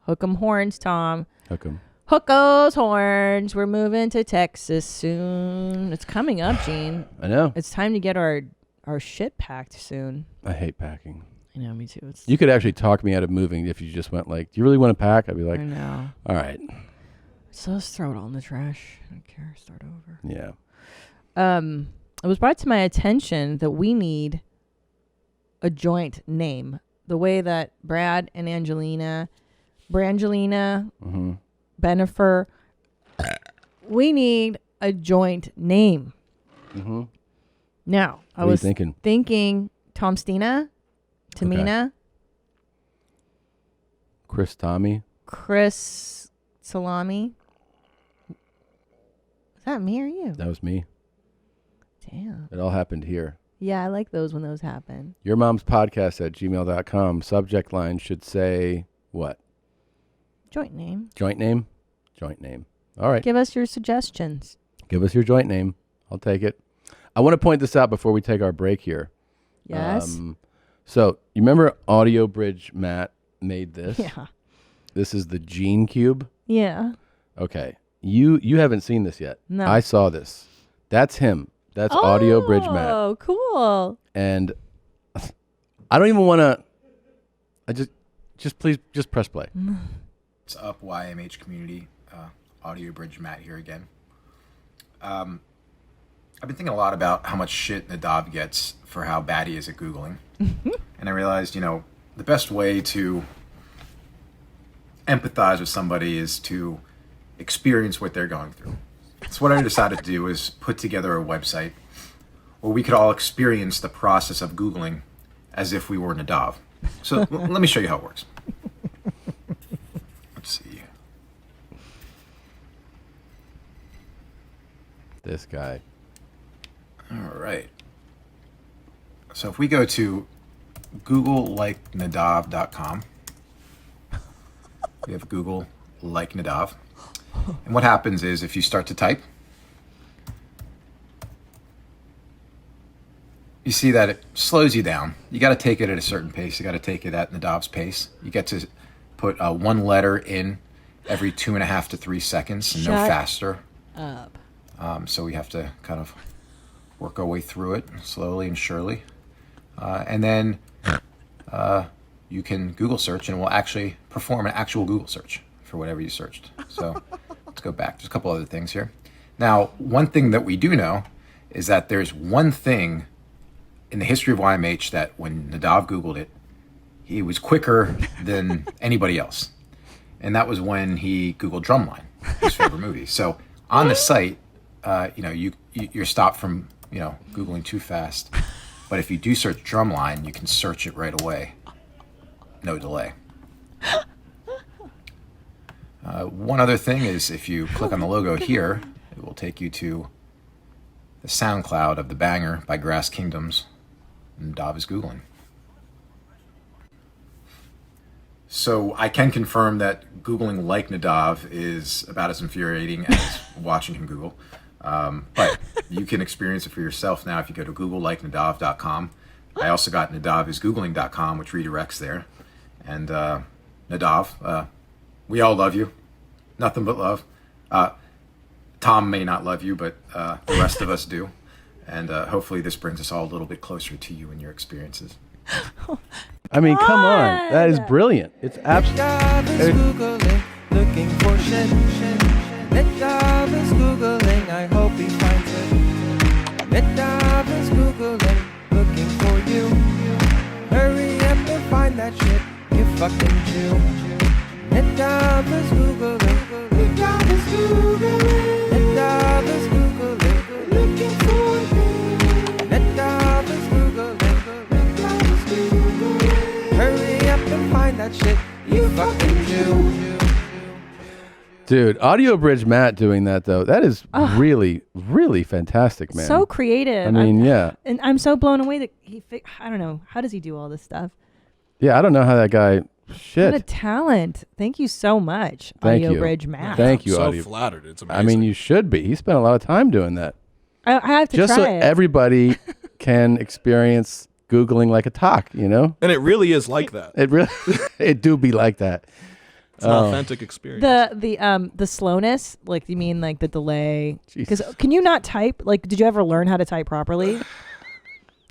Hook 'em horns, Tom. Hook 'em. Hook those horns. We're moving to Texas soon. It's coming up, Gene. I know. It's time to get our shit packed soon. I hate packing. I know, me too. It's You could actually talk me out of moving if you just went like, "Do you really want to pack?" I'd be like, I know. "All right." So let's throw it all in the trash. I don't care. Start over. Yeah. It was brought to my attention that we need a joint name. The way that Brad and Angelina, Brangelina, Mhm. Benifer, we need a joint name. Mhm. Now, I What are you was thinking? Tom Stina, Tamina, Chris Tommy. Chris Salami. Is that me or you? That was me. Damn. It all happened here. Yeah, I like those when those happen. Your mom's podcast at gmail.com. Subject line should say what? Joint name. Joint name? Joint name. All right. Give us your suggestions. Give us your joint name. I'll take it. I want to point this out before we take our break here. Yes. So you remember Audio Bridge Matt made this? Yeah. This is the Gene Cube. Yeah. Okay. You haven't seen this yet. No. I saw this. That's him. That's Audio Bridge Matt. Oh, cool. And I don't even want to. I just please just press play. What's up, YMH community? Audio Bridge Matt here again. I've been thinking a lot about how much shit Nadav gets for how bad he is at Googling. And I realized, the best way to empathize with somebody is to experience what they're going through. So what I decided to do is put together a website where we could all experience the process of Googling as if we were Nadav. So let me show you how it works. Let's see. This guy. All right. So if we go to googlelikenadav.com, we have Google like Nadav. And what happens is if you start to type, you see that it slows you down. You got to take it at a certain pace. You got to take it at Nadav's pace. You get to put one letter in every 2.5 to 3 seconds, and no Shut faster. up. So we have to kind of work our way through it slowly and surely. And then you can Google search, and it will actually perform an actual Google search for whatever you searched. So let's go back. There's a couple other things here. Now, one thing that we do know is that there's one thing in the history of YMH that when Nadav Googled it, he was quicker than anybody else. And that was when he Googled Drumline, his favorite movie. So on the site, you're stopped from, Googling too fast. But if you do search Drumline, you can search it right away. No delay. One other thing is if you click on the logo here, it will take you to the SoundCloud of The Banger by Grass Kingdoms. And Nadav is Googling. So I can confirm that Googling like Nadav is about as infuriating as watching him Google. But you can experience it for yourself now if you go to googleLikeNadav.com. I also got NadavIsGoogling.com, which redirects there. And Nadav, we all love you. Nothing but love. Tom may not love you, but the rest of us do. And hopefully this brings us all a little bit closer to you and your experiences. I mean, come on. That is brilliant. It's absolutely... Looking for shit. Nadav is Googling, I hope he finds it. Nadav is Googling, looking for you. Hurry up and find that shit, you fucking Jew. Nadav is Googling, Nadav is Googling, Nadav is Googling, looking for you. Nadav is Googling, Nadav is Googling. Hurry up and find that shit, you fucking Jew. Dude, Audio Bridge Matt doing that, though, that is really, really fantastic, man. So creative. I mean, yeah. And I'm so blown away that I don't know. How does he do all this stuff? Yeah, I don't know how that guy... Shit. What a talent. Thank you so much, Thank Audio you. Bridge Matt. Thank you, I'm so Audio. flattered. It's amazing. I mean, you should be. He spent a lot of time doing that. I have to Just try so it. everybody can experience Googling like a talk, And it really is like that. It really... it do be like that. It's an authentic experience. The slowness, like you mean like the delay? Because can you not type? Like, did you ever learn how to type properly?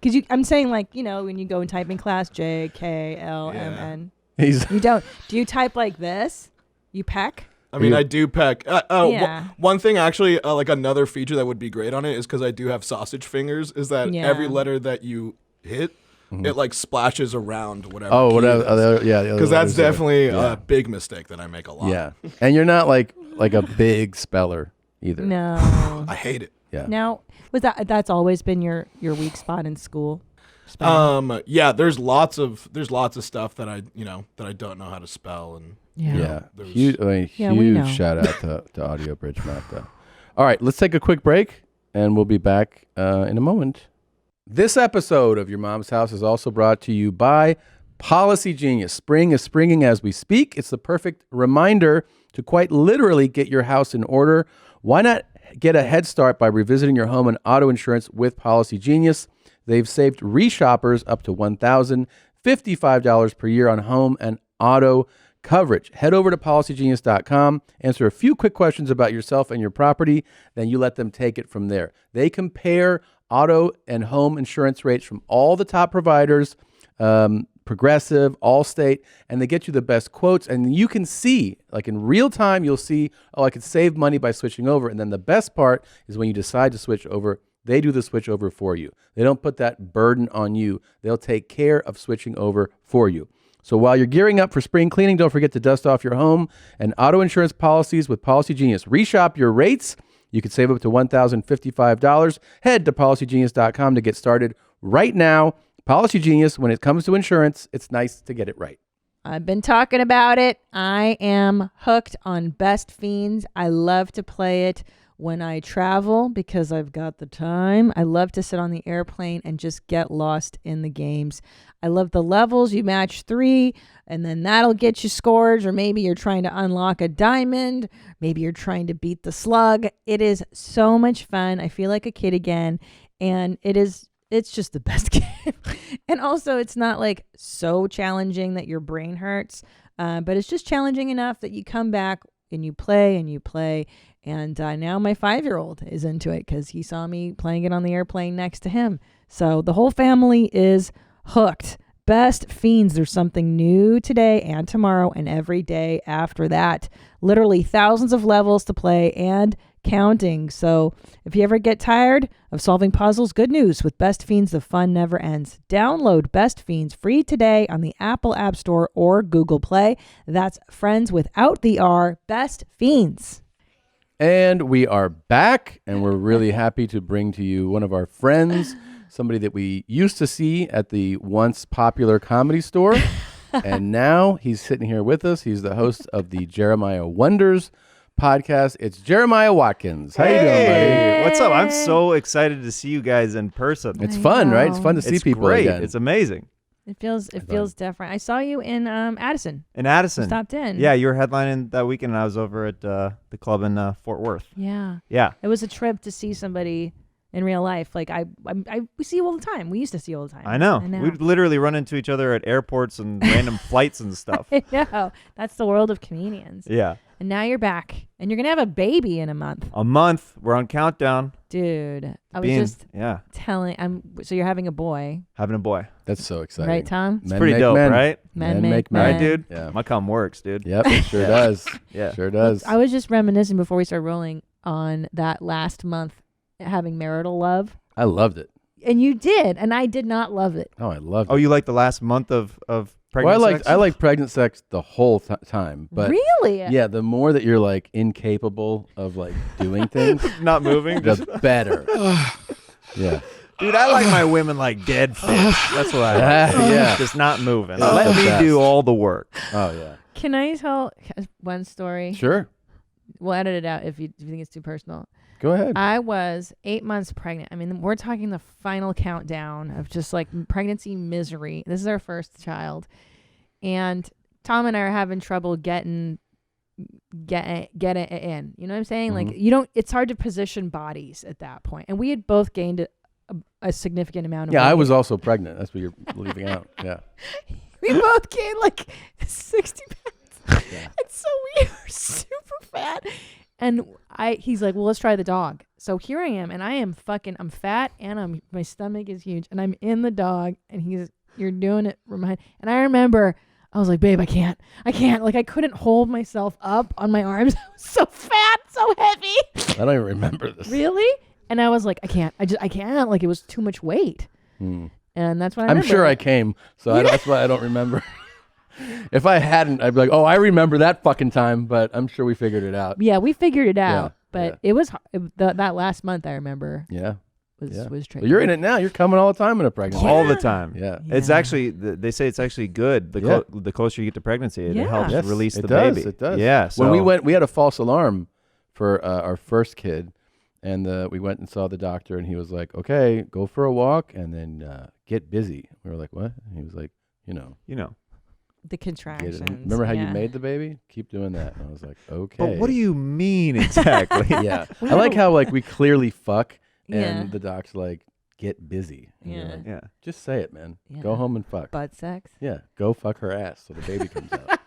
Because I'm saying like when you go in typing class, J K L M N. You don't. Do you type like this? You peck? I mean, I do peck. Yeah. One thing, actually, like another feature that would be great on it is because I do have sausage fingers. Is that every letter that you hit, it like splashes around whatever. Oh, key whatever. it is. Yeah. Because that's definitely a big mistake that I make a lot. Yeah. And you're not like a big speller either. No. I hate it. Yeah. Now, that's always been your weak spot in school? Yeah, there's lots of stuff that I don't know how to spell, and huge shout out to Audio Bridge Matt, though. All right, let's take a quick break and we'll be back in a moment. This episode of Your Mom's House is also brought to you by Policy Genius. Spring is springing as we speak. It's the perfect reminder to quite literally get your house in order. Why not get a head start by revisiting your home and auto insurance with Policy Genius? They've saved reshoppers up to $1,055 per year on home and auto coverage. Head over to policygenius.com, answer a few quick questions about yourself and your property, then you let them take it from there. They compare auto and home insurance rates from all the top providers, Progressive, Allstate, and they get you the best quotes. And you can see, like in real time, you'll see, I could save money by switching over. And then the best part is when you decide to switch over, they do the switch over for you. They don't put that burden on you. They'll take care of switching over for you. So while you're gearing up for spring cleaning, don't forget to dust off your home and auto insurance policies with Policy Genius. Reshop your rates. You could save up to $1,055. Head to policygenius.com to get started right now. Policy Genius, when it comes to insurance, it's nice to get it right. I've been talking about it. I am hooked on Best Fiends. I love to play it when I travel because I've got the time. I love to sit on the airplane and just get lost in the games. I love the levels. You match 3 and then that'll get you scores, or maybe you're trying to unlock a diamond. Maybe you're trying to beat the slug. It is so much fun. I feel like a kid again, and it's just the best game. And also it's not like so challenging that your brain hurts, but it's just challenging enough that you come back and you play and you play. And now my 5-year-old is into it because he saw me playing it on the airplane next to him. So the whole family is hooked. Best Fiends. There's something new today and tomorrow and every day after that. Literally thousands of levels to play and counting. So if you ever get tired of solving puzzles, good news. With Best Fiends, the fun never ends. Download Best Fiends free today on the Apple App Store or Google Play. That's friends without the R, Best Fiends. And we are back, and we're really happy to bring to you one of our friends, somebody that we used to see at the once popular Comedy Store. And now he's sitting here with us. He's the host of the Jeremiah Wonders podcast. It's Jeremiah Watkins. How you doing, buddy? What's up? I'm so excited to see you guys in person. It's fun, right? It's fun to see people great. again. It's amazing. It feels different. I saw you in Addison. In Addison. You stopped in. Yeah, you were headlining that weekend, and I was over at the club in Fort Worth. Yeah. Yeah. It was a trip to see somebody in real life. Like we see you all the time. We used to see you all the time. I know. We'd literally run into each other at airports and random flights and stuff. I know. That's the world of comedians. Yeah. And now you're back, and you're gonna have a baby in a month. A month. We're on countdown. Dude, I was just telling. So you're having a boy. Having a boy. That's so exciting. Right, Tom? It's pretty dope, right? Men make men. Right, dude? Yeah. My cum works, dude. Yep, it sure does. Yeah. Sure does. I was just reminiscing before we started rolling on that last month having marital love. I loved it. And you did, and I did not love it. Oh, I loved it. Oh, you like the last month of pregnant sex? I like pregnant sex the whole time. But really? Yeah, the more that you're like incapable of like doing things, not moving, the better. Yeah. Dude, I like my women like dead fish. That's what I like. Yeah. Just not moving. Oh, Let me best. do all the work. Oh, yeah. Can I tell one story? Sure. We'll edit it out if you think it's too personal. Go ahead. I was 8 months pregnant. I mean, we're talking the final countdown of just like pregnancy misery. This is our first child. And Tom and I are having trouble getting it in. You know what I'm saying? Mm-hmm. Like it's hard to position bodies at that point. And we had both gained a significant amount of weight. I was also pregnant. That's what you're leaving out. Yeah. We both gained like 60 pounds. Yeah. It's so weird. We're super fat. And he's like, well, let's try the dog. So here I am, and I'm fat, and my stomach is huge, and I'm in the dog, and you're doing it from behind. And I remember, I was like, babe, I can't. Like, I couldn't hold myself up on my arms. I was so fat, so heavy. I don't even remember this. Really? And I was like, I can't. I can't. Like, it was too much weight. And that's what I remember. I'm sure I came, so that's why I don't remember. If I hadn't, I'd be like, oh, I remember that fucking time, but I'm sure we figured it out. Yeah, we figured it out. Yeah, but it was that last month, I remember. Yeah. Was tricky. Well, you're in it now. You're coming all the time in a pregnancy. All the time. Yeah. It's actually, they say it's actually good. The closer you get to pregnancy, it helps release the baby. It does. Yeah. So When we had a false alarm for our first kid, and we went and saw the doctor, and he was like, okay, go for a walk and then get busy. We were like, what? And he was like, you know. The contractions. Remember how you made the baby? Keep doing that. And I was like, okay. But what do you mean exactly? Yeah. I like how like we clearly fuck and the doc's like, get busy. And you're like, Yeah. Just say it, man. Yeah. Go home and fuck. Butt sex? Yeah. Go fuck her ass so the baby comes out.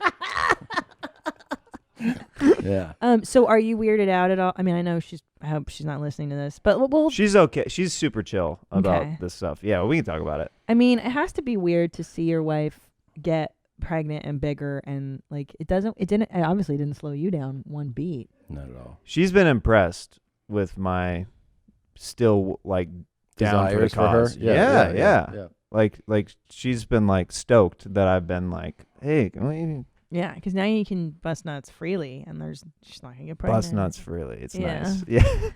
Yeah. So are you weirded out at all? I mean, I hope she's not listening to this, but we'll She's okay. She's super chill about this stuff. Yeah, we can talk about it. I mean, it has to be weird to see your wife get pregnant and bigger, and like it obviously didn't slow you down one beat. Not at all. She's been impressed with my still like down for the Desires for her? cause. Yeah. Yeah. Like she's been like stoked that I've been like, hey, can we Yeah, because now you can bust nuts freely, and she's not gonna get pregnant. bust nuts freely? It's Yeah. nice.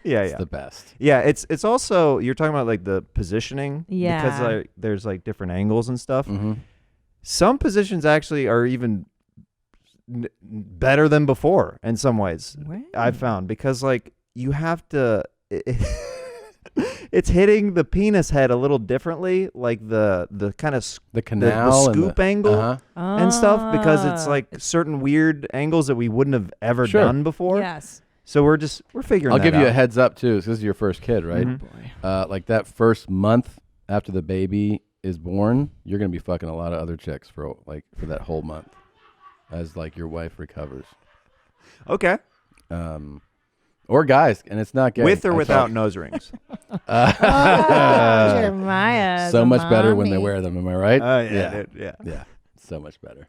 Yeah. It's the best. Yeah, it's also, you're talking about like the positioning. Yeah. Because like there's like different angles and stuff. Mm-hmm. Some positions actually are even better than before in some ways. I've found, because like you have to it's hitting the penis head a little differently, like the kind of the canal, the scoop angle and stuff, because it's like certain weird angles that we wouldn't have ever done before. Yes. So we're figuring I'll that give you out. a heads up too. This is your first kid, right? Mhm. Like that first month after the baby is born, you're gonna be fucking a lot of other chicks for that whole month, as like your wife recovers. Okay. Or guys, and it's not gay. With or without nose rings. Jeremiah. So much better when they wear them. Am I right? Oh yeah. Yeah. So much better.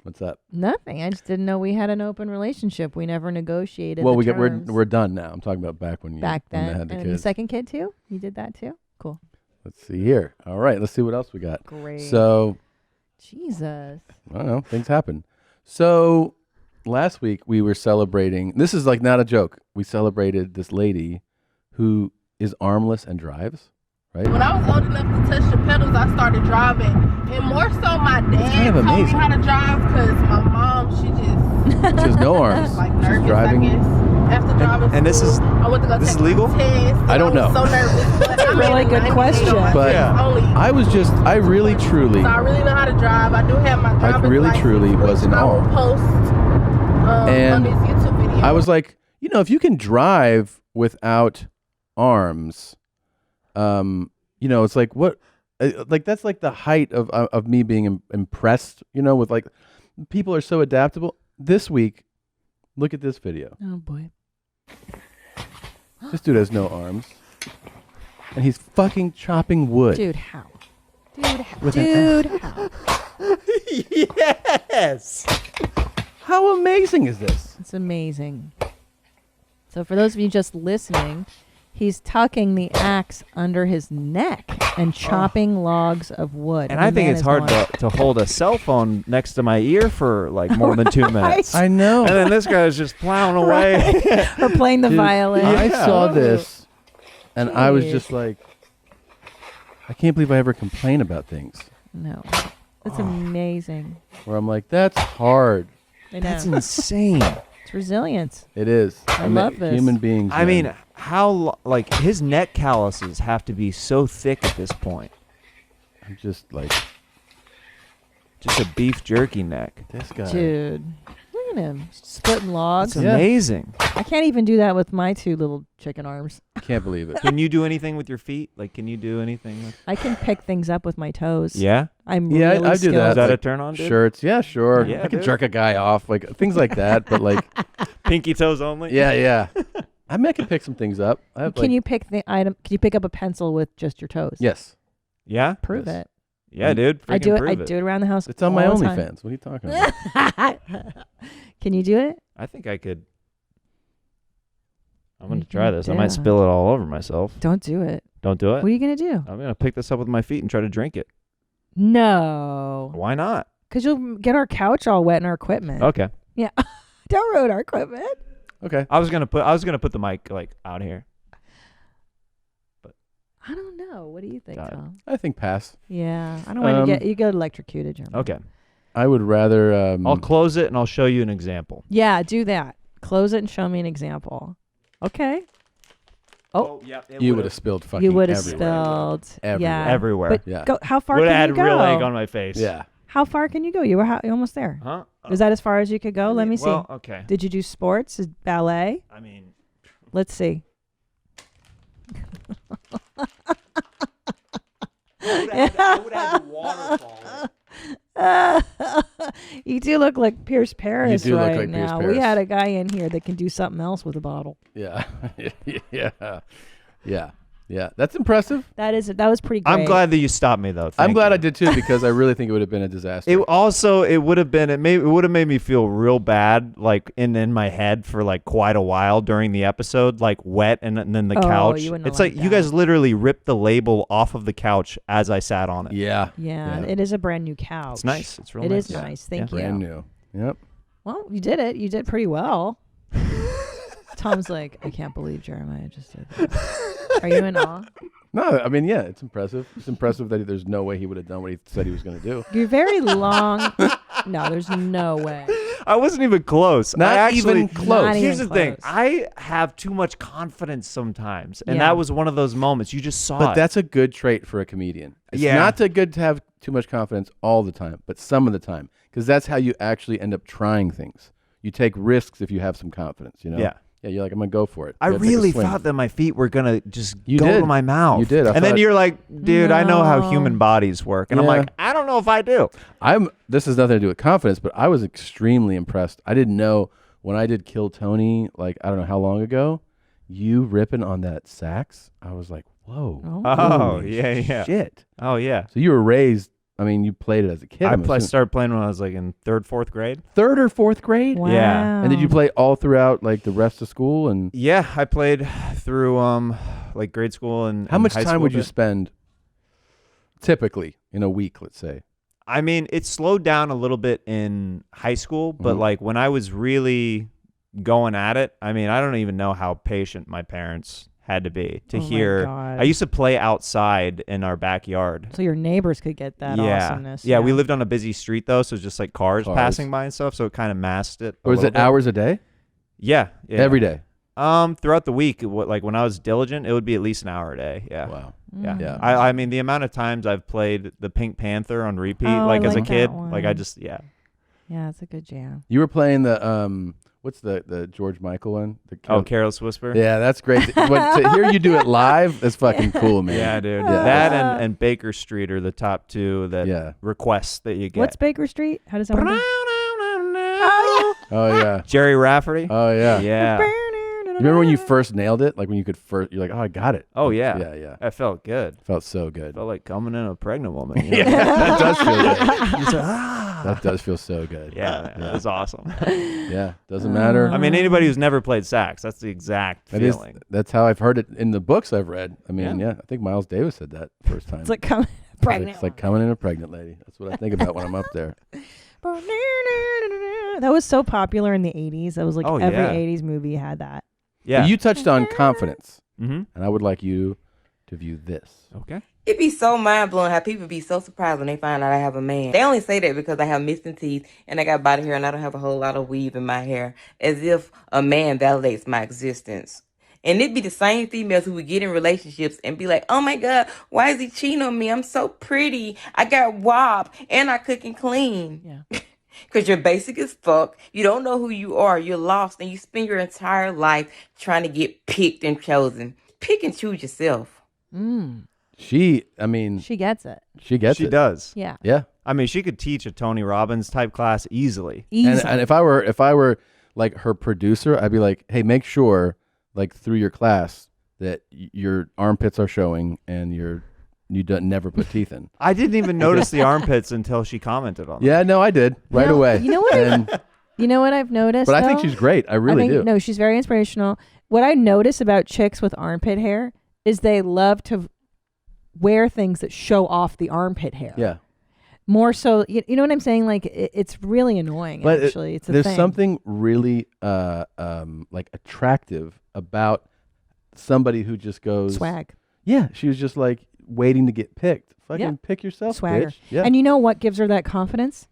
What's up? Nothing. I just didn't know we had an open relationship. We never negotiated. Well, the we're terms. done now. I'm talking about back when you back when they then. had the And the kids. second kid too. You did that too. Cool. Let's see here. All right, let's see what else we got. Great. So, Jesus. I don't know. Things happen. So, last week we were celebrating. This is like not a joke. We celebrated this lady who is armless and drives. Right? When I was old enough to touch the pedals, I started driving. And more so, my dad kind of told me amazing. how to drive because my mom, she just She has no arms. like She's nervous, driving. I guess. After driving And this is I went to go this take is legal? the test. I don't know. was so nervous. But I made Really it good 98 question. on my But test only. I really truly, So I really know how to drive. I do have my driver's really license, truly was in which I will awe. post And on this YouTube video. I was like, you know, if you can drive without arms, you know, it's like what, like that's like the height of me being impressed. You know, with like people are so adaptable. This week, look at this video. Oh boy. This dude has no arms, and he's fucking chopping wood. Dude, how? Dude, how? With an Dude, axe. how? Yes. How amazing is this? It's amazing. So for those of you just listening, he's tucking the axe under his neck and chopping logs of wood. And the I think man it's is hard going, to hold a cell phone next to my ear for like more than 2 minutes. I know. And then this guy's just plowing away. or playing the Dude, violin. I saw this, and I was Jeez. just like, I can't believe I ever complain about things. No. That's amazing. Where I'm like, that's hard. I That's know. insane. It's resilience. It is. I love this. Human beings. I mean, man. like his neck calluses have to be so thick at this point. I'm just like, Just a beef jerky neck. this guy. Dude. Look at him. Splitting logs. It's amazing. I can't even do that with my two little chicken arms. Can't believe it. Can you do anything with your feet? Like, can you do anything with... I can pick things up with my toes. Yeah? I'm Yeah, really I do skilled. that. Is that a like turn on, dude? Shirts, yeah, sure. Yeah, I can dude. jerk a guy off, like things like that. But like, Pinky toes only? yeah. I mean, I can pick some things up. I have, Can like, you pick the item? Can you pick up a pencil with just your toes? Yes, Yeah? Prove Yes. it. Yeah, dude. I do freaking it. prove I do it around the house. it's on my all the time. OnlyFans. What are you talking about? Can you do it? I think I could... I'm going You to try can this. I do might it. spill it all over myself. Don't do it. Don't do it? What are you gonna do? I'm going to pick this up with my feet and try to drink it. No, Why not? because you'll get our couch all wet and our equipment. Okay. Yeah, don't ruin our equipment. Okay. I was gonna put the mic like out here. I don't know. What do you think, Got it. Tom? I think pass. Yeah, I don't want to get you get electrocuted, Jeremy. Okay. I would rather. I'll close it and I'll show you an example. Yeah, do that. Close it and show me an example. Okay. Oh, yeah. You would have spilled fucking. you would have everywhere. spilled. Everywhere. Yeah, Everywhere. But Yeah. go. How far Would can have you had go? real egg on my face. Yeah. How far can you go? You were you're almost there. Huh? Is that as far as you could go? Let me see. Well, okay. Did you do sports? Is ballet? I mean, Let's see. I would have the waterfall. You do look like Pierce Paris do look right like Pierce now. Paris. We had a guy in here that can do something else with a bottle. Yeah. Yeah. That's impressive. That was pretty great. I'm glad that you stopped me though. I'm Thank glad you. I did too because I really think it would have been a disaster. It would have made me feel real bad, like in my head for like quite a while during the episode, like wet and then the couch. You wouldn't have It's like liked you that. guys literally ripped the label off of the couch as I sat on it. Yeah. Yeah, it is a brand new couch. It's nice. It's real It nice. is nice. Thank you. Brand new. Yep. Well, you did it. You did pretty well. Tom's like, I can't believe Jeremiah just did that. Are you in awe? No, I mean, yeah, it's impressive. It's impressive that there's no way he would have done what he said he was going to do. You're very long. No, there's no way. I wasn't even close. Not I actually, even close. Not Here's even the thing. close. I have too much confidence sometimes, and Yeah. that was one of those moments. You just saw But it. that's a good trait for a comedian. It's Yeah. not good to have too much confidence all the time, but some of the time, because that's how you actually end up trying things. You take risks if you have some confidence, you know? Yeah. Yeah, you're like, I'm going to go for it. I You gotta take a really swing. thought that my feet were going to just You go did. to my mouth. You did. I And then thought- you're like, dude, I know how No. human bodies work. And I'm Yeah. like, I don't know if I do. This has nothing to do with confidence, but I was extremely impressed. I didn't know when I did Kill Tony, like, I don't know how long ago, you ripping on that sax, I was like, whoa. Oh, holy yeah. Shit. Oh, yeah. So you were raised I mean, you played it as a kid. Started playing when I was like in 3rd, 4th grade. 3rd or 4th grade? Wow. Yeah. And did you play all throughout like the rest of school? And Yeah, I played through like grade school and how much high time school would you bit. spend typically in a week, let's say? I mean, it slowed down a little bit in high school, but Mhm. like when I was really going at it, I mean, I don't even know how patient my parents had to be to Oh my hear. God. I used to play outside in our backyard. So your neighbors could get that awesomeness. Yeah, we lived on a busy street though, so it's just like cars passing by and stuff, so it kind of masked it. Or was it hours a day? Yeah, Every day? Throughout the week, like when I was diligent, it would be at least an hour a day. Yeah. Wow. Yeah. Yeah. I mean, the amount of times I've played the Pink Panther on repeat, Oh, like I as a like kid, that like I one. just Yeah, it's a good jam. You were playing the what's the George Michael one? Careless Whisper. Yeah, that's great. But to hear you do it live, that's fucking cool, man. Yeah, dude. Yeah. That and Baker Street are the top two requests that you get. What's Baker Street? How does that work? Oh yeah. Jerry Rafferty? Oh yeah. Yeah. You remember when you first nailed it? Like when you could first, you're like, oh, I got it. Oh yeah. Yeah. That felt good. Felt so good. Felt like coming in a pregnant woman. Yeah, that does feel good. You said, ah. That does feel so good. Yeah, that was awesome. Yeah, doesn't matter. I mean, anybody who's never played sax, that's the exact feeling. That's how I've heard it in the books I've read. I mean, Yeah. yeah, I think Miles Davis said that first time. It's like coming pregnant. It's like coming in a pregnant lady. That's what I think about when I'm up there. That was so popular in the 80s. That was like every yeah. 80s movie had that. Yeah. You touched on confidence, and I would like you to view this. Okay. It be so mind blowing how people be so surprised when they find out I have a man. They only say that because I have missing teeth and I got body hair and I don't have a whole lot of weave in my hair, as if a man validates my existence. And it be the same females who would get in relationships and be like, oh my God, why is he cheating on me? I'm so pretty. I got WAP and I cook and clean. Yeah. Because you're basic as fuck. You don't know who you are. You're lost and you spend your entire life trying to get picked and chosen. Pick and choose yourself. She gets it. She gets it. She does. Yeah. Yeah. I mean, she could teach a Tony Robbins type class easily. And if I were like her producer, I'd be like, hey, make sure like through your class that your armpits are showing and you don't never put teeth in. I didn't even notice the armpits until she commented on it. Yeah, no, I did right away. You know what? You know what I've noticed? But I think though? she's great. I really do. No, she's very inspirational. What I notice about chicks with armpit hair is they love to wear things that show off the armpit hair. Yeah. More so, you know what I'm saying? Like it's really annoying. But Actually, it's a there's thing. something really like attractive about somebody who just goes Swag. Yeah, she was just like waiting to get picked. Fucking Yeah. pick yourself, Swagger. bitch. Yeah. And you know what gives her that confidence?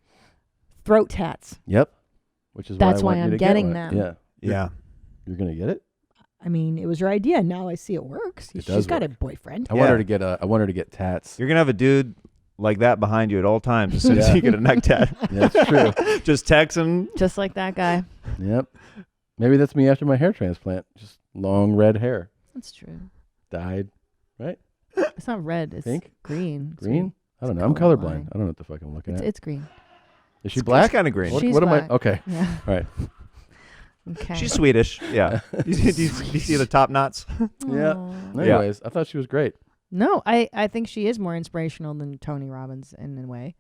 Throat tats. Yep. Which is That's why why I want I'm you to getting get one. them. Yeah. Yeah. You're gonna get it. I mean, it was your idea. Now I see it works. It She's does got a work. boyfriend. I want her to get I want her to get tats. You're gonna have a dude like that behind you at all times as soon as Yeah. you get a neck tat. Yeah, that's true. Just text him. Just like that guy. Yep. Maybe that's me after my hair transplant. Just long red hair. That's true. Dyed. Right? It's not red. It's Pink? green. It's Green? I don't know. I'm colorblind. colorblind. I don't know what the fuck I'm looking at. It's green. Is she It's black? kinda green. What, She's what am I? black. Okay. Yeah. All right. Okay. She's Swedish. Yeah. do you see the top knots? Yeah. Aw. Anyways, I thought she was great. No, I think she is more inspirational than Tony Robbins in a way.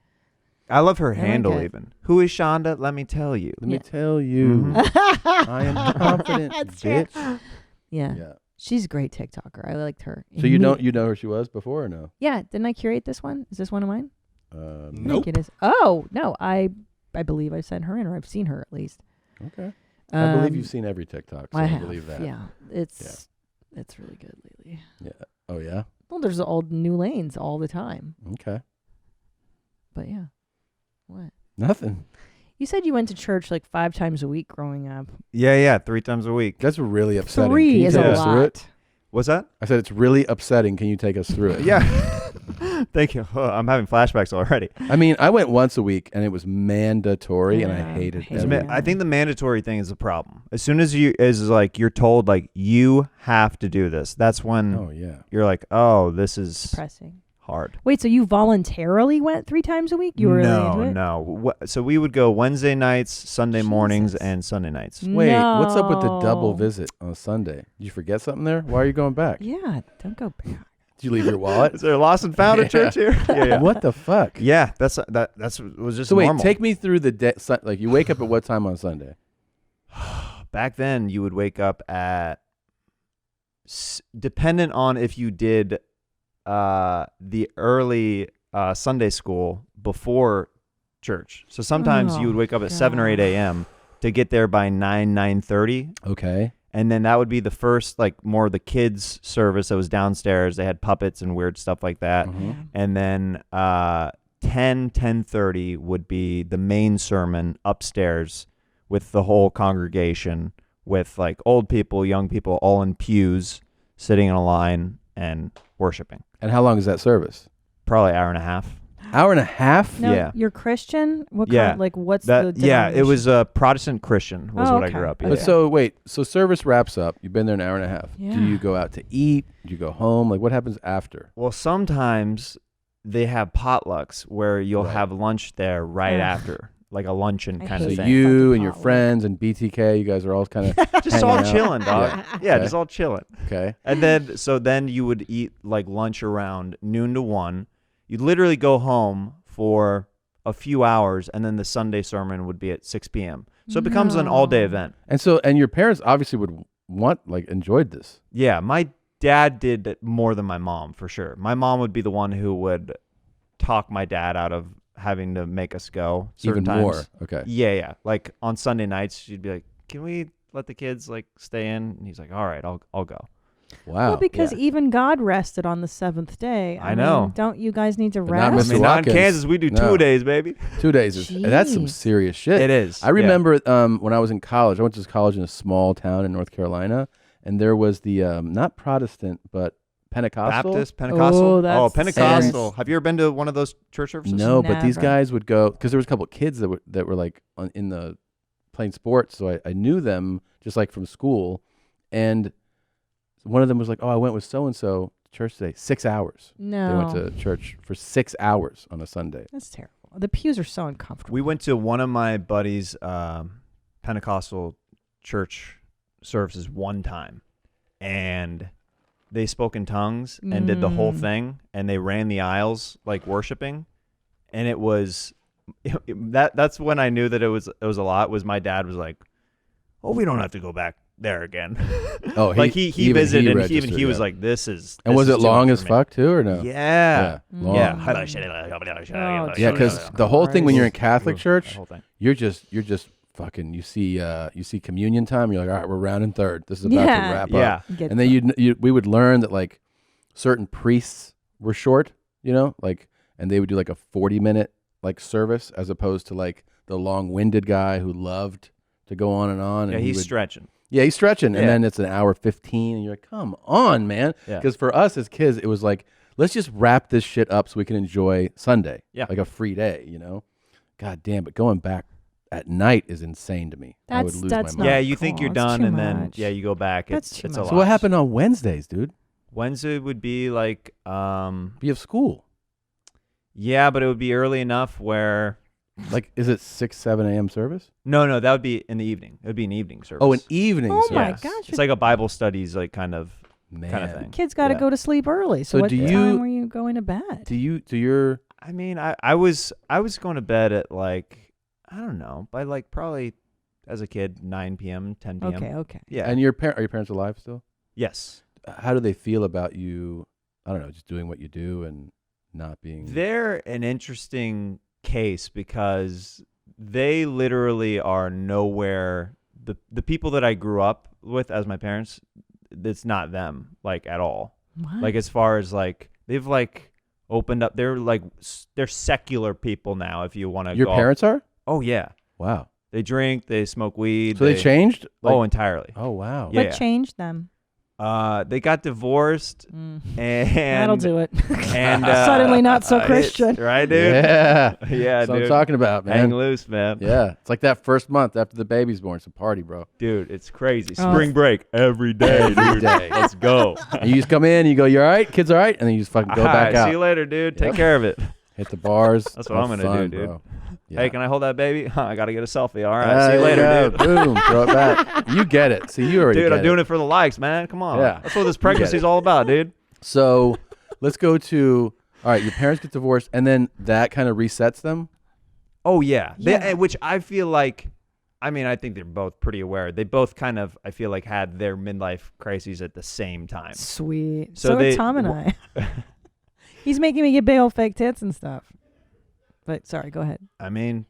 I love her I like handle it. even. Who is Shonda? Let me tell you. Let me tell you. I am confident, That's true. bitch. Yeah. Yeah. She's a great TikToker. I liked her. So you know who she was before or no? Yeah. Didn't I curate this one? Is this one of mine? I Nope. think it is. Oh, no. I believe I've sent her in, or I've seen her at least. Okay. I believe Um, you've seen every TikTok, so I I have, believe that. Yeah. It's really good lately. Yeah. Oh yeah. Well, there's old new lanes all the time. Okay. But yeah. What? Nothing. You said you went to church like 5 times a week growing up. Yeah, 3 times a week. That's really upsetting. 3 Can you is take a us through it? lot. What's that? I said it's really upsetting. Can you take us through it? Yeah. Thank you. Oh, I'm having flashbacks already. I mean, I went once a week and it was mandatory, and I hated it. I think the mandatory thing is the problem. As soon as you're told like you have to do this, that's when you're like, oh, this is Depressing. hard. Wait, so you voluntarily went 3 times a week? You were really into it? No. So we would go Wednesday nights, Sunday mornings, and Sunday nights. Wait, what's up with the double No. visit on Sunday? Did you forget something there? Why are you going back? Yeah, don't go back. Did you leave your wallet? Is there a lost and found at church here? Yeah. What the fuck? Yeah, that's was just so wait, normal. take me through the day. Like you wake up at what time on Sunday? Back then, you would wake up at, dependent on if you did the early Sunday school before church. So sometimes you would wake up at 7 or 8 a.m. to get there by 9:30. Okay. And then that would be the first, like, more of the kids' service that was downstairs. They had puppets and weird stuff like that. And then 10:30 would be the main sermon upstairs with the whole congregation, with, like, old people, young people, all in pews, sitting in a line and worshiping. And how long is that service? Probably hour and a half. Hour and a half? No, Yeah. You're Christian? What Yeah. kind, like what's That, the yeah, it denomination? was a Protestant Christian was what I okay. grew up. But Yeah. so wait, so service wraps up. You've been there an hour and a half. Yeah. Do you go out to eat? Do you go home? Like what happens after? Well, sometimes they have potlucks where you'll have lunch there right after, like a luncheon kind So of thing. you and your friends and BTK, you guys are all kind of Just all chilling, dog. Yeah, Okay. just all chilling. Okay. And then you would eat like lunch around noon to 1. You'd literally go home for a few hours, and then the Sunday sermon would be at 6 p.m. So it becomes an all-day event. And your parents obviously would enjoyed this. Yeah, my dad did it more than my mom, for sure. My mom would be the one who would talk my dad out of having to make us go certain Even times. more. Okay. Yeah. Like on Sunday nights, she'd be like, "Can we let the kids like stay in?" And he's like, "All right, I'll go." Wow. Well, because even God rested on the seventh day. I know. mean, don't you guys need to But not rest? Mr. Not in Watkins. Kansas, we do 2 days, baby. 2 days is that's some Jeez. serious shit. It is, I remember when I was in college. I went to college in a small town in North Carolina, and there was the not Protestant but Pentecostal. Baptist, Pentecostal. Oh, that's Pentecostal. serious. Have you ever been to one of those church services? No, but these Never. guys would go because there was a couple of kids that were like in the playing sports, so I knew them just like from school, and one of them was like, "Oh, I went with so and so to church today. 6 hours. No. They went to church for 6 hours on a Sunday. That's terrible. The pews are so uncomfortable. We went to one of my buddies' Pentecostal church services one time, and they spoke in tongues and did the whole thing, and they ran the aisles like worshiping, and it was that's when I knew that it was a lot. Was my dad was like, "Oh, we don't have to go back there again." Oh, like he even visited, he and registered, he was yeah. like, "This is." And this was is it too long much as for me." fuck too, or no? Yeah. Long. Yeah. Yeah, because the whole thing when you're in Catholic That church, whole thing. you're just fucking. You see communion time. You're like, all right, we're rounding third. This is about to wrap up. Get And then we would learn that like certain priests were short, like, and they would do like a 40-minute like service as opposed to like the long-winded guy who loved to go on and on. Yeah, and he's stretching. Yeah, he's stretching, and Yeah. then it's an hour 15, and you're like, come on, man. Yeah. Because for us as kids, it was like, let's just wrap this shit up so we can enjoy Sunday. Yeah. Like a free day, God damn, but going back at night is insane to me. I would lose that's my not mind. Yeah, you think cool. you're It's done, too and then much. you go back. That's It's too a much. lot. So what happened on Wednesdays, dude? Wednesday would be like, You have school. yeah, but it would be early enough where, Like, is it 6, 7 a.m. service? no, that would be in the evening. It would be an evening service. Oh, an evening Oh service. my Yes. gosh. It's like a Bible studies, like kind of Man. thing. Kids got to Yeah. go to sleep early. So, So what do time you- were you going to bed? Do your I mean, I was going to bed at like, I don't know, by like probably as a kid 9 p.m., 10 p.m. Okay. Yeah. and are your parents alive still? Yes. How do they feel about you? I don't know, just doing what you do and not being. They're an interesting case because they literally are nowhere. The people that I grew up with as my parents, it's not them like at all. What? Like as far as like they've like opened up. They're secular people now. If you want to. Your parents are? Oh yeah. Wow. They drink. They smoke weed. So they changed? Oh, entirely. Oh wow. Yeah. What changed them? They got divorced, and That'll do it. And Suddenly not so Christian. right, dude? Yeah. Yeah, That's what I'm dude. talking about, man. Hang loose, man. Yeah. It's like that first month after the baby's born. It's a party, bro. Dude, it's crazy. Oh. Spring break every day, Every dude. day. Let's go. And you just come in, you go, you all right? Kids all right? And then you just fucking go All back right, out. See you later, dude. Take Yep. care of it. Hit the bars. That's what Have I'm gonna fun, do, dude. bro. Yeah. Hey, can I hold that baby? I gotta get a selfie. All right, There see you later, go. dude. Boom, throw it back. You get it. See, you already Dude, get I'm doing it for the likes, man. Come on. Yeah. That's what this You get pregnancy's it. all about, dude. So let's go to. All right, your parents get divorced, and then that kind of resets them. Oh yeah. Which I feel like. I mean, I think they're both pretty aware. They both kind of, I feel like, had their midlife crises at the same time. Sweet. So are Tom and I. He's making me get big old fake tits and stuff. But sorry, go ahead. I mean,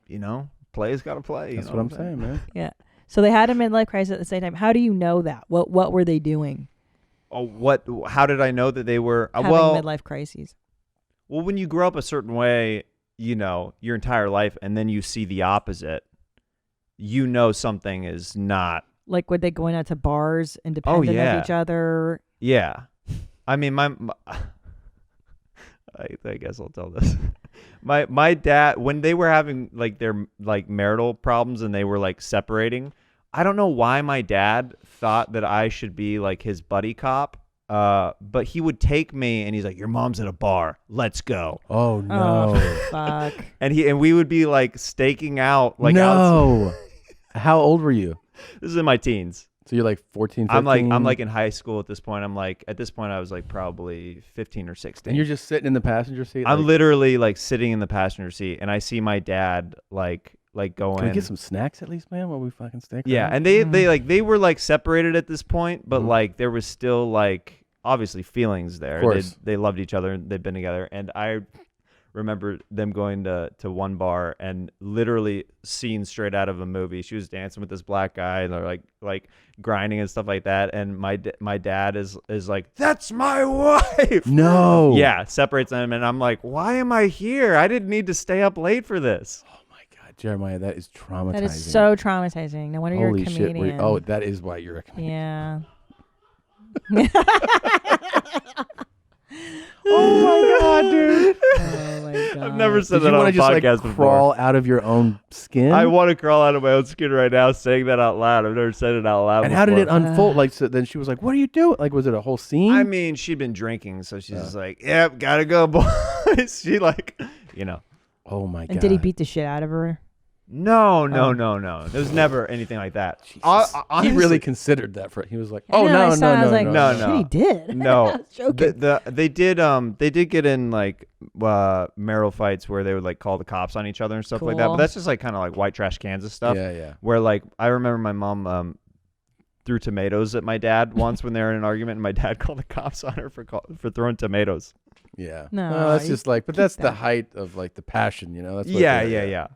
play's got to play. That's what I'm saying, man. Yeah. So they had a midlife crisis at the same time. How do you know that? What were they doing? Oh, how did I know that they were having midlife crises? Well, when you grow up a certain way, your entire life, and then you see the opposite, something is not. Like, were they going out to bars independent of each other? Yeah. I mean, I guess I'll tell this. My dad, when they were having their marital problems and they were separating, I don't know why my dad thought that I should be his buddy cop. But he would take me and he's like, your mom's at a bar. Let's go. Oh no. Oh, fuck. and we would be staking out no. outside. How old were you? This is in my teens. So you're 14, 15? I'm in high school at this point. At this point I was probably 15 or 16. And you're just sitting in the passenger seat? I'm literally sitting in the passenger seat and I see my dad going. Can we get some snacks at least, man, while we fucking stay? Yeah, and they were separated at this point, but there was still obviously feelings there. Of course. They loved each other and they'd been together. And I remember them going to one bar and literally scene straight out of a movie. She was dancing with this black guy and they're like grinding and stuff like that. And my dad is like, that's my wife. No. Yeah, separates them. And I'm like, why am I here? I didn't need to stay up late for this. Jeremiah, that is traumatizing. That is so traumatizing. No wonder Holy you're a comedian. Shit. That is why you're a comedian. Yeah. Oh my god, dude! Oh my god! I've never said Did that you on a want to podcast just before. crawl out of your own skin? I want to crawl out of my own skin right now, saying that out loud. I've never said it out loud. And before. how did it unfold? So then she was like, "What are you doing?" Was it a whole scene? I mean, she'd been drinking, so she's just like, "Yep, gotta go, boys." She Oh my god! And did he beat the shit out of her? No. There was never anything like that. He really considered that he was like, "Oh no." Shit, he did." No, I was joking. They did get in marital fights where they would call the cops on each other and stuff like that. But that's just kind of white trash Kansas stuff. Yeah. Where I remember my mom threw tomatoes at my dad once when they were in an argument, and my dad called the cops on her for throwing tomatoes. Yeah. No, that's just but that's the height of the passion, That's what Yeah.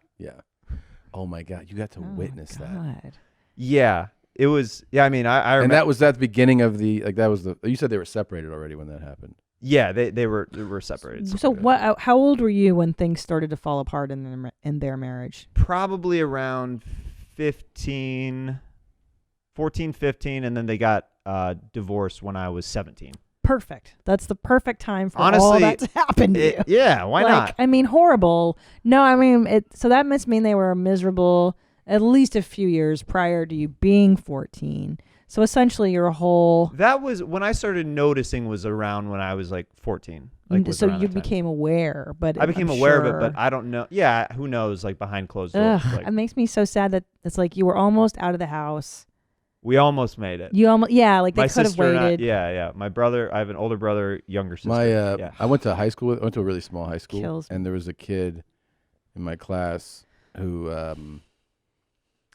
Oh my god, you got to witness that. Yeah, it was. Yeah, I mean, I remember. And that was at the beginning of the that was the. You said they were separated already when that happened. Yeah, they were separated. So what? How old were you when things started to fall apart in their marriage? Probably around 14, 15, and then they got divorced when I was 17. Perfect. That's the perfect time for Honestly, all that to happen to you. Yeah, why not? I mean, horrible. No, I mean, so that must mean they were miserable at least a few years prior to you being 14. So essentially your whole... That was, when I started noticing was around when I was 14. So you became aware, but I became aware of it, but I don't know. Yeah, who knows, behind closed doors. It makes me so sad that it's you were almost out of the house. We almost made it. You almost, they could have waited. Yeah. My brother, I have an older brother, younger sister. I went to high school. I went to a really small high school, Kills me. and there was a kid in my class who,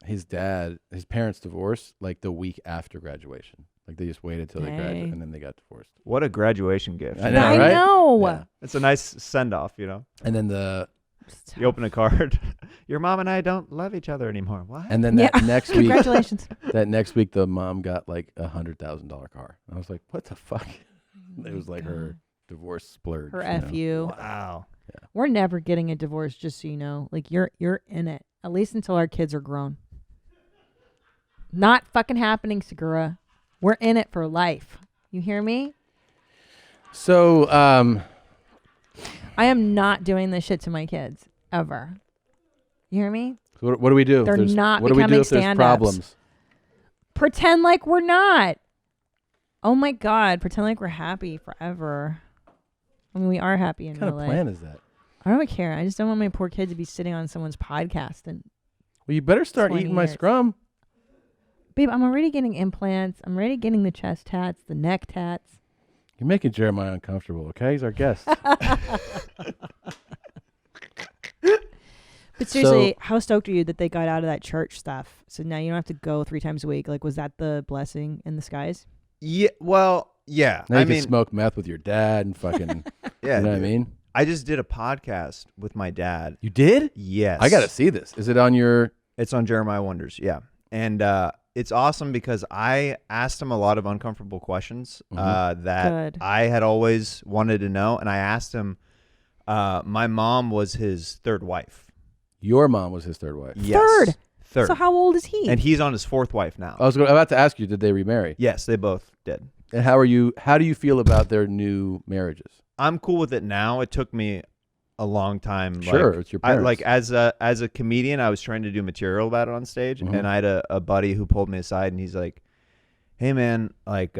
his parents divorced the week after graduation. They just waited till they graduated, and then they got divorced. What a graduation gift! I know, right? I know. Yeah. It's a nice send off, And then you open a card. Your mom and I don't love each other anymore. What? And then that next week, congratulations. That next week, the mom got $100,000 car. I was like, "What the fuck?" It was her divorce splurge. Her FU. Wow. Yeah. We're never getting a divorce, just so you know. You're in it, at least until our kids are grown. Not fucking happening, Segura. We're in it for life. You hear me? So, I am not doing this shit to my kids ever. You hear me? What do we do? They're not What do we do becoming if there's stand-ups. problems? Pretend like we're not. Oh my God! Pretend like we're happy forever. I mean, we are happy in What kind real of life. plan is that? I don't care. I just don't want my poor kid to be sitting on someone's podcast and. Well, you better start 20 eating my years. scrum. Babe, I'm already getting implants. I'm already getting the chest tats, the neck tats. You're making Jeremiah uncomfortable, okay? He's our guest. But seriously, how stoked are you that they got out of that church stuff? So now you don't have to go 3 times a week. Like, was that the blessing in the skies? Yeah. Well, yeah. Now you can smoke meth with your dad and fucking. Yeah. You know what I mean? I just did a podcast with my dad. You did? Yes. I got to see this. Is it on your? It's on Jeremiah Wonders. Yeah. And it's awesome because I asked him a lot of uncomfortable questions that Good. I had always wanted to know. And I asked him, my mom was his 3rd wife. Your mom was his 3rd wife. Yes. Third. So how old is he? And he's on his 4th wife now. I was about to ask you, did they remarry? Yes, they both did. And how do you feel about their new marriages? I'm cool with it now. It took me a long time. Sure, it's your parents. As a comedian, I was trying to do material about it on stage, and I had a buddy who pulled me aside, and he's like, "Hey, man, like,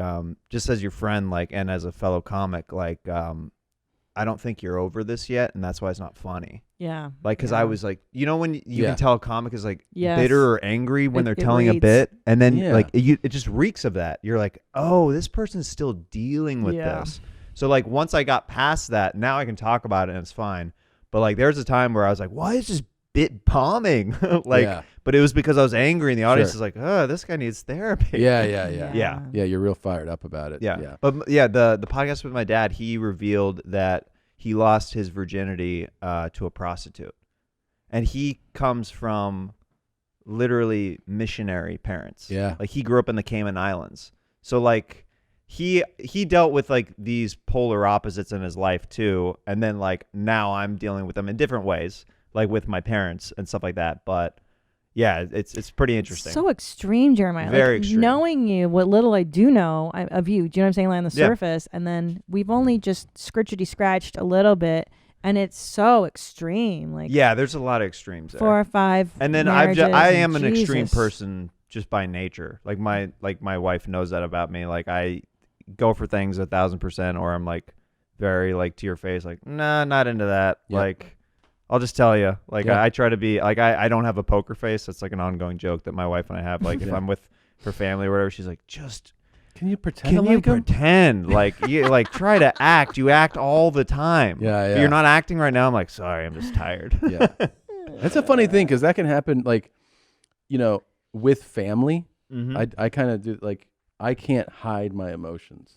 just as your friend, like, and as a fellow comic, like, I don't think you're over this yet, and that's why it's not funny." Yeah. Like, because I was like, you know, when you can tell a comic is like bitter or angry when they're telling a bit, and then like it just reeks of that. You're like, oh, this person's still dealing with this. So like once I got past that, now I can talk about it and it's fine. But like there's a time where I was like, why is this bit bombing? But it was because I was angry, and the audience is like, oh, this guy needs therapy. Yeah. You're real fired up about it. Yeah. But yeah, the podcast with my dad, he revealed that he lost his virginity to a prostitute. And he comes from literally missionary parents. Yeah. Like he grew up in the Cayman Islands. So like he dealt with like these polar opposites in his life too. And then like now I'm dealing with them in different ways, like with my parents and stuff like that. But yeah, it's pretty interesting. So extreme, Jeremiah. Very like, extreme. Knowing you, what little I do know of you, do you know what I'm saying? Like on the surface, and then we've only just scratched a little bit, and it's so extreme. Like there's a lot of extremes there. 4 or 5. And then I am an extreme person just by nature. Like my wife knows that about me. Like I go for things 1,000%, or I'm like very like to your face, like nah, not into that. Yep. Like. I'll just tell you, like, I try to be, like, I don't have a poker face. That's, like, an ongoing joke that my wife and I have. Like, if I'm with her family or whatever, she's like, just... Can you pretend Can you pretend? Like, you, like, try to act. You act all the time. Yeah. If you're not acting right now, I'm like, sorry, I'm just tired. Yeah. That's a funny thing, because that can happen, like, you know, with family. I kind of do, like, I can't hide my emotions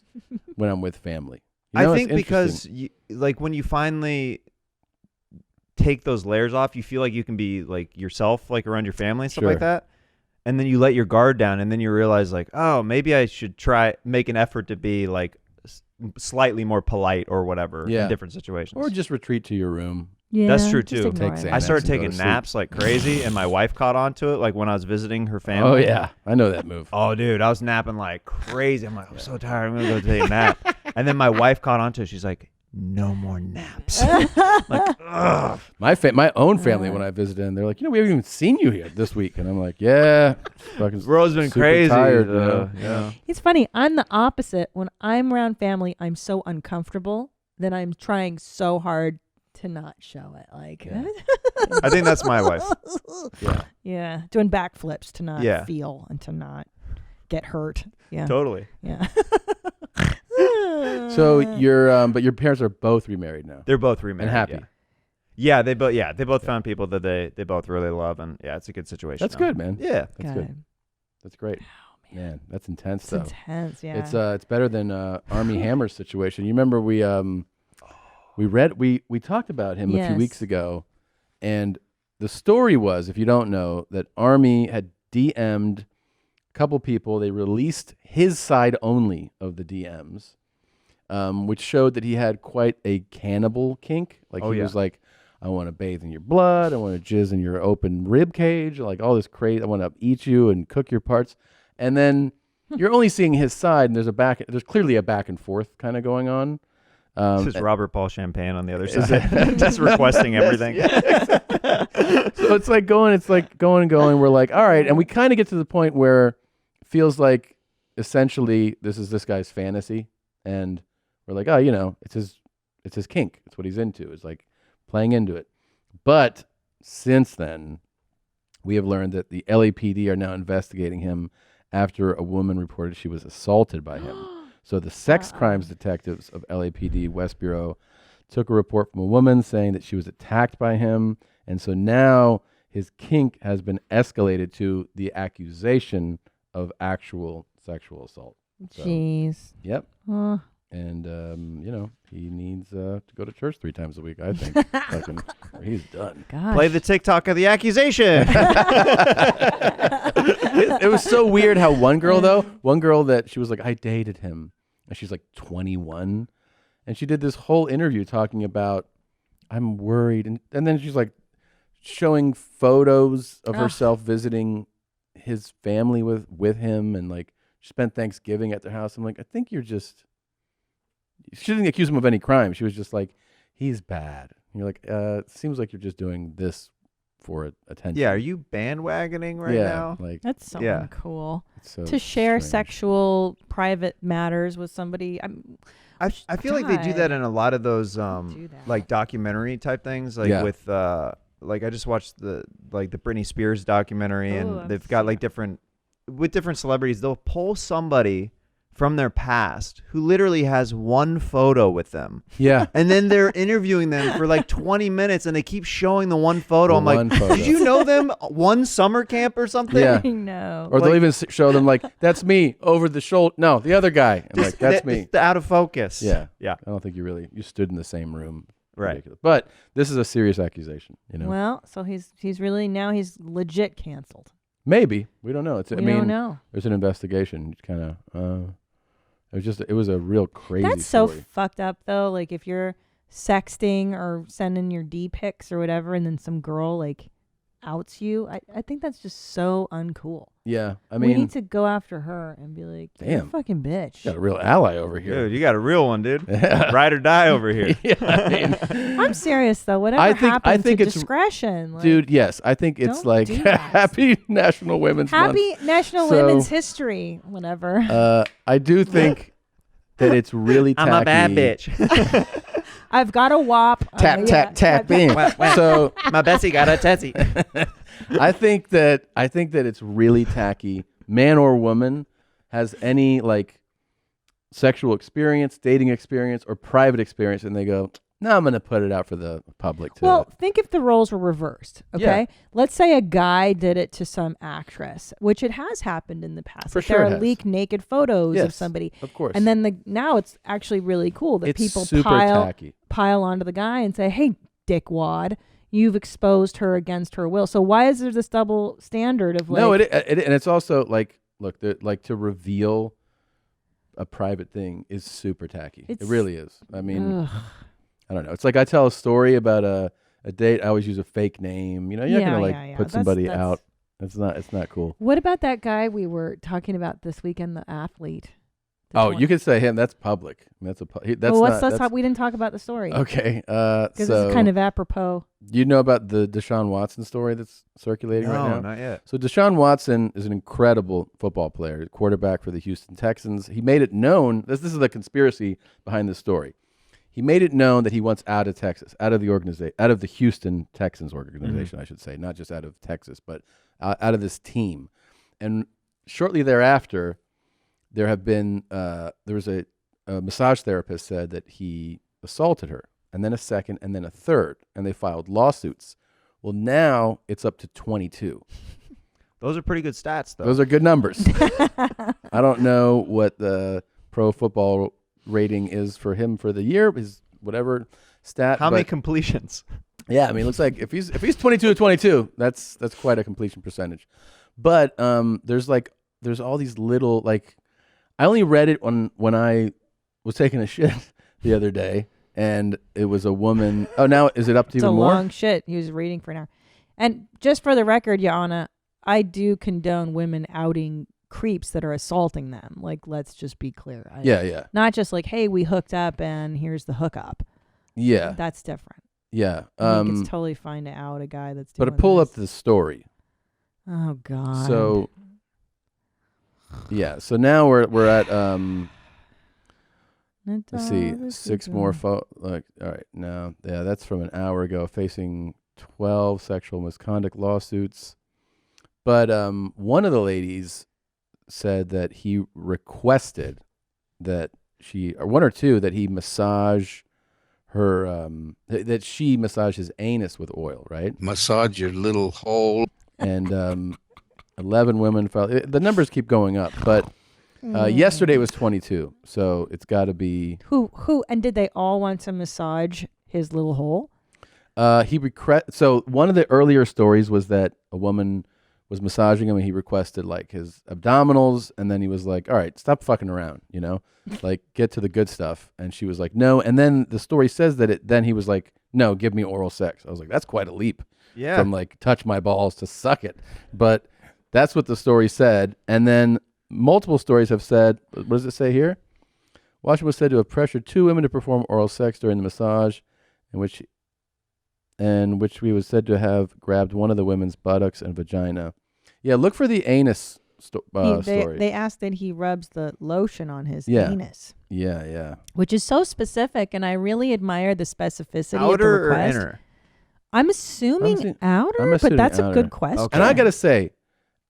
when I'm with family. You know, I think because, like, when you finally... take those layers off, you feel like you can be like yourself, like around your family and stuff like that, and then you let your guard down, and then you realize like, oh, maybe I should make an effort to be like slightly more polite or whatever in different situations, or just retreat to your room. Yeah, that's true too. I started taking naps like crazy, and my wife caught on to it. Like when I was visiting her family. Oh yeah, I know that move. Oh dude, I was napping like crazy. I'm like, I'm so tired. I'm gonna go take a nap. And then my wife caught on to it. She's like, no more naps. Like, ugh. My own family, when I visited, and they're like, you know, we haven't even seen you here this week, and I'm like, yeah, fucking bro's been super crazy. Tired, Yeah. It's funny. I'm the opposite. When I'm around family, I'm so uncomfortable that I'm trying so hard to not show it. Like, I think that's my wife. Yeah, doing backflips to not feel and to not get hurt. Yeah, totally. Yeah. So but your parents are both remarried now. They're both remarried and happy. Yeah, they both found people that they both really love, and it's a good situation. That's good, man. Yeah, that's good. That's great. Oh, man, that's intense. It's intense. Yeah, it's better than Armie Hammer's situation. You remember we talked about him a few weeks ago, and the story was, if you don't know, that Armie had DM'd a couple people. They released his side only of the DMs. Which showed that he had quite a cannibal kink. Like he was like, I want to bathe in your blood. I want to jizz in your open rib cage. Like all this crazy. I want to eat you and cook your parts. And then you're only seeing his side, and there's clearly a back and forth kind of going on. This is Robert Paul Champagne on the other side, just requesting everything. So it's like going and going. We're like, all right, and we kind of get to the point where it feels like essentially this is this guy's fantasy, and we're like, oh, you know, it's his kink. It's what he's into. It's like playing into it. But since then, we have learned that the LAPD are now investigating him after a woman reported she was assaulted by him. So the sex crimes detectives of LAPD West Bureau took a report from a woman saying that she was attacked by him. And so now his kink has been escalated to the accusation of actual sexual assault. So, Jeez. Yep. And, he needs to go to church 3 times a week, I think. Or he's done. Gosh. Play the TikTok of the accusation. It was so weird how one girl that she was like, I dated him. And she's like 21. And she did this whole interview talking about, I'm worried. And then she's like showing photos of herself visiting his family with him. And like she spent Thanksgiving at their house. I'm like, I think you're just, she didn't accuse him of any crime. She was just like, he's bad. And you're like, it seems like you're just doing this for attention. Yeah, are you bandwagoning right now? Like That's so uncool. So to share strange. sexual private matters with somebody. I feel like they do that in a lot of those like documentary type things, like with like I just watched the Britney Spears documentary, and they've got like different celebrities. They'll pull somebody from their past who literally has one photo with them. Yeah. And then they're interviewing them for like 20 minutes and they keep showing the one photo. I'm like, did you know them one summer camp or something? Yeah. I know. Or they'll even show them like, that's me over the shoulder. No, the other guy. And like, that's me. It's out of focus. Yeah. Yeah. I don't think you stood in the same room. Right. Ridiculous. But this is a serious accusation, you know? Well, so he's really now he's legit canceled. Maybe. We don't know. We don't know. There's an investigation. Kind of, it was a real crazy That's story. so fucked up though. Like if you're sexting or sending your D pics or whatever, and then some girl like outs you, I think that's just so uncool. Yeah. I we mean, need to go after her and be like, you're a damn, fucking bitch. got a real ally over here. Dude, you got a real one, dude. Ride or die over here. Yeah, I mean, I'm serious though. Whatever I think happens to it's discretion, like, dude. Yes, I think it's don't like do that. Happy National Women's Month. Happy National So, Women's History, whatever. I do think that it's really tacky. I'm a bad bitch. I've got a wop. Tap in. So my Bessie got a Tessie. I think that it's really tacky. Man or woman has any like sexual experience, dating experience, or private experience, and they go, "No, I'm going to put it out for the public." Well, think if the roles were reversed. Okay, Yeah. let's say a guy did it to some actress, which it has happened in the past. For Like, sure there it are has. leaked naked photos of Yes, somebody, of course. and then now it's actually really cool that It's people super tacky. pile onto the guy and say, "Hey, dickwad, you've exposed her against her will." So why is there this double standard of like? No, it and it's also like, look, like to reveal a private thing is super tacky. It It's- really is. I mean, Ugh. I don't know. It's like I tell a story about a date. I always use a fake name. You know, you're not Yeah, gonna like yeah. put That's- somebody that's- out. It's not cool. What about that guy we were talking about this weekend, the athlete? the Oh, 20 you could say him. That's public. That's that's well, not. let's talk. We didn't talk about the story. Okay. Because this So is kind of apropos. you know about the Deshaun Watson story that's circulating right now? No, not yet. So Deshaun Watson is an incredible football player, quarterback for the Houston Texans. He made it known. This is the conspiracy behind this story. He made it known that he wants out of Texas, out of the organization, out of the Houston Texans organization, I should say, not just out of Texas, but out of this team. And shortly thereafter, there have been there was a massage therapist said that he assaulted her, and then a second, and then a third, and they filed lawsuits. Well, now it's up to 22. Those are pretty good stats, though. Those are good numbers. I don't know what the pro football rating is for him for the year, his whatever stat. How many but- completions? Yeah, I mean, it looks like if he's 22 to 22, that's quite a completion percentage. But there's all these little like, I only read it when I was taking a shit the other day, and it was a woman. Oh, now is it up to It's even a more? long shit. He was reading for an hour. And just for the record, Yana, I do condone women outing creeps that are assaulting them. Like, let's just be clear. Yeah. Not just like, hey, we hooked up and here's the hookup. Yeah, That's different. yeah. I think it's totally fine to out a guy that's But doing to pull this. up the story. Oh God. So yeah, so now we're at let's see, 6 more all right, now that's from an hour ago, facing 12 sexual misconduct lawsuits. But one of the ladies said that he requested that she, or one or two, that he massage her, that she massaged his anus with oil, right? Massage your little hole. And 11 women fell. The numbers keep going up, but yesterday was 22, so it's got to be. Who? And did they all want to massage his little hole? So one of the earlier stories was that a woman was massaging him and he requested like his abdominals, and then he was like, all right, stop fucking around, like get to the good stuff. And she was like, no. And then the story says that then he was like, no, give me oral sex. I was like, that's quite a leap. Yeah. From like touch my balls to suck it. But that's what the story said. And then multiple stories have said, what does it say here? Washington was said to have pressured 2 women to perform oral sex during the massage, in which we was said to have grabbed one of the women's buttocks and vagina. Yeah, look for the anus story. They asked that he rubs the lotion on his Yeah. anus. Yeah. Which is so specific, and I really admire the specificity of the Outer or request. inner? I'm assuming outer, but that's a good question. And I got to say,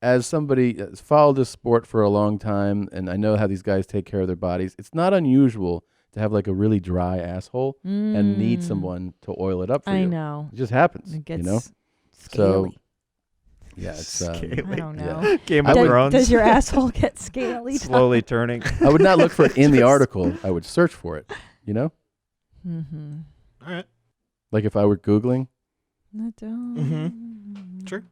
as somebody that's followed this sport for a long time, and I know how these guys take care of their bodies, it's not unusual to have like a really dry asshole and need someone to oil it up for you. I know. It just happens, It gets So, scaly. yeah, it's Scaly. I don't know. Yeah. Game of Thrones. Does your asshole get scaly? Slowly turning. I would not look for it in the article. I would search for it, Mm-hmm. All right. Like if I were Googling. Sure.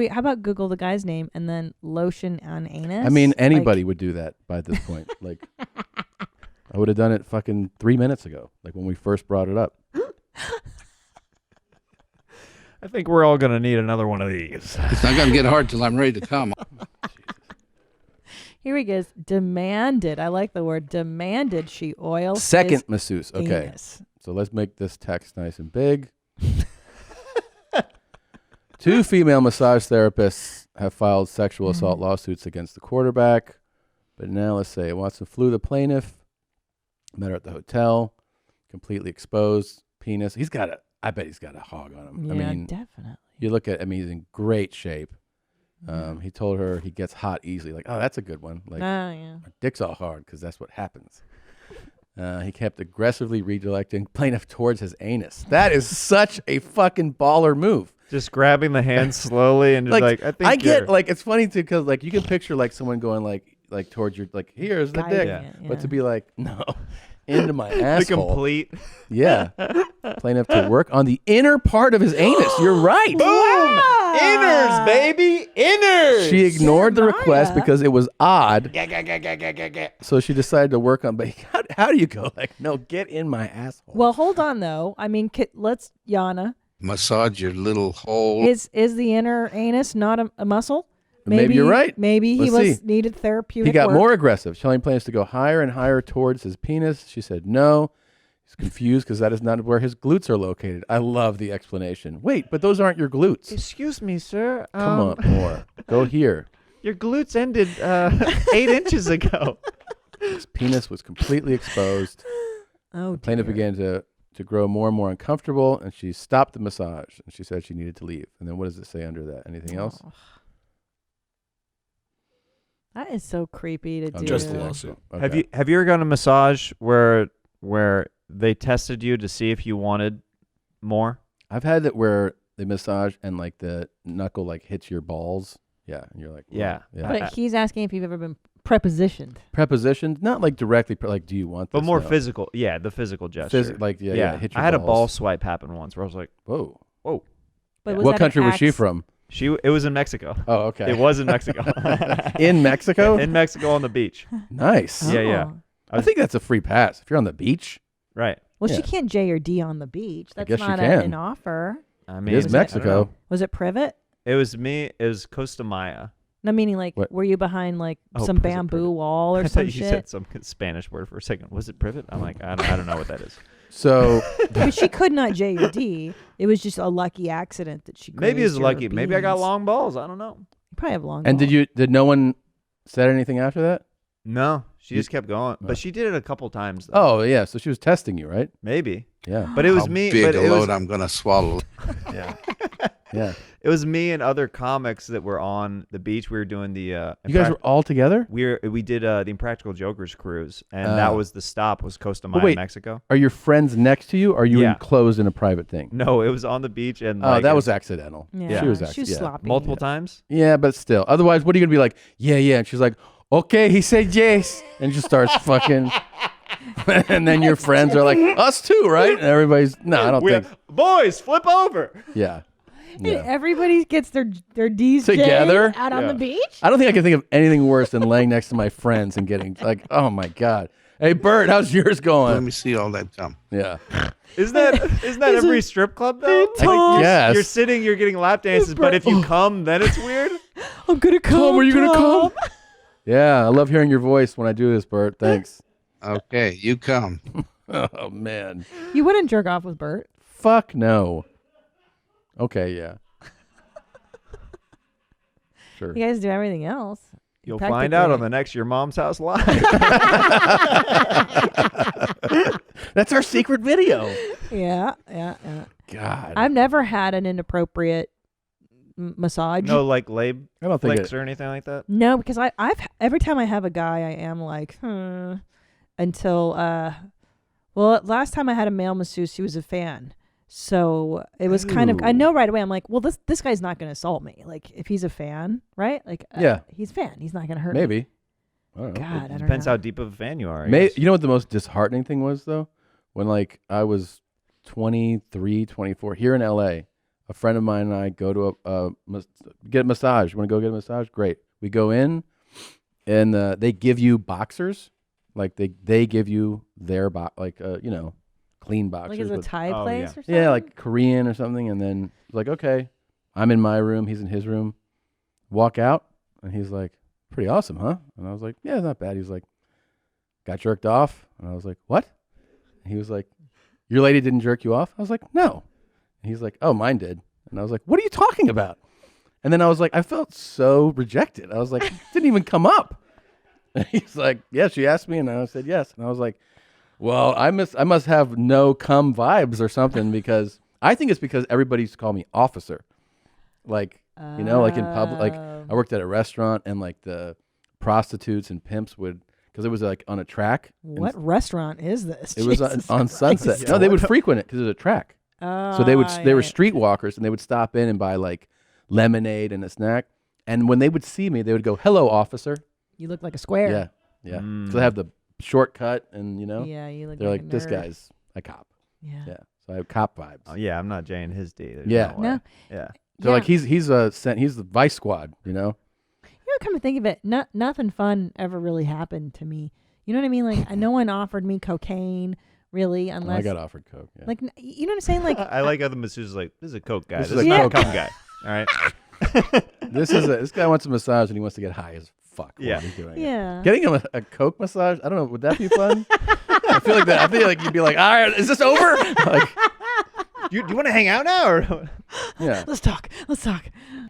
How about Google the guy's name and then lotion on anus? I mean, anybody would do that by this point. Like, I would have done it fucking 3 minutes ago, like when we first brought it up. I think we're all going to need another one of these. It's not going to get hard till I'm ready to come. Here he goes. Demanded. I like the word demanded. She oil Second his masseuse. Okay. anus. So let's make this text nice and big. 2 female massage therapists have filed sexual assault lawsuits against the quarterback. But now let's say Watson flew the plaintiff, met her at the hotel, completely exposed, penis. I bet he's got a hog on him. Yeah, I mean, definitely. You look at him, he's in great shape. He told her he gets hot easily. Like, oh, that's a good one. Like, yeah. my dick's all hard because that's what happens. He kept aggressively redirecting plaintiff towards his anus. That is such a fucking baller move. Just grabbing the hand slowly and just I think it's funny too because like you can picture like someone going like towards your like here's the dick, but to be like no into my asshole. The complete. Yeah. Plaintiff to work on the inner part of his anus. You're right. Boom! Inners, baby! Inners! She ignored the request because it was odd. So she decided to work on, but how do you go like, no, get in my asshole? Well, hold on though. I mean, let's Yana. Massage your little hole. Is the inner anus not a muscle? Maybe you're right. Maybe he Let's needed therapeutic. He got work. more aggressive, telling plaintiffs to go higher and higher towards his penis. She said no. He's confused because that is not where his glutes are located. I love the explanation. Wait, but those aren't your glutes. Excuse me, sir. Come on, more. Go here. Your glutes ended 8 inches ago. His penis was completely exposed. Oh, the plaintiff began to grow more and more uncomfortable, and she stopped the massage. And she said she needed to leave. And then what does it say under that? Anything else? That is so creepy to do. Just the lawsuit. Okay. Have you ever gone to massage where they tested you to see if you wanted more? I've had it where they massage and like the knuckle like hits your balls. Yeah, and you're like, whoa. Yeah. But he's asking if you've ever been prepositioned. Prepositioned, not like directly, like, do you want this? But more No. physical. Yeah, the physical gesture. Hit your I had balls. a ball swipe happen once where I was like, whoa. But was What that country an was she axe? from? It was in Mexico. Oh, okay. It was in Mexico. In Mexico? In Mexico on the beach. Nice. Yeah. I think that's a free pass if you're on the beach. Right. Well, Yeah. she can't J or D on the beach. That's guess you not can. an offer. I It mean, is I don't Mexico. know. Was it privet? It was me. It was Costa Maya. No, meaning like, What? were you behind like Oh, some was it bamboo privet? wall or I some thought you shit? said some Spanish word for a second. Was it privet? I'm like, I don't know what that is. So I mean, she could not J or D. It was just a lucky accident that she. Maybe it was grazed your lucky. Maybe I got beans. long balls. I don't know. You probably have long. and balls. did no one said anything after that? No, she You- just kept going. Oh. But she did it a couple times. Though. Oh yeah, so she was testing you, right? Maybe. Yeah. But it was How me. big But a it load was, I'm going to swallow. Yeah. Yeah. It was me and other comics that were on the beach. We were doing the. You guys were all together? We did the Impractical Jokers cruise, and that was the stop. Was Costa Maya, wait, Mexico. Are your friends next to you? Or are you enclosed in a private thing? No, it was on the beach, and that was accidental. Yeah, she was sloppy. multiple times. Yeah, but still. Otherwise, what are you gonna be like? Yeah, and she's like, okay, he said yes, and just starts fucking. And then your friends are like, us too, right? And everybody's I don't think. Boys, flip over. Yeah. And everybody gets their D's Together out on the beach. I don't think I can think of anything worse than laying next to my friends and getting like, oh my god. Hey Bert, how's yours going? Let me see all that cum. Yeah. Isn't that every strip club though? Yes. You're sitting, you're getting lap dances, but if you come, then it's weird. I'm gonna come. Are you gonna come? Yeah, I love hearing your voice when I do this, Bert. Thanks. Okay, you come. Oh man. You wouldn't jerk off with Bert. Fuck no. Okay, yeah. Sure. You guys do everything else. You'll find out on the next Your Mom's House Live. That's our secret video. Yeah. God. I've never had an inappropriate massage. No, like leg I don't think flicks or anything like that. No, because I've every time I have a guy, I am like, until last time I had a male masseuse, he was a fan. So it was kind of, I know right away, I'm like, well, this guy's not going to assault me. Like, if he's a fan, right? Like, he's a fan. He's not going to hurt me. Maybe. I don't know. God, I don't know. Depends how deep of a fan you are. You know what the most disheartening thing was, though? When, like, I was 23, 24, here in LA, a friend of mine and I go to get a massage. You want to go get a massage? Great. We go in, and they give you boxers. Like, they give you their, clean boxers. Like, is it a Thai place or something? Yeah, like Korean or something. And then, like, okay, I'm in my room. He's in his room. Walk out, and he's like, pretty awesome, huh? And I was like, yeah, not bad. He was like, got jerked off. And I was like, what? And he was like, your lady didn't jerk you off? I was like, no. And he's like, oh, mine did. And I was like, what are you talking about? And then I was like, I felt so rejected. I was like, it didn't even come up. And he's like, yeah, she asked me, and I said yes. And I was like, well, I must have no cum vibes or something, because I think it's because everybody used to call me officer. Like, like in public, like I worked at a restaurant, and like the prostitutes and pimps would, because it was like on a track. What restaurant is this? It was on Sunset. No, they would frequent it because it was a track. So they were streetwalkers, and they would stop in and buy like lemonade and a snack. And when they would see me, they would go, hello, officer. You look like a square. Yeah. So they have the shortcut, and Yeah, you look they're like like, a this nerd. guy's a cop. Yeah. So I have cop vibes. Oh, yeah, I'm not Jay and his D. There's Yeah. no way. No. Yeah. So like he's the vice squad, You know, come to think of it, nothing fun ever really happened to me. You know what I mean? Like, no one offered me cocaine, really, unless I got offered coke. Yeah. Like, you know what I'm saying? Like, I like other masseuses like, this is a coke guy. This This is is a not a coke cum guy. All right. This guy wants a massage, and he wants to get high as fuck while he's doing it. Yeah. Getting him a coke massage, I don't know, would that be fun? I feel like you'd be like, all right, is this over? Like, Do you want to hang out now? Or? Yeah. Let's talk.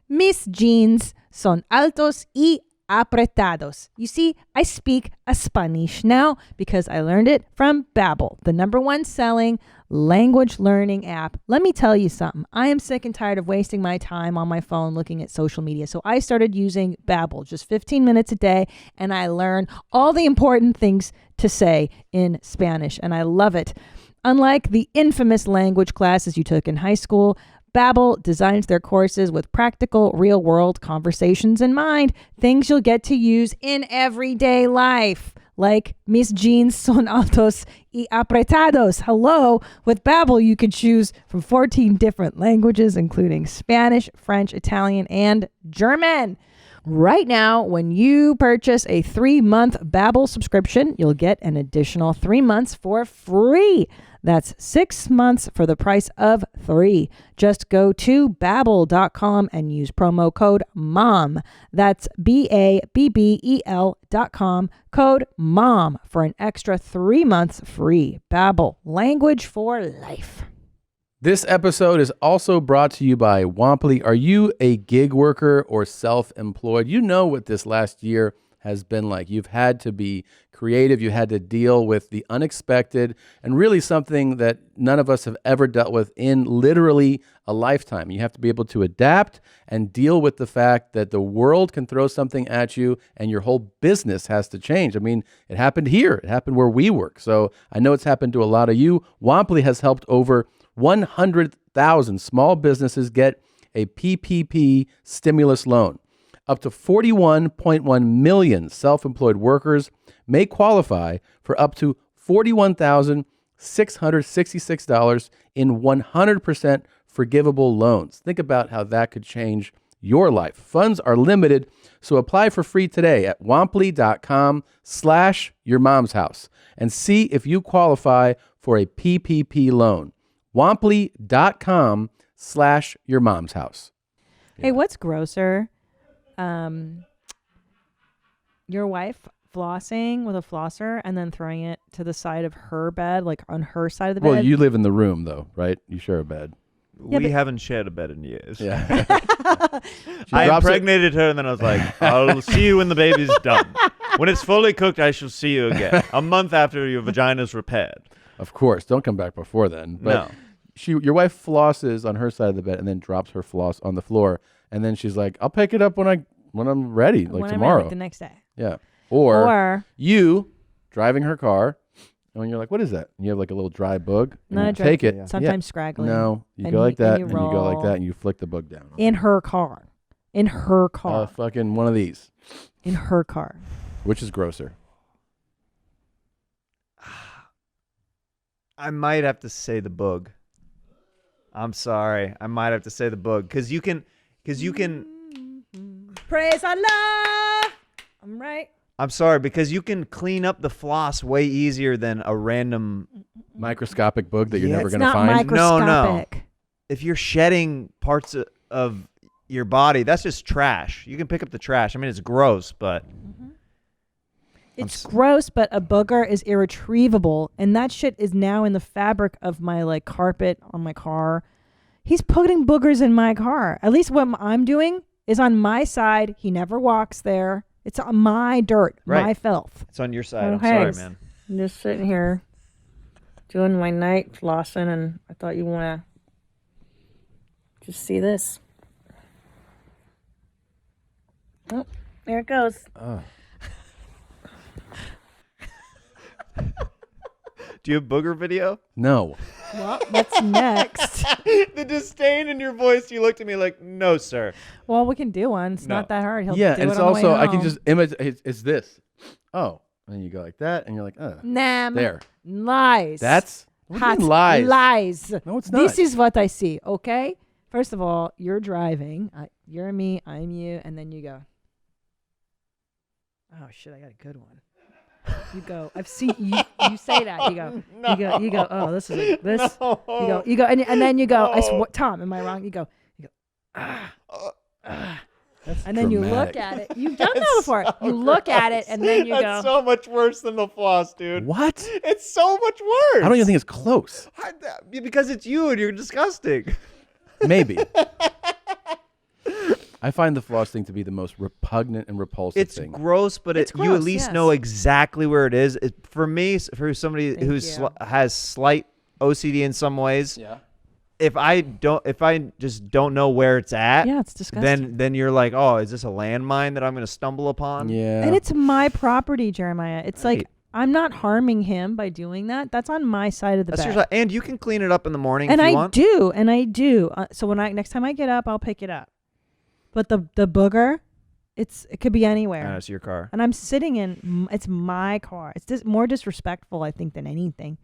Mis jeans son altos y apretados. You see, I speak a Spanish now because I learned it from Babel, the #1 selling language learning app. Let me tell you something. I am sick and tired of wasting my time on my phone looking at social media. So I started using Babel, just 15 minutes a day, and I learn all the important things to say in Spanish, and I love it. Unlike the infamous language classes you took in high school, Babel designs their courses with practical, real-world conversations in mind, things you'll get to use in everyday life. Like mis jeans son altos y apretados. Hello. With Babel, you can choose from 14 different languages, including Spanish, French, Italian, and German. Right now, when you purchase a 3-month Babel subscription, you'll get an additional 3 months for free. That's 6 months for the price of 3. Just go to Babbel.com and use promo code MOM. That's BABBEL.com, code MOM for an extra 3 months free. Babbel, language for life. this episode is also brought to you by Womply. Are you a gig worker or self-employed? You know what this last year has been like. You've had to be creative. You had to deal with the unexpected and really something that none of us have ever dealt with in literally a lifetime. You have to be able to adapt and deal with the fact that the world can throw something at you and your whole business has to change. I mean, it happened here. It happened where we work. So I know it's happened to a lot of you. Womply has helped over 100,000 small businesses get a PPP stimulus loan. Up to 41.1 million self-employed workers may qualify for up to $41,666 in 100% forgivable loans. Think about how that could change your life. Funds are limited, so apply for free today at womply.com/yourmomshouse and see if you qualify for a PPP loan. womply.com/yourmomshouse. Hey, what's grosser? Your wife flossing with a flosser and then throwing it to the side of her bed, like on her side of the bed. Well, you live in the room though, right? You share a bed. Yeah, we but- haven't shared a bed in years. Yeah. I drops it- impregnated her, and then I was like, I'll see you when the baby's done. When it's fully cooked, I shall see you again. A month after your vagina's repaired. Of course, don't come back before then. But your wife flosses on her side of the bed and then drops her floss on the floor, and then she's like, "I'll pick it up when I'm ready, like When I'm tomorrow, ready, like the next day." Yeah. Or Or- you driving her car, and when you're like, "What is that?" And you have like a little dry boog. And Not you a dry- take it. sometimes scraggly. No, you And go you- like that, and and you you go like roll. that, and you flick the boog down. In her car. In her car. Fucking one of these. In her car. Which is grosser? I might have to say the boog. I'm sorry. I might have to say the boog because you can. Praise Allah. I'm right. I'm sorry because you can clean up the floss way easier than a random microscopic boog that you're never it's going to not find. microscopic. No. If you're shedding parts of your body, that's just trash. You can pick up the trash. I mean, it's gross, but It's gross, but a booger is irretrievable, and that shit is now in the fabric of my like carpet on my car. He's putting boogers in my car. At least what I'm doing is on my side. He never walks there. It's on my dirt, my Right. filth. It's on your side. Oh, I'm sorry, hey. man. I'm just sitting here doing my night flossing, and I thought you want to just see this. Oh, there it goes. Do you have booger video? No. Well, what's next? The disdain in your voice. You looked at me like, no, sir. Well, we can do one. It's not that hard. He'll Yeah, do and it it's on the way also I can home. just imitate. It's this. Oh, and you go like that, and you're like, Nah, there. lies. That's what do you Hot mean lies. Lies. No, it's This not. is what I see. Okay. First of all, you're driving. You're me. I'm you. And then you go. Oh shit! I got a good one. You go. I've seen you. You say that. You go. You go. Oh, this is this. No. You go. And then you go. No. Tom, am I wrong? You go. That's And then you look dramatic. at it. You've done that before. You look at it, and then you That's go. so much worse than the floss, dude. What? It's so much worse. I don't even think it's close. Because it's you and you're disgusting. Maybe. I find the floss thing to be the most repugnant and repulsive It's thing. gross, but It's you at gross, least yes. know exactly where it is. For me, for somebody who has slight OCD in some ways, Yeah. if I just don't know where it's at, Yeah, it's disgusting. then you're like, oh, is this a landmine that I'm going to stumble upon? Yeah. And it's my property, Jeremiah. It's like Right. I'm not harming him by doing that. That's on my side of the That's bed. your side. And you can clean it up in the morning And if you I want. do, and I do. So when next time I get up, I'll pick it up. But the booger, it could be anywhere. It's your car. And I'm sitting in. It's my car. It's more disrespectful, I think, than anything.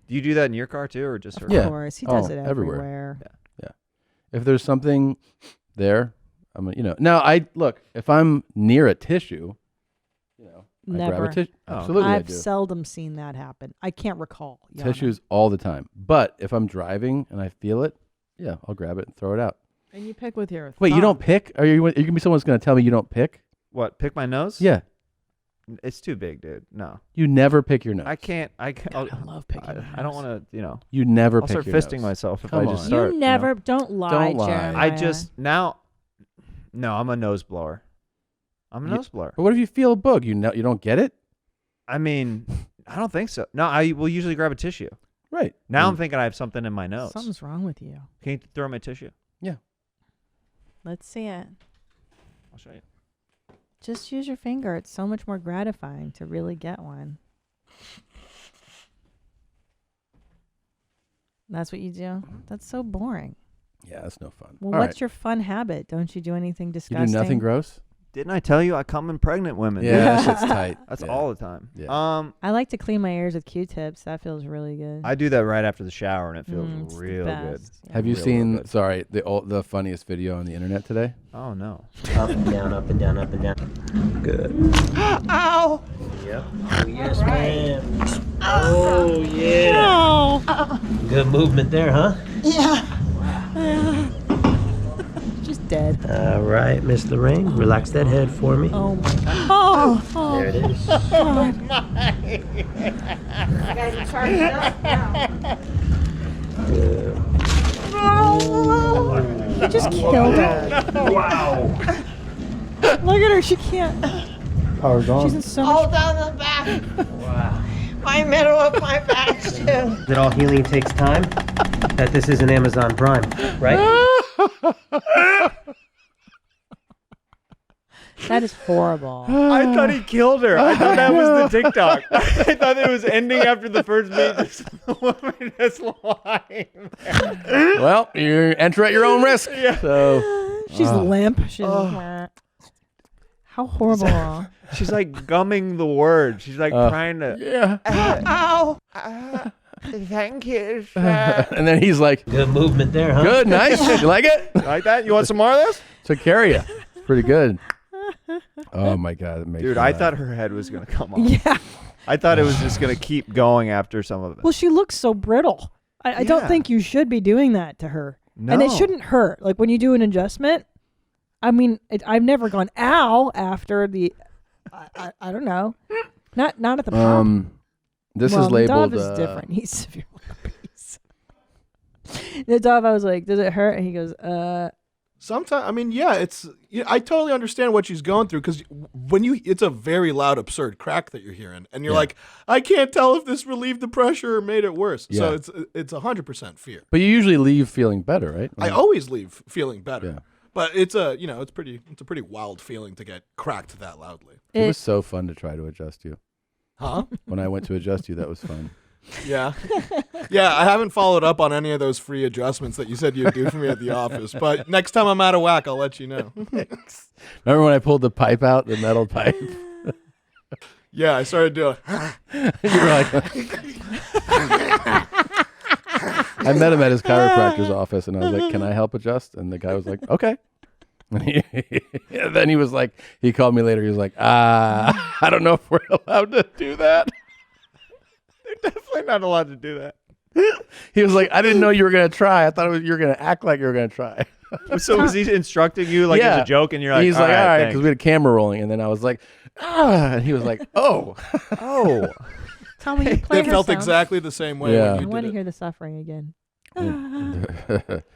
Do you do that in your car too, or just her? Of course, he does it everywhere. Yeah. If there's something there, I'm gonna, Now if I'm near a tissue, I Never. grab a tissue. Absolutely, I I've do. seldom seen that happen. I can't recall. Yana. Tissues all the time. But if I'm driving and I feel it, yeah, I'll grab it and throw it out. And you pick with your. Wait, you thumb. don't pick? Are you gonna be someone's gonna tell me you don't pick? What? Pick my nose? Yeah. It's too big, dude. No. You never pick your nose. I can't. I love picking. I don't want to. You never I'll pick start your fisting nose. myself if Come I just on. start. You never. Don't lie, Don't lie. Jeremiah. I just now. No, I'm a nose blower. I'm a nose blower. But what if you feel a bug? You don't get it? I mean, I don't think so. No, I will usually grab a tissue. Right. Now I'm thinking I have something in my nose. Something's wrong with you. Can you throw my tissue? Yeah. Let's see it. I'll show you. Just use your finger. It's so much more gratifying to really get one. That's what you do? That's so boring. Yeah, that's no fun. Well, All what's right. your fun habit? Don't you do anything You disgusting? do nothing gross? Didn't I tell you I come in pregnant women? Yeah, that shit's tight. That's Yeah. all the time. Yeah. I like to clean my ears with Q-tips. That feels really good. I do that right after the shower, and it feels it's the real good. best. Have you Real seen, sorry, the funniest video on the internet today? Oh, no. Up and down, up and down, up and down. Good. Ow! Yep. Oh, yes, ma'am. Oh, yeah. Good movement there, huh? Yeah. Just dead. All right, Miss Lorraine, relax that head for me. Oh, my God. Oh. There it is. Oh, my. Gotta charge it up now. Good. You just killed her. Wow. Look at her. She can't. Power's on. She's in so All much. down the back. Wow. My middle of my back, too. That all healing takes time? That this isn't Amazon Prime, right? That is horrible. I thought he killed her. I thought that was the TikTok. I thought it was ending after the first beat. Just the woman just lying there. Well, you enter at your own risk. Yeah. So She's limp. She's how horrible. She's like gumming the word. She's like trying to. Yeah. Ow. Thank you. And then he's like, Good movement there, huh? good, nice. You like it? Like that? You want some more of this? Took care of you. Pretty good. Oh my God. It makes Dude, me I laugh. thought her head was going to come off. Yeah. I thought it was just going to keep going after some of it. Well, she looks so brittle. I don't Yeah. think you should be doing that to her. No. And it shouldn't hurt. Like when you do an adjustment, I mean, I've never gone ow after the. I don't know. Not at the pop. This Well, is labeled. Nadav is different. He's severely obese. Nadav, I was like, does it hurt? And he goes, Sometimes, I mean, yeah, I totally understand what she's going through because it's a very loud, absurd crack that you're hearing, and you're like, I can't tell if this relieved the pressure or made it worse. Yeah. So it's 100% fear. But you usually leave feeling better, right? I always leave feeling better. Yeah. But it's a pretty wild feeling to get cracked that loudly. It was so fun to try to adjust you. Huh? When I went to adjust you, that was fun. Yeah. Yeah, I haven't followed up on any of those free adjustments that you said you'd do for me at the office. But next time I'm out of whack, I'll let you know. Remember when I pulled the pipe out, the metal pipe? Yeah, I started doing. You were like, I met him at his chiropractor's office, and I was like, "Can I help adjust?" And the guy was like, "Okay." And then he was like, he called me later. He was like, I don't know if we're allowed to do that. They're definitely not allowed to do that. He was like, I didn't know you were gonna try. I thought you were gonna act like you were gonna try. So was he instructing you like as a joke, and you're like, he's like, all right, thanks." because we had a camera rolling, and then I was like, and he was like, oh, oh. tell me you play It felt her sound. exactly the same way. Yeah. When I you want did to it. hear the suffering again.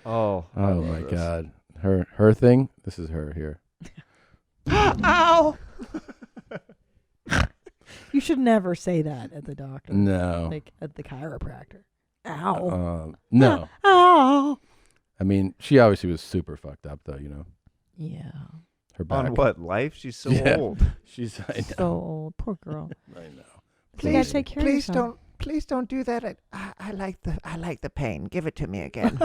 Oh my God, her thing. This is her here. Ow. You should never say that at the doctor. No. Like at the chiropractor. Ow. No. Ow. I mean, she obviously was super fucked up, though. You know. Yeah. Her back. On what life? She's so Yeah. old. She's I know. So old. Poor girl. I know. You gotta take care of yourself. Please don't do that. I like the pain. Give it to me again.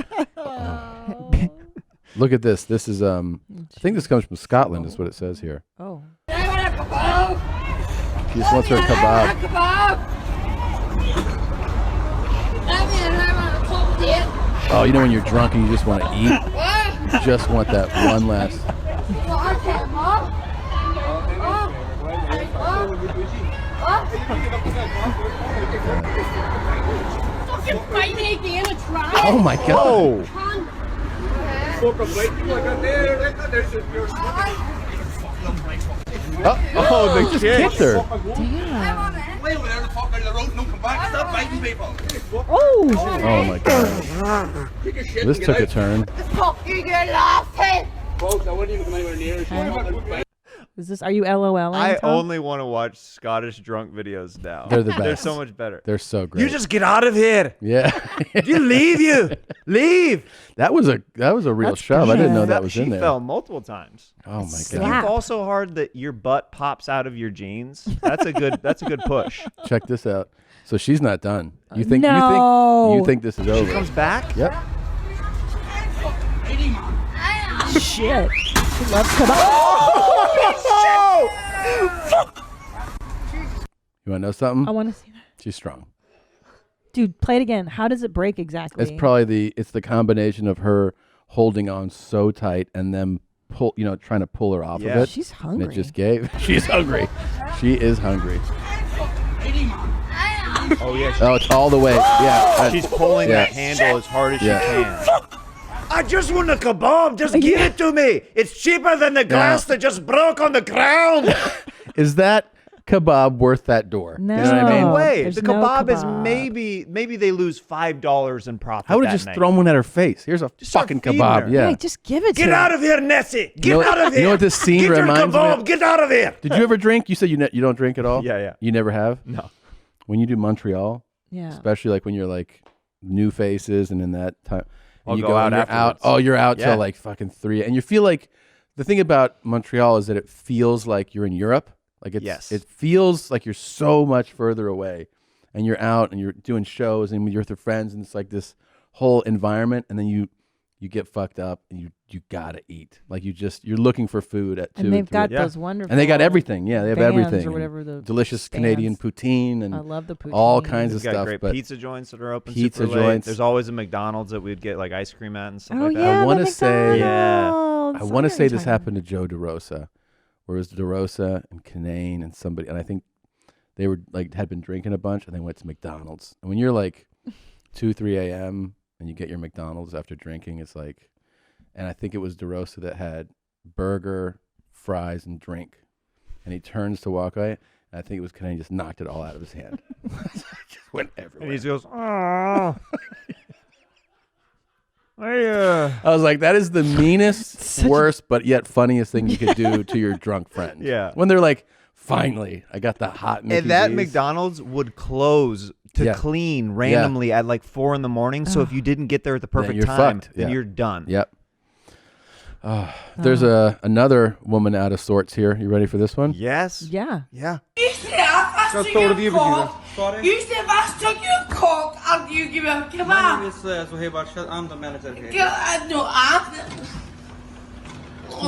Look at this. This is I think this comes from Scotland. Is what it says here. Oh. She just wants her kebab. Oh, you know when you're drunk and you just want to eat? You just want that one last. Oh my God. Oh, the just kid. kicked her. Oh. Oh my God. This took a turn. Fuck you, you're laughing. Is Are you LOLing? I Tom? only want to watch Scottish drunk videos now. They're the best. They're so much better. They're so great. You just get out of here. Yeah. You leave. That was a real shove. I didn't know that was in She there. fell multiple times. Oh my If you god. fall so hard that your butt pops out of your jeans, that's a good push. Check this out. So she's not done. You think No. you think this is over? She comes back? Yep. Shit. She loves kebab. You want to know something? I want to see that. She's strong. Dude, play it again. How does it break exactly? It's probably the combination of her holding on so tight and then trying to pull her off of it. She's And hungry. it just gave. She's hungry. She is hungry. Oh yeah. Oh, it's all the way. Yeah. She's pulling yeah. that handle as hard as she Yeah. can. I just want a kebab. Just give it to me. It's cheaper than the glass that just broke on the ground. Is that kebab worth that door? No. You know what I mean? No way. There's The no kebab is kebab. maybe they lose $5 in profit. I would have that just night. thrown one at her face. Here's a start fucking feeding kebab. her. Yeah. Hey, just give it to Get her. out of here, Nessie. Get You know- out of here. you know what this scene Get your reminds me kebab. of? Get out of here. Did you ever drink? You said you don't drink at all? Yeah, yeah. You never have? No. When you do Montreal, Yeah. especially like when you're like new faces and in that time, I'll and you go out and you're out. afterwards. Oh, you're out Yeah. till like fucking 3, and you feel like the thing about Montreal is that it feels like you're in Europe. Like it feels like you're so much further away, and you're out and you're doing shows and you're with your friends, and it's like this whole environment, and then you get fucked up and you gotta eat. Like you're looking for food at 2 And they've and 3. got those wonderful. And they got everything. Yeah, they have bands everything. or and whatever the delicious stands. Canadian poutine and I love the poutine. all kinds of We've got stuff. great but pizza joints that are open pizza super late. joints. There's always a McDonald's that we'd get like ice cream at and stuff Oh like that. yeah, I wanna the say- McDonald's. I want to say this Sorry. happened to Joe DeRosa, where it was DeRosa and Canane and somebody, and I think they were like had been drinking a bunch and they went to McDonald's. And when you're like 2-3 a.m. and you get your McDonald's after drinking, it's like, and I think it was DeRosa that had burger, fries, and drink, and he turns to walk away, and I think it was Canane just knocked it all out of his hand. Just went everywhere. And he goes, oh. I was like, that is the meanest, worst, but yet funniest thing you could do to your drunk friend. Yeah. When they're like, finally, I got the hot Mickey And that D's. McDonald's would close to Yeah. clean randomly at like 4 a.m. So if you didn't get there at the perfect you're time, fucked. then Yeah. you're done. Yep. There's another woman out of sorts here. You ready for this one? Yes. Yeah. Yeah. You said I took your cock. You said if I took your cock, I'll give you a kebab. My name is Zohaib Arshad. I'm the manager here. No, I'm.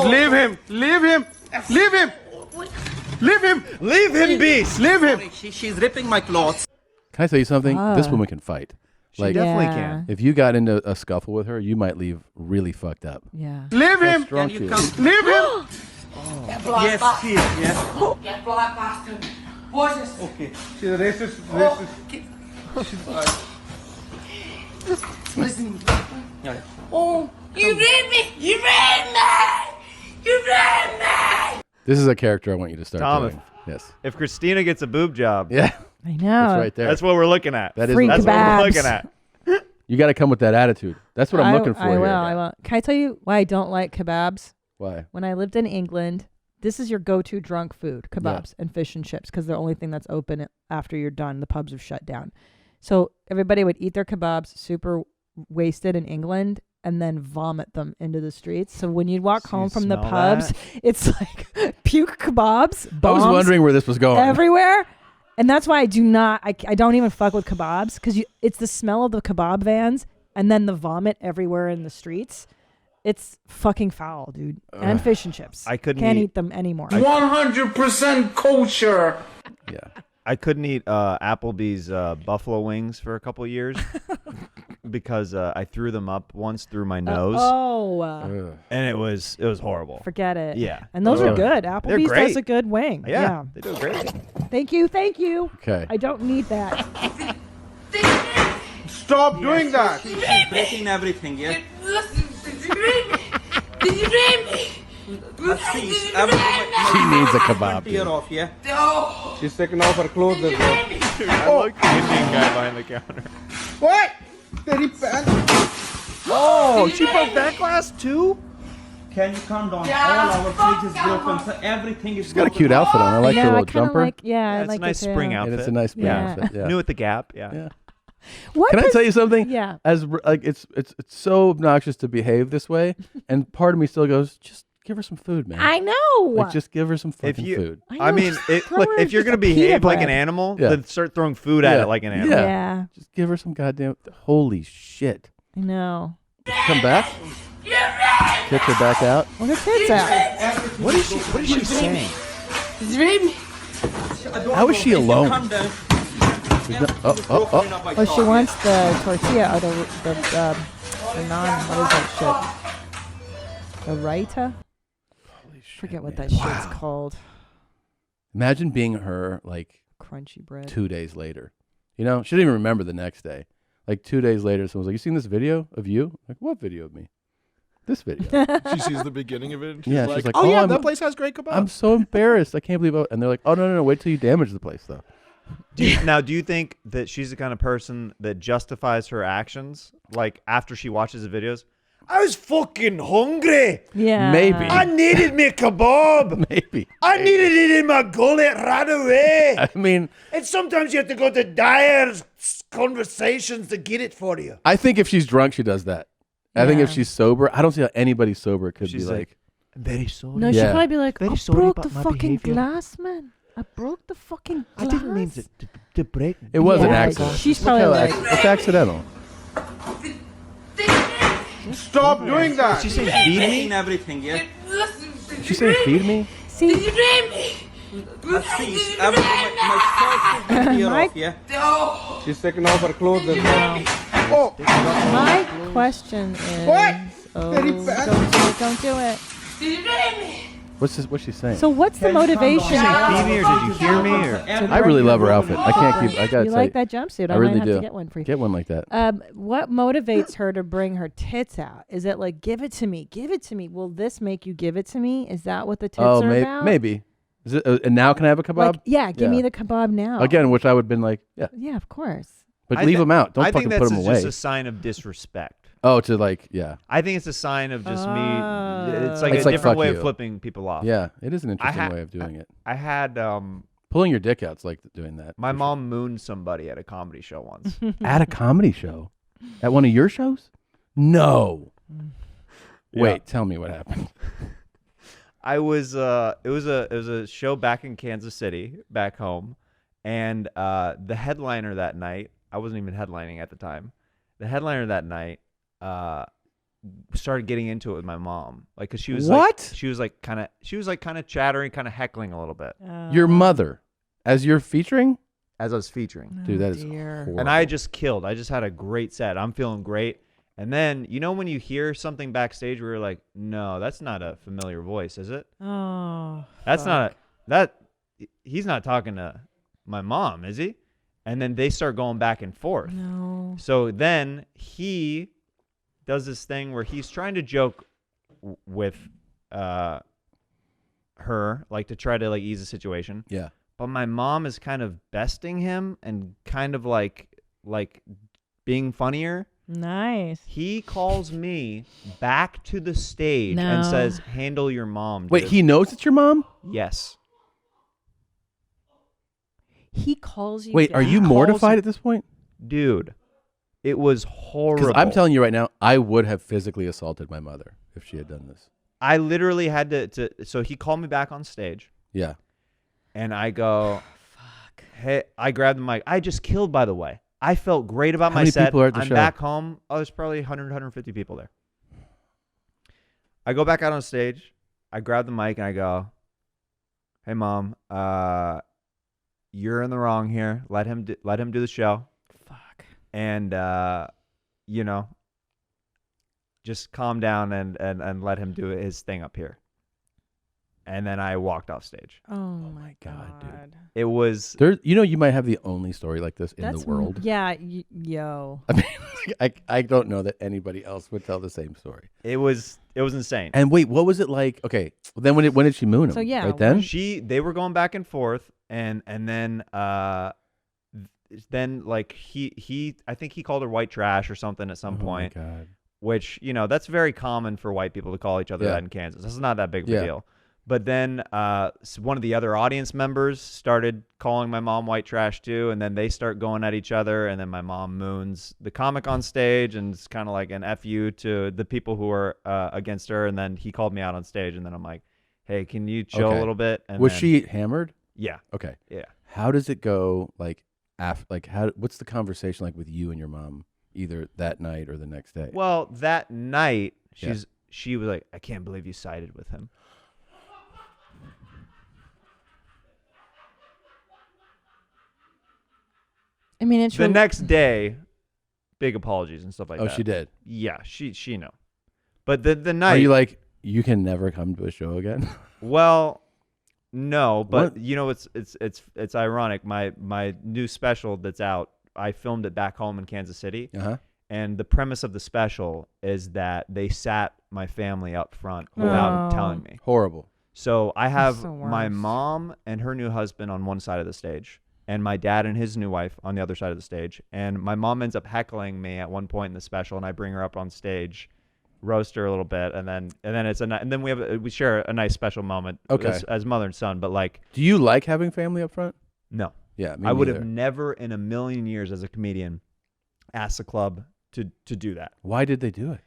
Leave him! Leave him! Leave him! Leave him! Leave him, beast! Leave him! She's ripping my clothes. Can I tell you something? This woman can fight. She definitely can. If you got into a scuffle with her, you might leave really fucked up. Yeah. Leave How him! strong she is. Leave him! That black Yes, bastard. please, yes. That black bastard. What's this? Okay. She's a racist. Listen. Oh, you raped me! You raped me! You raped me! This is a character I want you to start Tom, doing. Yes. If Christina gets a boob job, Yeah. I know. That's right there. that's what we're looking at. That is Free That's what kebabs. we're looking at. You got to come with that attitude. That's what I'm looking for I here. will. I will. Can I tell you why I don't like kebabs? Why? When I lived in England, this is your go-to drunk food: kebabs and fish and chips, because they're the only thing that's open after you're done. The pubs are shut down. So everybody would eat their kebabs super wasted in England and then vomit them into the streets. So when you'd walk So home you from the smell pubs, that? it's like puke kebabs, I was bombs wondering where this was going. everywhere. And that's why I do not, I don't even fuck with kebabs, because it's the smell of the kebab vans and then the vomit everywhere in the streets. It's fucking foul, dude. And fish and chips. I couldn't Can't eat- eat them anymore. 100% kosher. Yeah. I couldn't eat Applebee's buffalo wings for a couple years because I threw them up once through my nose, Ugh. and it was horrible. Forget it. Yeah. And those are Ugh. good. They're Applebee's great. does a good wing. Yeah, they do great. Thank you. Thank you. Okay. I don't need that. Stop doing that! You raped me! Breaking everything, yeah? Listen, did you rape me? Did you rape me? Please, Did you everyone, rape me? She needs a kebab. tear Dude. off, yeah? No. She's taking off her clothes Did as you well. rape me? Dude, I look the Indian guy behind the counter. What? Teddy pan. Oh, she broke that glass too? Can you calm down? Yeah, All our fridge is broken, so everything is She's got a cute outfit on. I like her little jumper. I it's like a nice it too. spring outfit. And it's a nice spring outfit. Yeah. New at the Gap. Yeah. What Can I does- tell you something? Yeah. As like it's so obnoxious to behave this way, and part of me still goes, just give her some food, man. I know. Like, just give her some fucking you- food. I mean, look, if you're gonna behave like an animal, then start throwing food at it like an animal. Yeah. Just give her some goddamn. Holy shit. I know. Come back. Tits her back out. Well, her tits out. What is she saying? How is she alone? She's not- Oh, she wants the tortilla or the naan. What is that shit? The raita? Forget what that shit's called. Imagine being her like Crunchy bread. 2 days later. You know, she didn't even remember the next day. Like 2 days later, someone's like, "You seen this video of you?" Like, what video of me? This video. She sees the beginning of it. And she's Yeah, like, she's like, "Oh yeah, I'm- that place has great kebab." I'm so embarrassed. I can't believe it. And they're like, "Oh no, wait till you damage the place, though." Do you think that she's the kind of person that justifies her actions? Like after she watches the videos, I was fucking hungry. Yeah. Maybe. I needed me a kebab. Maybe. I needed it in my gullet right away. I mean, And sometimes you have to go to dire conversations to get it for you. I think if she's drunk, she does that. I think if Yeah. she's sober, I don't see how anybody sober could She's be like, I'm very sorry. No, she'd Yeah. probably be like, Very I sorry broke about the my fucking behavior. glass, man. I broke the fucking glass. I didn't mean to break. it was an Yeah, accident. she's Look probably how like- it's accidental. Stop doing that. She saying feed me? Eating everything, yeah? Did she say feed me? See, But please, my shirt is My- off, yeah? She's taking off her clothes as well. Oh, my question is, What? oh, Very don't do bad. it, don't do it. What's she saying? So what's the motivation? Feed me, or did you hear me? Or I really love her outfit. I can't keep. I gotta You say, like that jumpsuit? I I really might have do. to get one for you. Get one like that. What motivates her to bring her tits out? Is it like, give it to me, give it to me? Will this make you give it to me? Is that what the tits are about? Maybe. Is it? And now can I have a kebab? Like, yeah, give me the kebab now. Again, which I would have been like, yeah. Yeah, of course. But leave them out. Don't I fucking think put that's them away. just a sign of disrespect. Oh, to like, yeah. I think it's a sign of just me. It's It's like a like, different fuck way you. of flipping people off. Yeah, it is an interesting way of doing it. I had Pulling your dick out's like doing that. my mom mooned somebody at a comedy show once. At a comedy show? At one of your shows? No. Wait, tell me what happened. I was it was a show back in Kansas City, back home, and the headliner that night, I wasn't even headlining at the time. The headliner that night started getting into it with my mom, like, cause she was kind of chattering, kind of heckling a little bit. Your mother, as you're featuring? As I was featuring. Dude, that is horrible. And I just killed. I just had a great set. I'm feeling great. And then, you know when you hear something backstage where you're like, no, that's not a familiar voice, is it? Oh. That's he's not talking to my mom, is he? And then they start going back and forth. No. So then he does this thing where he's trying to joke with her, like to try to like ease the situation. Yeah. But my mom is kind of besting him and kind of like being funnier. Nice. He calls me back to the stage and No. says, "Handle your mom." Wait, dude." he knows it's your mom? Yes. He calls you. Wait, are you mortified at this point? Dude, it was horrible. Because I'm telling you right now, I would have physically assaulted my mother if she had done this. I literally had to so he called me back on stage. Yeah. And I go, fuck. Hey, I grabbed the mic. I just killed, by the way. I felt great about How my many set. people are at the I'm show? back home. Oh, there's probably 100, 150 people there. I go back out on stage. I grab the mic and I go, hey, Mom, you're in the wrong here. Let him do the show. Fuck. And, just calm down and let him do his thing up here. And then I walked off stage. Oh my god, dude. It was there. You know, you might have the only story like this in the world. Yeah, yo. I mean, I don't know that anybody else would tell the same story. It was insane. And wait, what was it like? Okay, well, then when did she moon him? So, yeah, right then they were going back and forth, and then like he I think he called her white trash or something at some point. My God. which, you know, that's very common for white people to call each other Yeah. that in Kansas. This is not that big of a Yeah. deal. But then one of the other audience members started calling my mom white trash too, and then they start going at each other, and then my mom moons the comic on stage, and it's kind of like an FU to the people who are against her, and then he called me out on stage, and then I'm like, hey, can you chill a little bit? And was then- she hammered? Yeah. Okay. Yeah. How does it go? Like, what's the conversation like with you and your mom, either that night or the next day? Well, that night, Yeah. she was like, I can't believe you sided with him. I mean, it's The next day, big apologies and stuff like Oh, that. she did? Yeah, she know. But the night, Are you like, you can never come to a show again? well, no, but What? you know, it's ironic. My new special that's out, I filmed it back home in Kansas City. Uh-huh. And the premise of the special is that they sat my family up front without telling me. Horrible. So I have the my worst. mom and her new husband on one side of the stage, and my dad and his new wife on the other side of the stage. And my mom ends up heckling me at one point in the special, and I bring her up on stage, roast her a little bit, and then we share a nice special moment Okay. as mother and son. But like, Do you like having family up front? no, Yeah, me I would neither. have never in a million years as a comedian asked the club to do that. Why did they do it?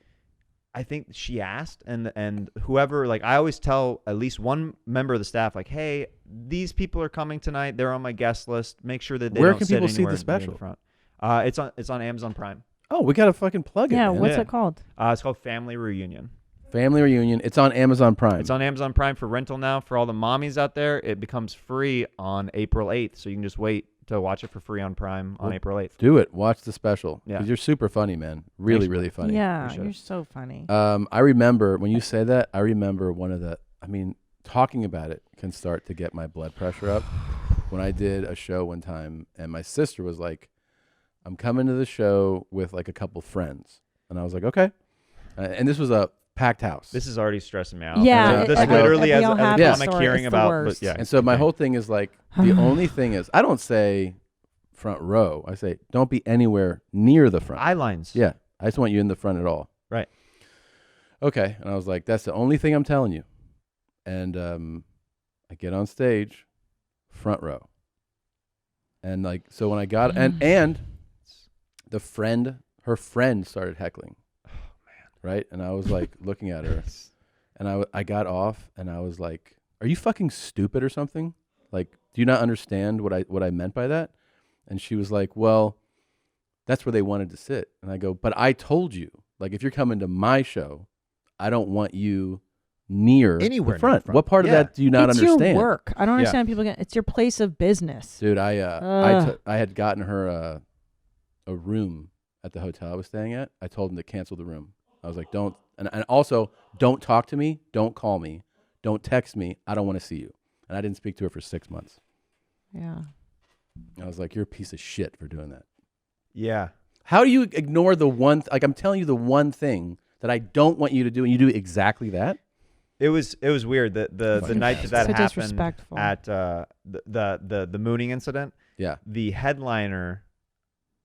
I think she asked, and whoever, like, I always tell at least one member of the staff, like, hey, these people are coming tonight. They're on my guest list. Make sure that they Where don't can sit people see the anywhere near special? the front. It's on Amazon Prime. Oh, we got to fucking plug it. Yeah, man. what's it called? It's called Family Reunion. Family Reunion. It's on Amazon Prime. It's on Amazon Prime for rental now. For all the mommies out there, it becomes free on April 8th, so you can just wait to watch it for free on Prime on Well, April 8th. Do it. Watch the special. Yeah. 'Cause you're super funny, man. Really, Thanks, really man. funny. Yeah, Appreciate you're it. so funny. I remember when you say that, I remember talking about it can start to get my blood pressure up. When I did a show one time, and my sister was like, I'm coming to the show with like a couple friends. And I was like, okay. And this was a packed house. This is already stressing me out. Yeah, This I go- literally we as all a have comic this story. hearing It's the about, worst. but yeah. And so my whole thing is like, the only thing is, I don't say front row. I say, don't be anywhere near the front. Eye lines. Yeah. I just want you in the front at all. Right. Okay. And I was like, that's the only thing I'm telling you. And I get on stage, front row. And like, so when I got, and her friend started heckling. Oh, man. Right. And I was like looking at her, and I got off, and I was like, are you fucking stupid or something? Like, do you not understand what I meant by that? And she was like, well, that's where they wanted to sit. And I go, but I told you, like, if you're coming to my show, I don't want you near Anywhere near the front. the front. What part Yeah. of that do you not it's understand? your work. I don't Yeah. understand people get. It's your place of business. Dude, I Ugh. had gotten her a room at the hotel I was staying at. I told them to cancel the room. I was like, don't, and also don't talk to me, don't call me, don't text me. I don't want to see you. And I didn't speak to her for 6 months. Yeah. I was like, you're a piece of shit for doing that. Yeah. How do you ignore the one? Like, I'm telling you the one thing that I don't want you to do, and you do exactly that. It was weird. The night that So happened disrespectful. at the mooning incident. Yeah. The headliner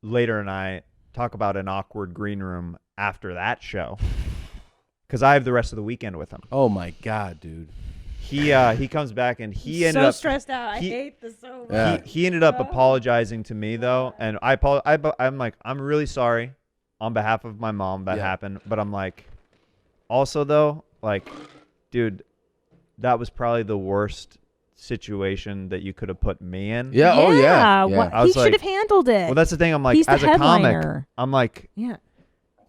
later and I talk about an awkward green room after that show because I have the rest of the weekend with him. Oh my god, dude. He comes back and he ended so up stressed out. I he- hate this so much. Yeah. He ended up apologizing to me though, and I'm like, I'm really sorry on behalf of my mom that happened, but I'm like, also though, like, dude, that was probably the worst situation that you could have put me in. Yeah. Oh yeah. What, I he was should like- have handled it. Well, that's the thing. I'm like, He's the as a comic, headliner. I'm like, Yeah.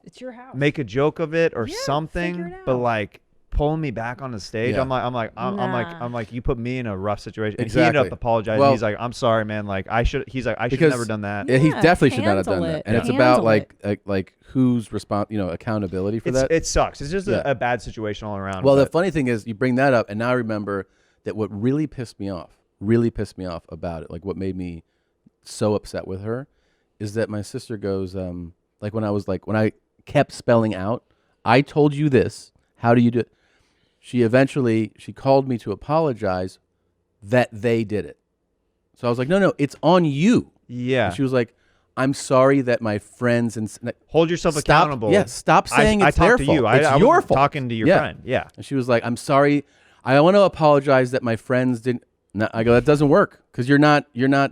It's your house. make a joke of it or Yeah, figure something, it but out. like pulling me back on the stage. Yeah. I'm like, you put me in a rough situation. And he ended Exactly. up apologizing. Well- He's like, I'm sorry, man. Like I should have Because- never done that. Yeah, he Yeah, definitely should not have done handle that. it. And it's Handle about it. like who's accountability for that. It sucks. It's just Yeah. a bad situation all around. Well, the but- funny thing is, you bring that up, and now I remember that what really pissed me off about it, like what made me so upset with her, is that my sister goes, when I kept spelling out, I told you this, how do you do it? She called me to apologize that they did it. So I was like, no, it's on you. Yeah. And she was like, I'm sorry that my friends and hold yourself accountable. Yeah, stop saying it's I their talked to fault. you. It's I your was fault. talking to your friend. Yeah. And she was like, I'm sorry. I want to apologize that my friends didn't. No, I go, that doesn't work because you're not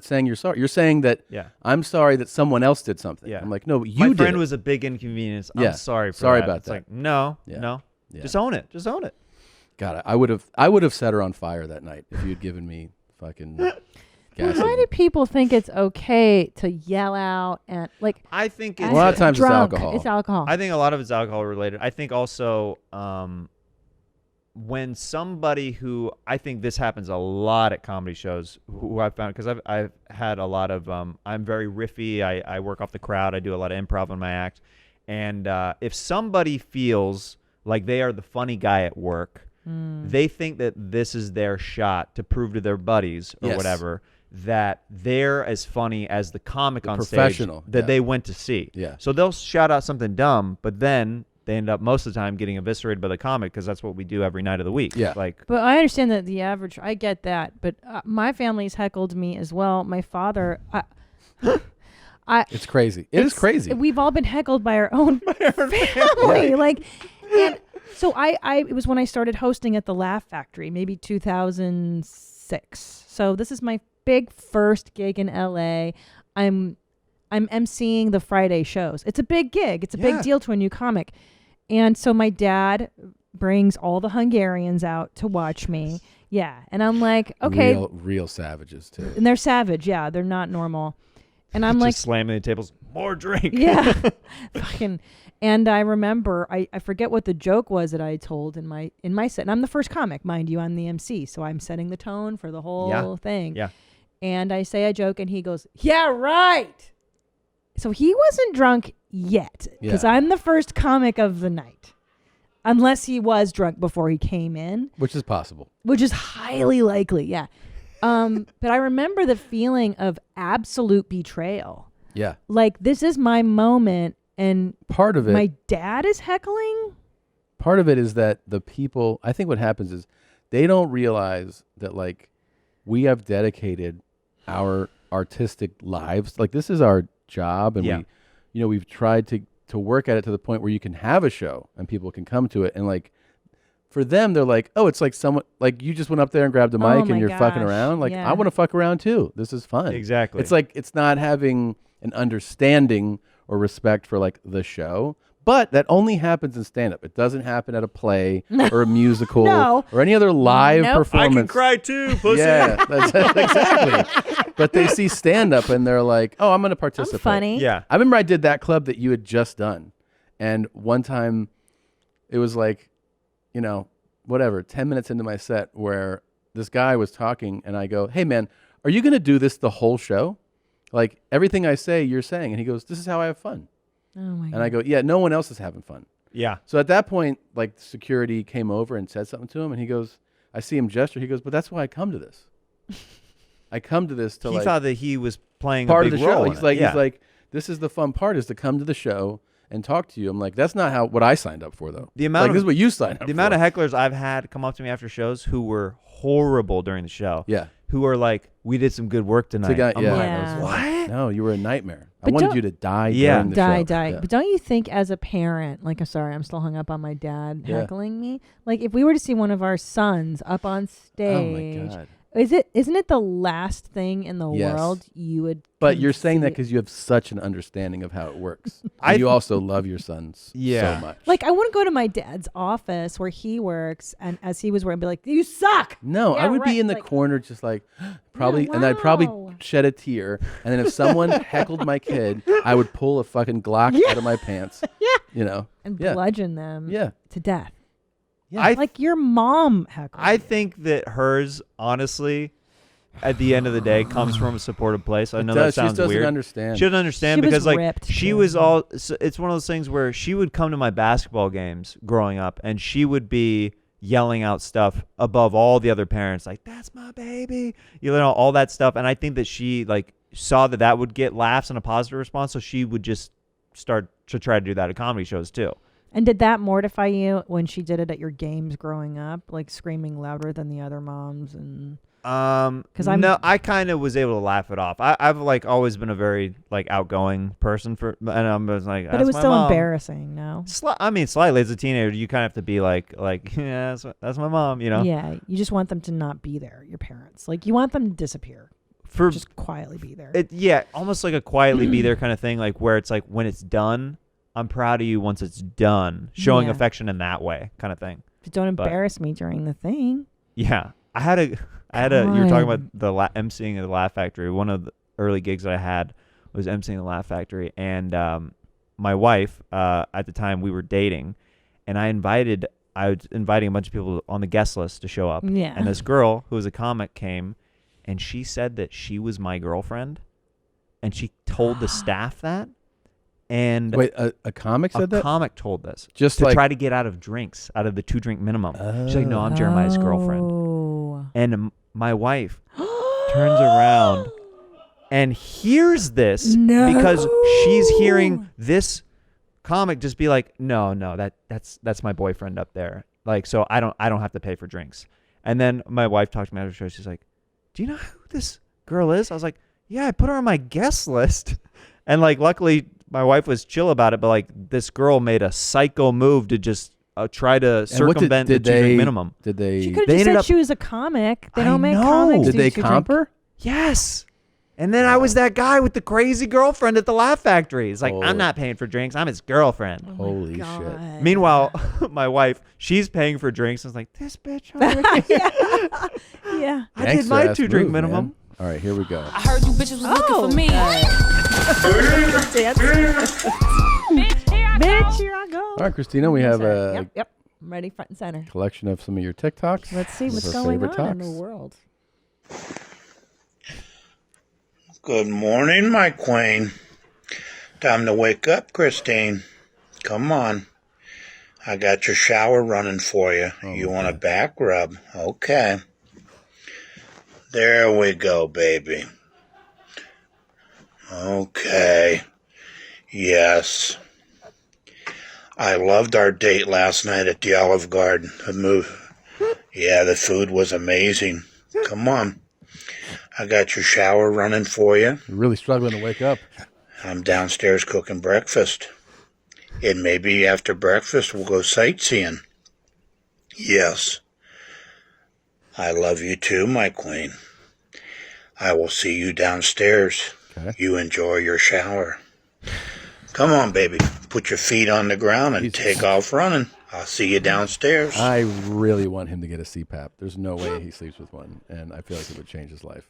saying you're sorry. You're saying that I'm sorry that someone else did something. Yeah. I'm like, no, but you My did friend it. was a big inconvenience. Yeah. I'm sorry for Sorry that. about It's that. like, no. Yeah. Just own it. Just own it. God, I would have set her on fire that night if you'd given me fucking gasoline. Why do people think it's okay to yell out and like? I think a lot of times drunk. it's alcohol. It's alcohol. I think a lot of it's alcohol related. I think also when somebody who I think this happens a lot at comedy shows who I've found because I've had a lot of I'm very riffy. I work off the crowd. I do a lot of improv in my act. And if somebody feels like they are the funny guy at work, they think that this is their shot to prove to their buddies or whatever that they're as funny as the comic on stage that they went to see. Yeah. So they'll shout out something dumb, but then they end up most of the time getting eviscerated by the comic because that's what we do every night of the week. Yeah. Like, but I understand that the average. I get that, but my family's heckled me as well. My father. It's crazy. It's crazy. We've all been heckled by our own family. Like, and so it was when I started hosting at the Laugh Factory, maybe 2006. So this is my big first gig in LA. I'm emceeing the Friday shows. It's a big gig. It's a big deal to a new comic. And so my dad brings all the Hungarians out to watch me. Yeah. And I'm like, okay. Real savages too. And they're savage. Yeah. They're not normal. And I'm just like slamming the tables, more drink. Yeah. Fucking. And I remember, I forget what the joke was that I told in my set. And I'm the first comic, mind you, I'm the MC. So I'm setting the tone for the whole thing. Yeah. And I say a joke and he goes, yeah, right. So he wasn't drunk yet because I'm the first comic of the night. Unless he was drunk before he came in. Which is possible. Which is highly likely, yeah. But I remember the feeling of absolute betrayal. Yeah. Like, this is my moment and part of it, my dad is heckling. Part of it is that the people, I think what happens is they don't realize that, like, we have dedicated our artistic lives. Like, this is our job, and we've tried to work at it to the point where you can have a show and people can come to it, and like for them they're like, oh, it's like someone like you just went up there and grabbed a mic and you're fucking around. Like, I want to fuck around too. This is fun. Exactly. It's like it's not having an understanding or respect for like the show. But that only happens in stand-up. It doesn't happen at a play or a musical or any other live performance. I can cry too, pussy. Yeah, that's exactly. But they see stand-up and they're like, oh, I'm going to participate. I'm funny. Yeah. I remember I did that club that you had just done. And one time it was like, 10 minutes into my set where this guy was talking and I go, hey, man, are you going to do this the whole show? Like everything I say, you're saying. And he goes, this is how I have fun. Oh my God. And I go, yeah, no one else is having fun. Yeah. So at that point, like security came over and said something to him, and he goes, I see him gesture. He goes, but that's why I come to this. I come to this to he thought that he was playing part a big of the show. role in He's it. like, Yeah. he's like, this is the fun part is to come to the show and talk to you. I'm like, that's not what I signed up for though. The amount like, of, this is what you signed up for. The amount of hecklers I've had come up to me after shows who were horrible during the show. Yeah. Who are like, we did some good work tonight. I'm like, what? No, you were a nightmare. But I wanted don't- you to die during the show. Die. Yeah. But don't you think as a parent, like, I'm sorry, I'm still hung up on my dad Yeah. heckling me. Like, if we were to see one of our sons up on stage, Oh my God. isn't it the last thing in the Yes. world you would? But you're saying that conceive? because you have such an understanding of how it works. I And you th- also love your sons so much. Like, I wouldn't go to my dad's office where he works, and as he was working, be like, "You suck." No, Yeah, I would right. be in the Like, corner just like probably, and I'd probably shed a tear. And then if someone heckled my kid, I would pull a fucking Glock out of my pants. and Yeah. bludgeon them to death. Yeah. Like your mom heckled. I think that hers, honestly, at the end of the day, comes from a supportive place. I know that does. She sounds just doesn't weird. understand. She doesn't understand She was because, like, ripped, she too. was all. So it's one of those things where she would come to my basketball games growing up, and she would be yelling out stuff above all the other parents, like, "That's my baby," all that stuff. And I think that she like saw that would get laughs and a positive response, so she would just start to try to do that at comedy shows too. And did that mortify you when she did it at your games growing up, like screaming louder than the other moms? And I'm no, I kind of was able to laugh it off. I've like always been a very like outgoing person and I'm just like, but that's it was my still mom. embarrassing. No, I mean, slightly as a teenager, you kind of have to be like, yeah, that's my mom, you know? Yeah, you just want them to not be there. Your parents, like, you want them to disappear. Just quietly be there. Yeah, almost like a quietly be there kind of thing, like where it's like when it's done, I'm proud of you once it's done, showing affection in that way, kind of thing. But don't embarrass me during the thing. Yeah, I had a. You were talking about the emceeing at the Laugh Factory. One of the early gigs that I had was emceeing the Laugh Factory, and my wife at the time we were dating, and I was inviting a bunch of people on the guest list to show up. Yeah. And this girl who was a comic came, and she said that she was my girlfriend, and she told the staff that. And wait, a comic said that? A comic told this just to like try to get out of drinks, out of the 2-drink minimum. She's like, no, I'm Jeremiah's girlfriend. And my wife turns around and hears this because she's hearing this comic just be like, no, that's my boyfriend up there. Like, so I don't have to pay for drinks. And then my wife talked to me after the show. She's like, do you know who this girl is? I was like, yeah, I put her on my guest list. And like, luckily my wife was chill about it, but like this girl made a psycho move to just try to circumvent the 2-drink minimum. Did they? She could have just said she was a comic. They don't make comics. Did they comp her? Yes. And then I was that guy with the crazy girlfriend at the Laugh Factory. He's like, I'm not paying for drinks. I'm his girlfriend. Holy shit. Meanwhile, my wife, she's paying for drinks. I was like, this bitch over here. Yeah. I did my 2-drink minimum. Man. All right, here we go. I heard you bitches was looking for me. Bitch, here I go. All right, Christina, we have a Yep. I'm ready front and center. collection of some of your TikToks. Let's see what's Our going favorite on in talks. the world. Good morning, my queen. Time to wake up, Christine. Come on. I got your shower running for you. You want a back rub? Okay. There we go, baby. Okay. Yes. I loved our date last night at the Olive Garden. The food was amazing. Come on. I got your shower running for you. You're really struggling to wake up. I'm downstairs cooking breakfast. And maybe after breakfast we'll go sightseeing. Yes. I love you too, my queen. I will see you downstairs. Okay. You enjoy your shower. Come on, baby. Put your feet on the ground and take off running. I'll see you downstairs. I really want him to get a CPAP. There's no way he sleeps with one, and I feel like it would change his life.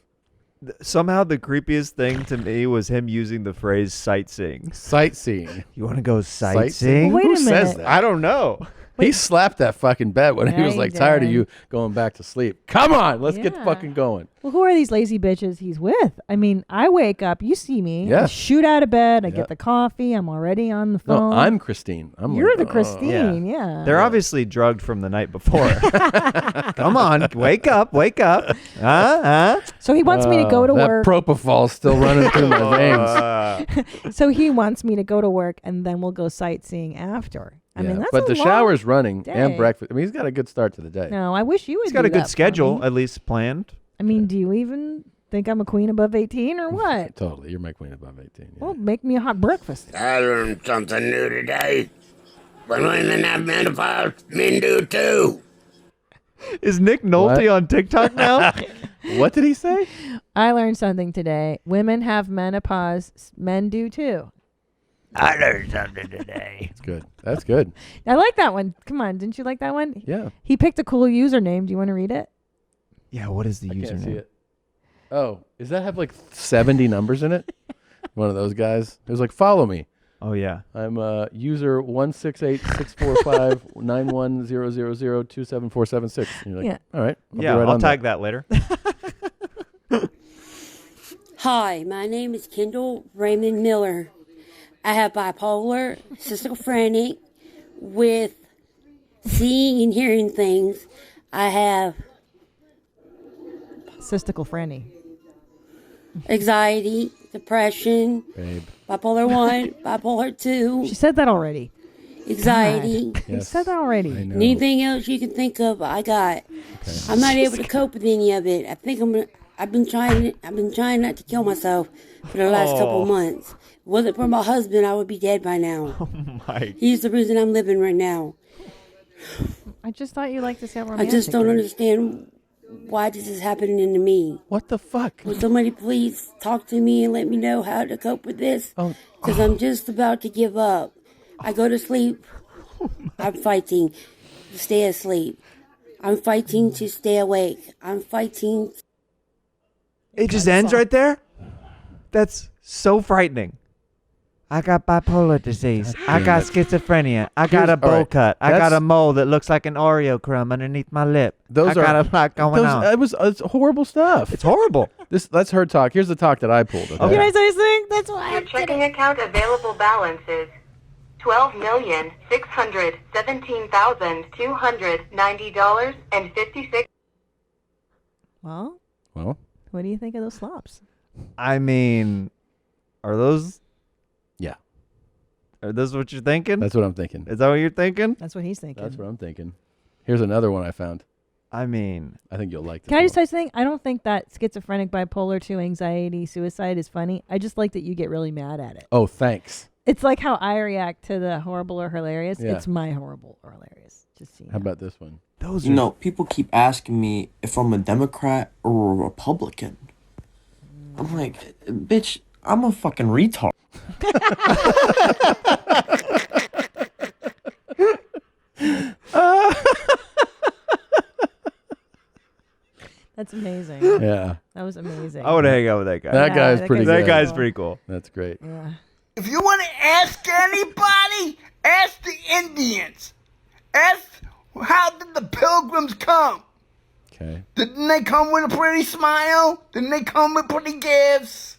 Somehow the creepiest thing to me was him using the phrase sightseeing. Sightseeing. You want to go sightseeing? Wait a Who minute. says that? I don't know. He slapped that fucking bed when he Yeah, was he like tired of did. you going back to sleep. Come on, let's get Yeah. fucking going. Well, who are these lazy bitches he's with? I mean, I wake up, you see me, Yeah. I shoot out of bed, I Yeah. get the coffee, I'm already on the phone. No, I'm Christine. You're the oh. Christine, yeah. They're obviously drugged from the night before. Come on, wake up. So he wants me to go to that work. Propofol's still running through my veins. So he wants me to go to work, and then we'll go sightseeing after. I mean, that's but a the long shower's running day. and breakfast. I mean, he's got a good start to the day. No, I wish you would He's got do a good that for schedule, me. at least planned. I mean, do you even think I'm a queen above 18 or what? Totally. You're my queen above 18. Yeah. Well, make me a hot breakfast. I learned something new today. When women have menopause, men do too. Is Nick Nolte on TikTok now? What did he say? I learned something today. Women have menopause. Men do too. I learned something today. That's good. That's good. I like that one. Come on. Didn't you like that one? Yeah. He picked a cool username. Do you want to read it? Yeah, what is the I username? can't see it. Oh, does that have like 70 numbers in it? One of those guys. It was like, follow me. Oh, yeah. I'm user 168-645-91000-27476. You're like, Yeah. all right. I'll tag that later. Hi, my name is Kendall Raymond Miller. I have bipolar, schizophrenic, with seeing and hearing things. I have Cystical Franny. anxiety, depression, Babe. bipolar 1, bipolar 2. She said that already. anxiety. You said that already. Anything else you can think of, I got. I'm not able to cope with any of it. I think I've been trying not to kill myself for the last couple of months. If it wasn't for my husband, I would be dead by now. Oh my. He's the reason I'm living right now. I just thought you liked to sound I romantic. just don't understand why this is happening to me. What the fuck? Will somebody please talk to me and let me know how to cope with this? Because I'm just about to give up. I go to sleep. I'm fighting to stay asleep. I'm fighting to stay awake. I'm fighting. It just ends right there? That's so frightening. I got bipolar disease. I got schizophrenia. I got a bowl all right, cut. I got that's- a mole that looks like an Oreo crumb underneath my lip. Those I are got a lot going on. It's horrible stuff. It's horrible. That's her talk. Here's the talk that I pulled. Okay? Can I say something? That's why Your checking account available balance is $12,617,290.56. Well, Well, what do you think of those slops? I mean, are those? Yeah. Are those what you're thinking? That's what I'm thinking. Is that what you're thinking? That's what he's thinking. That's what I'm thinking. Here's another one I found. I mean, I think you'll like this. Can I just say something? I don't think that schizophrenic, bipolar 2, anxiety, suicide is funny. I just like that you get really mad at it. Oh, thanks. It's like how I react to the horrible or hilarious. Yeah. It's my horrible or hilarious. Just so you How know. about this one? Those You know, people keep asking me if I'm a Democrat or a Republican. I'm like, bitch, I'm a fucking retard. That's amazing. Yeah. That was amazing. I would hang out with that guy. That guy's pretty That good. guy's pretty cool. That's great. Yeah. If you want to ask anybody, ask the Indians. Ask how did the Pilgrims come? Okay. Didn't they come with a pretty smile? Didn't they come with pretty gifts?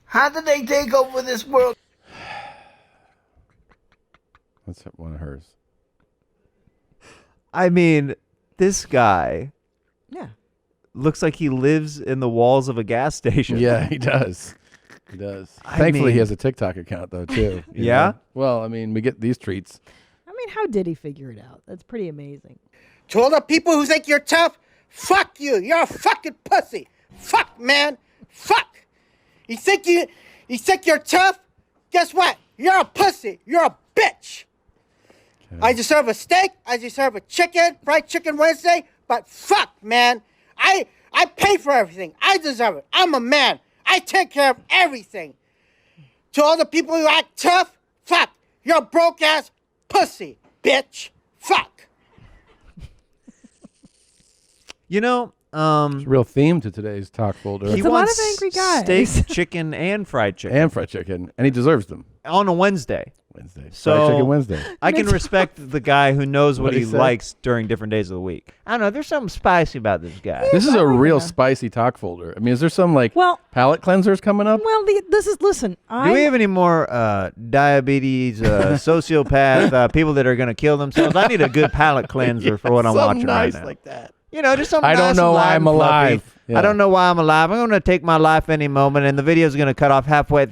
How did they take over this world? That's one of hers. I mean, this guy. Yeah. Looks like he lives in the walls of a gas station. Yeah, he does. He does. I Thankfully, mean- he has a TikTok account, though, too. you Yeah? know? Well, I mean, we get these treats. I mean, how did he figure it out? That's pretty amazing. To all the people who think you're tough, fuck you. You're a fucking pussy. Fuck, man. Fuck. You think you're tough? Guess what? You're a pussy. You're a bitch. I deserve a steak. I deserve a chicken, fried chicken Wednesday. But fuck, man. I pay for everything. I deserve it. I'm a man. I take care of everything. To all the people who act tough, fuck. You're a broke ass pussy, bitch. Fuck. You know, It's a real theme to today's talk folder. he It's a lot wants of angry guys. steak, chicken, and fried chicken. And fried chicken. And he deserves them. On a Wednesday. So Fried chicken Wednesday. I can respect the guy who knows what What'd he he say? likes during different days of the week. I don't know. There's something spicy about this guy. This is a real spicy talk folder. I mean, is there some, like, palate cleansers coming up? Well, listen. Do we have any more diabetes, sociopath, people that are going to kill themselves? I need a good palate cleanser for what I'm Something watching nice right now. like that. You know, just something I don't nice know and why light I'm and fluffy. alive. Yeah. I don't know why I'm alive. I'm going to take my life any moment, and the video's going to cut off halfway.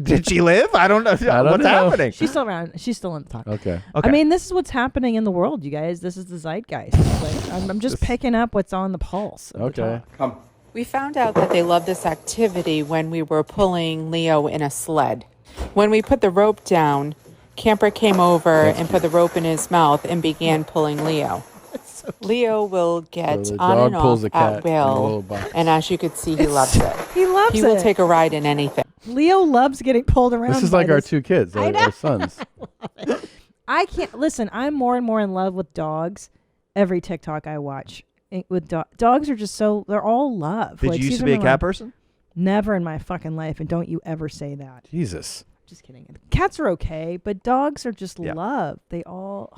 Did she live? I don't know. What's happening? She's still around. She's still in the talk. Okay. I mean, this is what's happening in the world, you guys. This is the zeitgeist. Like, I'm just picking up what's on the pulse. Of the talk. We found out that they love this activity when we were pulling Leo in a sled. When we put the rope down, Camper came over and put the rope in his mouth and began pulling Leo. Leo will get So the on dog and pulls off a cat at in a little will, box. and as you could see, he loves it. He loves He will it. take a ride in anything. Leo loves getting pulled around. This is by like our this. two kids, our sons. I can't listen. I'm more and more in love with dogs. Every TikTok I watch with dogs are just so they're all love. Did Like, you used to Caesar be a Milan- cat person? Never in my fucking life, and don't you ever say that. Jesus. Just kidding. Cats are okay, but dogs are just love. They all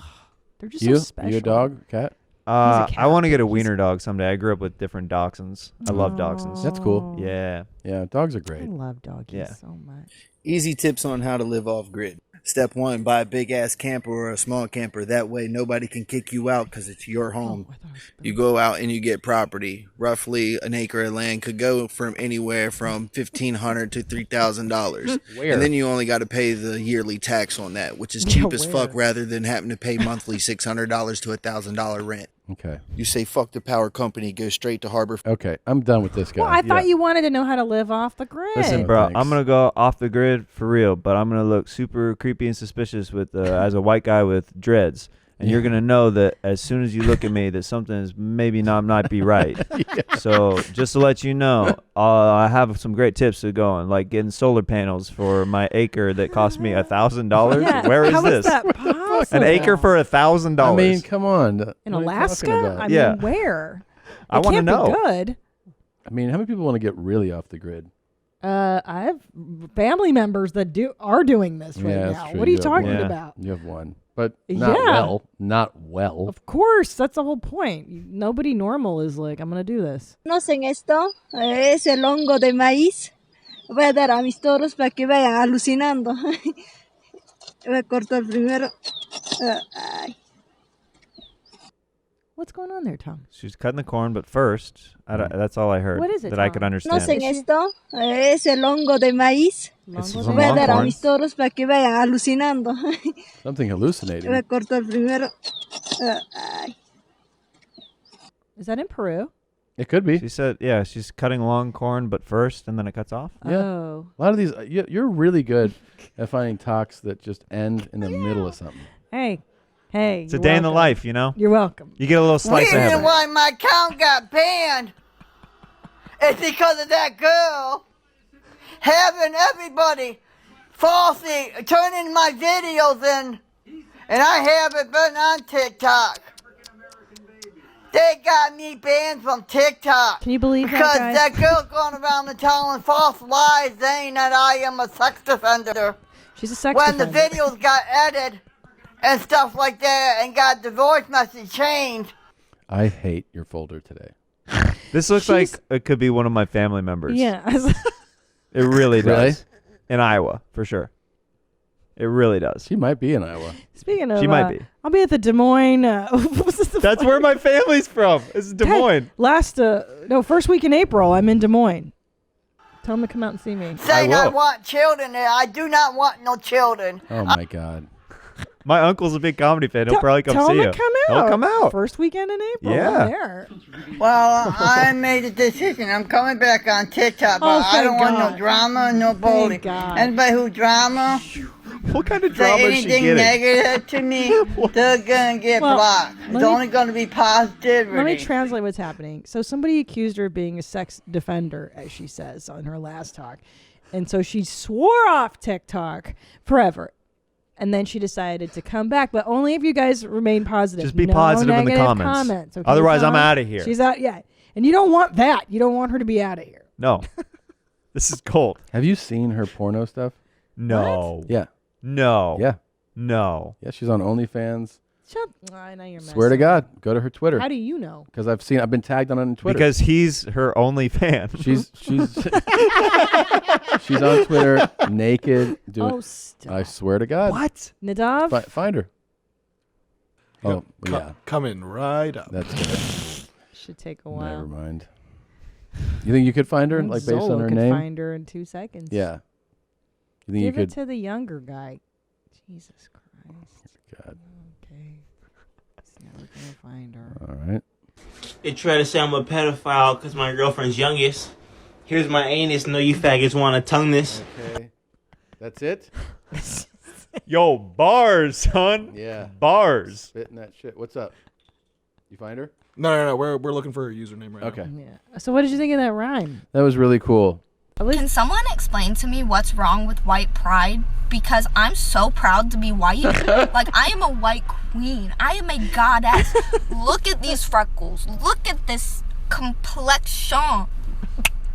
they're just so special. You a dog, cat? I want to get a wiener dog someday. I grew up with different dachshunds. I love dachshunds. That's cool. Yeah. Yeah, dogs are I great. love doggies Yeah. so much. Easy tips on how to live off grid. Step one, buy a big ass camper or a small camper. That way nobody can kick you out because it's your home. You go out and you get property. Roughly an acre of land could go from anywhere from $1,500 to $3,000. Where? And then you only got to pay the yearly tax on that, which is cheap as fuck rather than having to pay monthly $600 to $1,000 rent. Okay. You say fuck the power company, go straight to Harbor. Okay, I'm done with this guy. Well, I thought you wanted to know how to live off the grid. Listen, bro, I'm gonna go off the grid for real, but I'm gonna look super creepy and suspicious with as a white guy with dreads, and you're gonna know that as soon as you look at me that something is maybe not be right. So just to let you know, I have some great tips to go on, like getting solar panels for my acre that cost me $1,000. Yeah, Where is how this? is that possible? An acre for $1,000. I mean, come on. In What are you Alaska? talking about? I mean, where? I It want to can't be know. good. I mean, how many people want to get really off the grid? I have family members that are doing this right Yeah, now. that's true. What are you have talking one. about? You have one, but not Yeah. well. Not well. Of course, that's the whole point. Nobody normal is like, I'm gonna do this. ¿Conocen esto? Es el hongo de maíz. Voy a dar a mis toros para que vayan alucinando. Voy a cortar primero. Ay. What's going on there, Tom? She's cutting the corn, but first, that's all I heard. What is it, that I Tom? could understand. ¿Conocen esto? Es el hongo de maíz. It's Voy some a dar a longhorns. mis toros para que vayan alucinando. Something hallucinating. Voy a cortar primero. Ay. Is that in Peru? It could be. She said, yeah, she's cutting long corn, but first, and then it cuts off. Yeah. Oh. A lot of these, you're really good at finding talks that just end in the middle of something. Hey. It's a you're day in the welcome. life, you know? You're welcome. You get a little slice of Reason heaven. why my account got banned is because of that girl having everybody falsely turning my videos in, and I haven't been on TikTok. They got me banned from TikTok. Can you believe because that, that guys? girl going around and telling false lies saying that I am a sex offender. She's a sex When the offender. videos got edited and stuff like that and got the voice message changed. I hate your folder today. This looks like it could be one of my family members. Yeah. It really Really? does. In Iowa, for sure. It really does. She might be in Iowa. Speaking of, She might be. I'll be at the Des Moines. That's where my family's from. It's Des Moines. First week in April, I'm in Des Moines. Tell them to come out and see me. Saying I want children there. I do not want no children. Oh my God. My uncle's a big comedy fan. He'll probably come tell see him you. to come out. He'll come out. First weekend in April. Yeah. I'm there. Well, I made a decision. I'm coming back on TikTok, but Oh, I don't thank want God. no drama, no bullying. God. Anybody who drama, what kind of say drama is she anything getting? negative to me, they're gonna get Well, blocked. It's let me- only gonna be positivity. Let me translate what's happening. So somebody accused her of being a sex defender, as she says on her last talk. And so she swore off TikTok forever. And then she decided to come back, but only if you guys remain positive. Just be No positive in the negative comments. okay, Otherwise, I'm Tom? outta here. She's out, yeah. And you don't want that. You don't want her to be out of here. No. This is cold. Have you seen her porno stuff? No. Yeah. No. Yeah. No. Yeah, she's on OnlyFans. Shut. I know you're Swear to messing. God, go to her Twitter. How do you know? Because I've been tagged on Twitter. Because he's her only fan. She's she's on Twitter naked doing. Oh, stop. I swear to God. What? Nadav? Find her. Oh yeah, coming right up. That's good. Should take a while. Never mind. You think you could find her, like based Zola on her could name? find her in 2 seconds. Yeah. You think Give you it could? to the younger guy. Jesus Christ. God. Okay. It's never gonna find her. All right. They try to say I'm a pedophile because my girlfriend's youngest. Here's my anus. No, you faggots want to tongue this. Okay. That's it? Yo, bars, son. Yeah. Bars. Spitting that shit. What's up? You find her? No. We're looking for her username right Okay. now. Yeah. So what did you think of that rhyme? That was really cool. Can someone explain to me what's wrong with white pride? Because I'm so proud to be white. Like, I am a white queen. I am a goddess. Look at these freckles. Look at this complexion.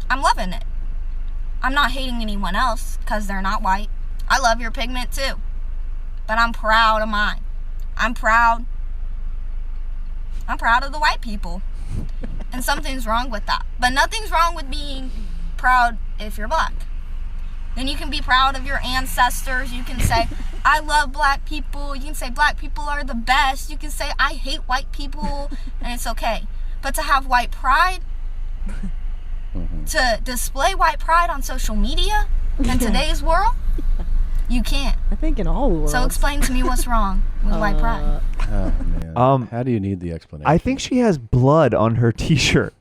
I'm loving it. I'm not hating anyone else because they're not white. I love your pigment too. But I'm proud of mine. I'm proud of the white people. And something's wrong with that. But nothing's wrong with being proud if you're black. Then you can be proud of your ancestors. You can say, I love black people. You can say black people are the best. You can say I hate white people, and it's okay. But to have white pride, to display white pride on social media in today's world, you can't. I think in all the world. So explain to me what's wrong with white pride. Oh, man. How do you need the explanation? I think she has blood on her T-shirt.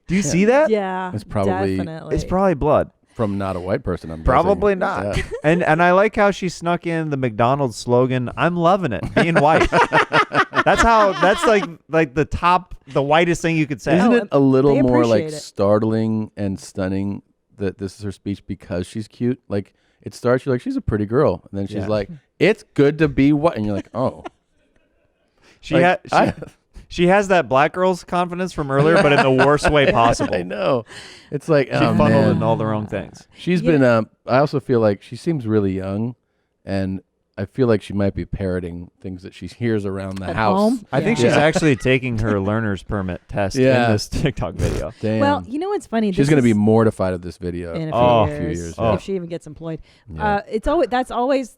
Do you see that? Yeah, It's probably definitely. It's probably blood. from not a white person. I'm Probably guessing. not. Yeah. And I like how she snuck in the McDonald's slogan, "I'm loving it, being white." That's like the whitest thing you could say. Isn't it a little more like appreciate it. startling and stunning that this is her speech because she's cute? Like it starts, you're like, she's a pretty girl, and then she's Yeah. like, it's good to be white, and you're like, oh. She has that black girl's confidence from earlier, but in the worst way possible. I know. It's like she funneled in all the wrong things. She's been. I also feel like she seems really young, and I feel like she might be parroting things that she hears around the At house. home? I think she's actually taking her learner's permit test in this TikTok video. Damn. Well, you know what's funny? She's going to be mortified of this video in a few years, yeah. if she even gets employed. Yeah. That's always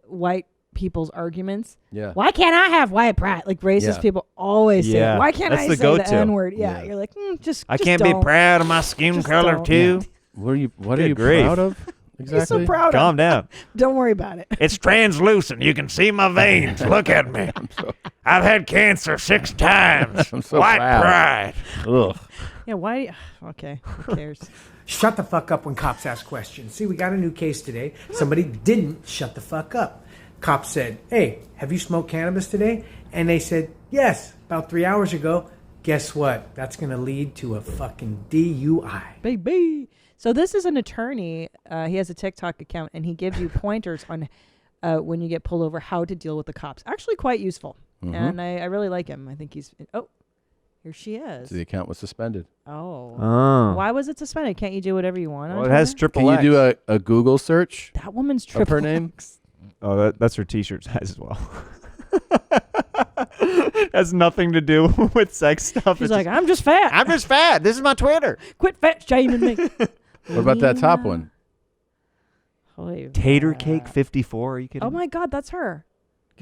white people's arguments. Yeah. Why can't I have white pride? Like racist Yeah. people always say, Yeah. why can't That's I the say go-to. the N-word? Yeah. Yeah. You're like, just I just can't don't. be proud of my skin Just color don't. too. What are you Good grief. proud of? Exactly. He's so proud Calm of. down. Don't worry about it. It's translucent. You can see my veins. Look at me. I've had cancer 6 times. I'm so White proud. pride. Ugh. Yeah, why? Okay, who cares? Shut the fuck up when cops ask questions. See, we got a new case today. Somebody didn't shut the fuck up. Cop said, "Hey, have you smoked cannabis today?" And they said, "Yes, about 3 hours ago." Guess what? That's going to lead to a fucking DUI. Baby. So this is an attorney. He has a TikTok account, and he gives you pointers on when you get pulled over, how to deal with the cops. Actually quite useful. Mhm. And I really like him. I think he's... Oh, here she is. So the account was suspended. Oh. Why was it suspended? Can't you do whatever you want? Well, on it has Twitter? triple Can X. you do a Google search That woman's of triple her name? X. Oh, that's her T-shirt size as well. Has nothing to do with sex stuff. She's It's like, just, I'm just fat. I'm just fat. This is my Twitter. Quit fat shaming me. What about that top one? Holy Tater crap. Cake 54. Are you kidding? Oh my God, that's her.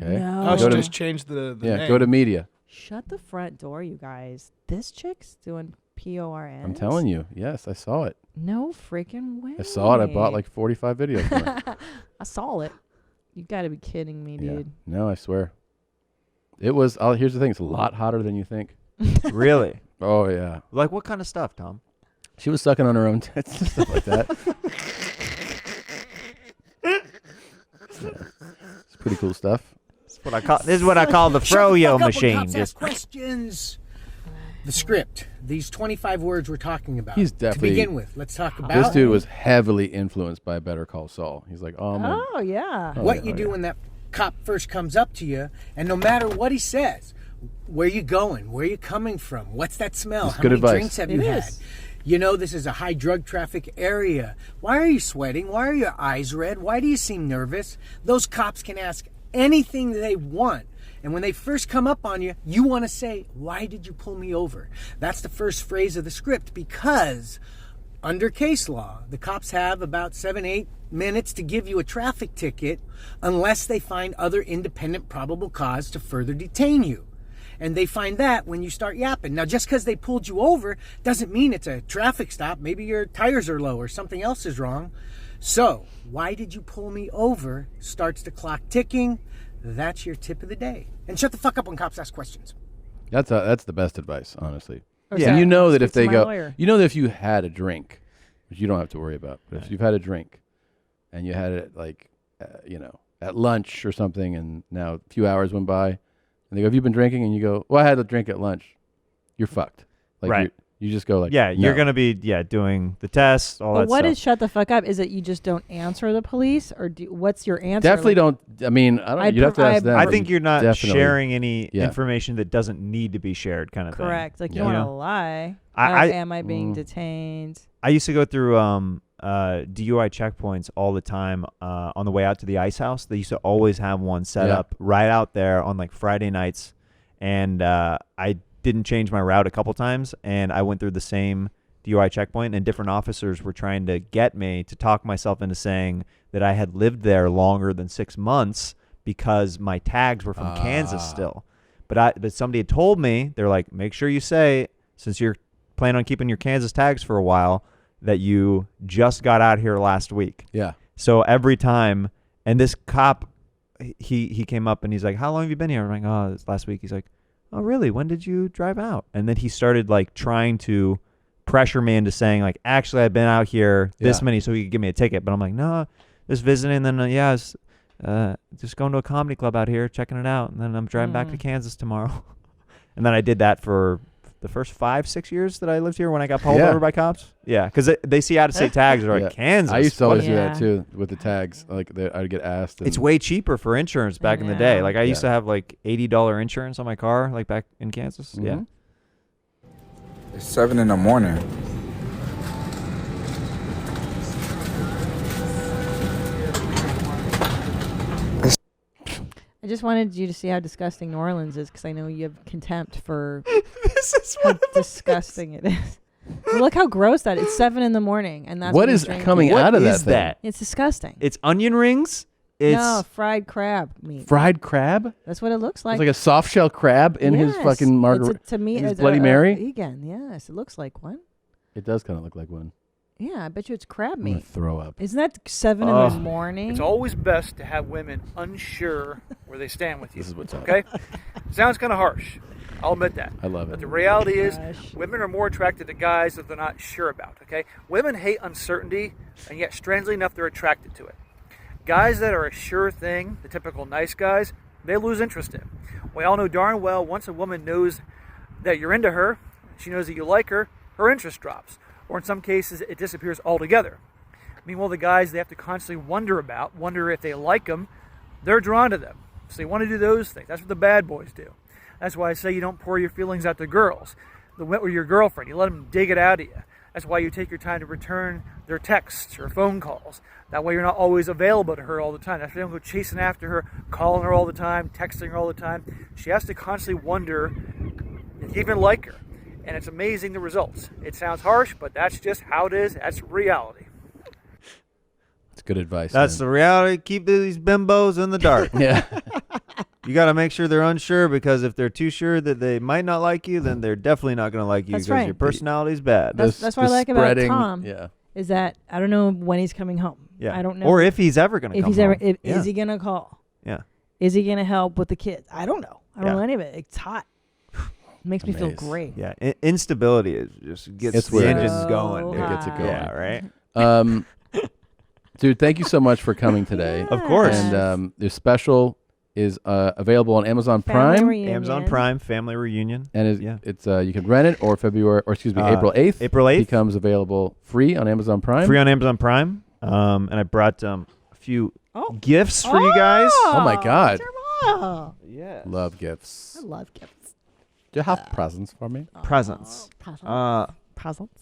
Okay. No. Oh, she Go to- just changed the Yeah, name. go to media. Shut the front door, you guys. This chick's doing PORN. I'm telling you. Yes, I saw it. No freaking way. I saw it. I bought like 45 videos. from it. I saw it. You got to be kidding me, Yeah. dude. No, I swear. It was. Here's the thing. It's a lot hotter than you think. Really? Oh yeah. Like what kind of stuff, Tom? She was sucking on her own tits and stuff like that. It's pretty cool stuff. This is what I call the froyo machine. Cops ask questions. The script. These 25 words we're talking about. He's definitely. To begin with, let's talk about This dude was heavily influenced by Better Call Saul. He's like, oh man. Oh, yeah. what you do when that cop first comes up to you, and no matter what he says, where you going, where you coming from, what's that smell, That's how good many advice. drinks have It you is. had? You know, this is a high drug traffic area. Why are you sweating? Why are your eyes red? Why do you seem nervous? Those cops can ask anything they want. And when they first come up on you, you want to say, why did you pull me over? That's the first phrase of the script, because under case law, the cops have about 7-8 minutes to give you a traffic ticket unless they find other independent probable cause to further detain you. And they find that when you start yapping. Now, just because they pulled you over doesn't mean it's a traffic stop. Maybe your tires are low or something else is wrong. So, why did you pull me over? Starts the clock ticking. That's your tip of the day. And shut the fuck up when cops ask questions. That's the best advice, honestly. Yeah. And you know that if Speak they to my go, lawyer. you know that if you had a drink, which you don't have to worry about, but if you've had a drink and you had it like, at lunch or something, and now a few hours went by, and they go, have you been drinking? And you go, well, I had a drink at lunch. You're fucked. Like Right. You just go like, Yeah, you're no. going to be doing the test, all But that what stuff. is shut the fuck up? Is it you just don't answer the police? Or what's your answer? Definitely Like, don't. I mean, I don't. I'd You'd have to pre- ask I'd them. I think you're not Definitely. sharing any Yeah. information that doesn't need to be shared kind of thing. Correct. Like, you Yeah. don't want to know? lie. I- Am I being detained? I used to go through DUI checkpoints all the time on the way out to the ice house. They used to always have one set Yeah. up right out there on like Friday nights. And I didn't change my route a couple times, and I went through the same DUI checkpoint, and different officers were trying to get me to talk myself into saying that I had lived there longer than 6 months because my tags were from Kansas still. But somebody had told me, they're like, make sure you say, since you're planning on keeping your Kansas tags for a while, that you just got out here last week. Yeah. So every time, and this cop, he came up and he's like, how long have you been here? I'm like, oh, it's last week. He's like, oh, really? When did you drive out? And then he started like trying to pressure me into saying like, actually, I've been out here this many so he could give me a ticket. But I'm like, no, just visiting. Then just going to a comedy club out here, checking it out. And then I'm driving back to Kansas tomorrow. And then I did that for the first 5-6 years that I lived here when I got pulled over by cops. Yeah, because they see out-of-state tags. They're like, Kansas. I used to always do that too with the tags. Like I'd get asked. It's way cheaper for insurance back in the day. Like I used to have like $80 insurance on my car, like back in Kansas. Yeah. It's 7 in the morning. I just wanted you to see how disgusting New Orleans is because I know you have contempt for this is how disgusting it is. Well, look how gross that is. It's 7 in the morning, and that's what is coming out of that thing? It's disgusting. It's onion rings. It's no, fried crab meat. Fried crab? That's what it looks like. It's like a soft shell crab in his fucking margarita. To me, his it's Bloody Mary. Vegan. Yes, it looks like one. It does kind of look like one. Yeah, I bet you it's crab I'm gonna meat. throw up. Isn't that 7 in the morning? It's always best to have women unsure where they stand with you. This is what's up. Okay? Sounds kind of harsh. I'll admit that. I love it. But the reality is, women are more attracted to guys that they're not sure about. Okay? Women hate uncertainty, and yet, strangely enough, they're attracted to it. Guys that are a sure thing, the typical nice guys, they lose interest in. We all know darn well once a woman knows that you're into her, she knows that you like her, her interest drops. Or in some cases, it disappears altogether. Meanwhile, the guys they have to constantly wonder if they like them, they're drawn to them. So they want to do those things. That's what the bad boys do. That's why I say you don't pour your feelings out to girls. Or your girlfriend, you let them dig it out of you. That's why you take your time to return their texts or phone calls. That way you're not always available to her all the time. That's why you don't go chasing after her, calling her all the time, texting her all the time. She has to constantly wonder if you even like her. And it's amazing the results. It sounds harsh, but that's just how it is. That's reality. That's good advice. That's the reality. Keep these bimbos in the dark. Yeah. You got to make sure they're unsure, because if they're too sure that they might not like you, then they're definitely not going to like you because your personality's bad. That's what I like about Tom. Is that I don't know when he's coming home. Yeah. I don't know. Or if he's ever going to come home. Is he going to call? Yeah. Is he going to help with the kids? I don't know. I don't know any of it. It's hot. It makes me feel great. Yeah, instability is just gets the engines going. It gets it going. Yeah, right. Dude, thank you so much for coming today. Of course. And your special is available on Amazon Prime. Amazon Prime Family Reunion. And it's you can rent it, or April 8th. April 8th becomes available free on Amazon Prime. Free on Amazon Prime. And I brought a few gifts for you guys. Oh my God. Yeah. Love gifts. I love gifts. Do you have presents for me? Presents. Presents.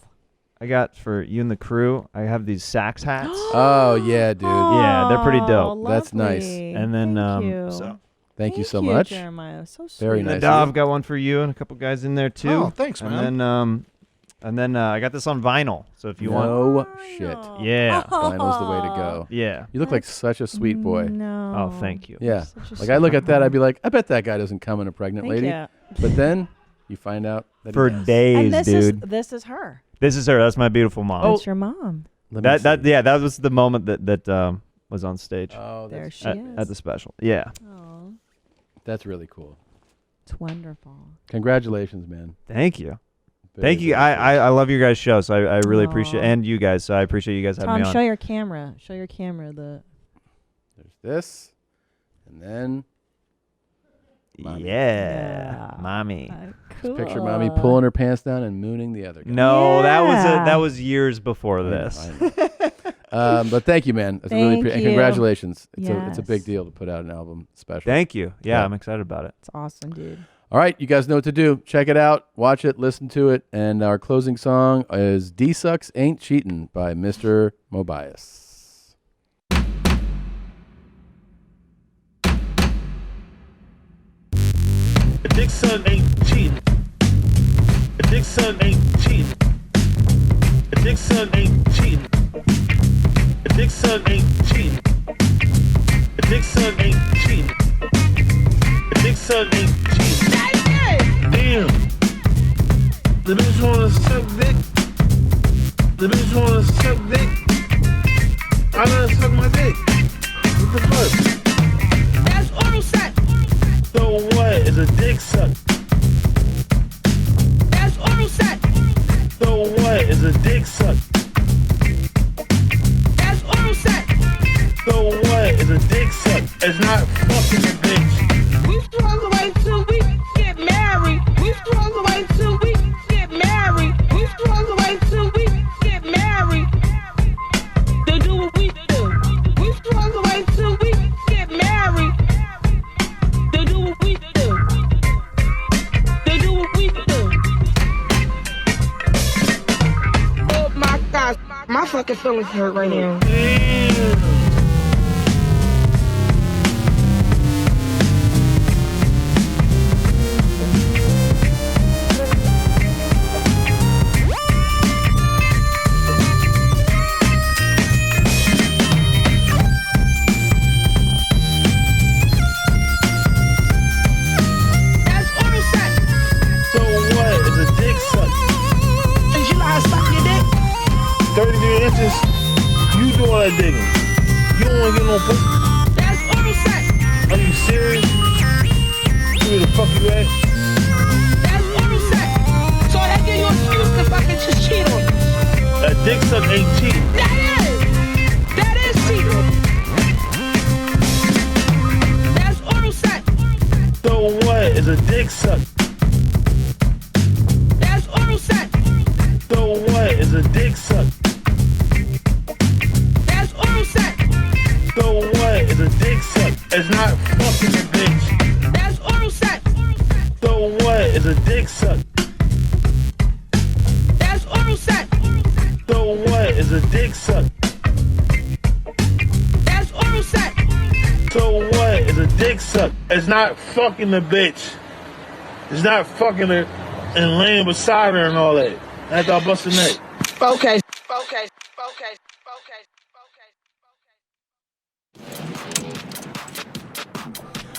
I got for you and the crew. I have these Sax hats. Oh yeah, dude. Yeah, they're pretty dope. That's nice. And then thank you so much, Jeremiah. So sweet. Very nice. I've got one for you and a couple guys in there too. Oh, thanks, man. And then I got this on vinyl. So if you want. No shit. Yeah. Vinyl's the way to go. Yeah. You look like such a sweet boy. No. Oh, thank you. Yeah. Such a Like I look at sweet that, boy. I'd be like, I bet that guy doesn't come in a pregnant Thank lady. you. But then you find out that For he does. days, And dude. this is her. This is her. That's my beautiful mom. That's your mom. That was the moment that was on stage. Oh, There she at, is. at the special. Yeah. Oh, That's really cool. it's wonderful. Congratulations, man. Thank you. Very, Thank you. very I love your guys' show, so I really appreciate, and you guys, so I appreciate you guys having me Tom, on. show your camera. Show your camera. There's this, and then mommy. Yeah. Mommy. Just picture mommy pulling her pants down and mooning the other guy. No, that was years before this. But thank you, man. That's really Thank and you. congratulations. It's a big Yes. deal to put out an album special. Thank you. Yeah, I'm excited about it. It's awesome, dude. All right, you guys know what to do. Check it out, watch it, listen to it, and our closing song is D-Sucks Ain't Cheatin' by Mr. Mobius. Dick son ain't cheating. Dick son ain't cheating. A dick suck ain't cheating. A dick suck ain't cheating. A dick suck ain't cheating. A dick suck ain't cheating. Damn. The bitch wanna suck dick. The bitch wanna suck dick. I gotta suck my dick. What the fuck? That's oral sex. So what is a dick suck? That's oral sex. So what is a dick suck? That's oral sex. So what is a dick suck? It's not fucking a bitch. We strong away till we get married. We strong away till we get married. We strong away till we get married. They do what we do. We strong away till we get married. They do what we do. They do what we do. Oh my gosh, my fucking feelings hurt right now. You do all that digging. You don't wanna get no pussy. That's oral sex. Are you serious? Where the fuck you at? That's oral sex. So that give you an excuse to fucking just cheat on you. A dick suck ain't cheating. That is cheating. That's oral sex. So what is a dick suck? That's oral sex. So what is a dick suck? So what is a dick suck? It's not fucking a bitch. That's oral sex. So what is a dick suck? That's oral sex. So what is a dick suck? That's oral sex. So what is a dick suck? It's not fucking the bitch. It's not fucking her and laying beside her and all that. After I bust her neck. Okay.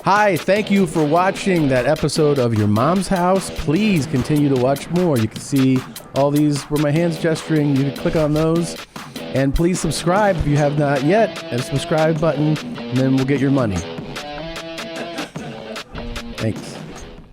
Hi, thank you for watching that episode of Your Mom's House. Please continue to watch more. You can see all these where my hand's gesturing. You can click on those. And please subscribe if you have not yet. And subscribe button, and then we'll get your money. Thanks.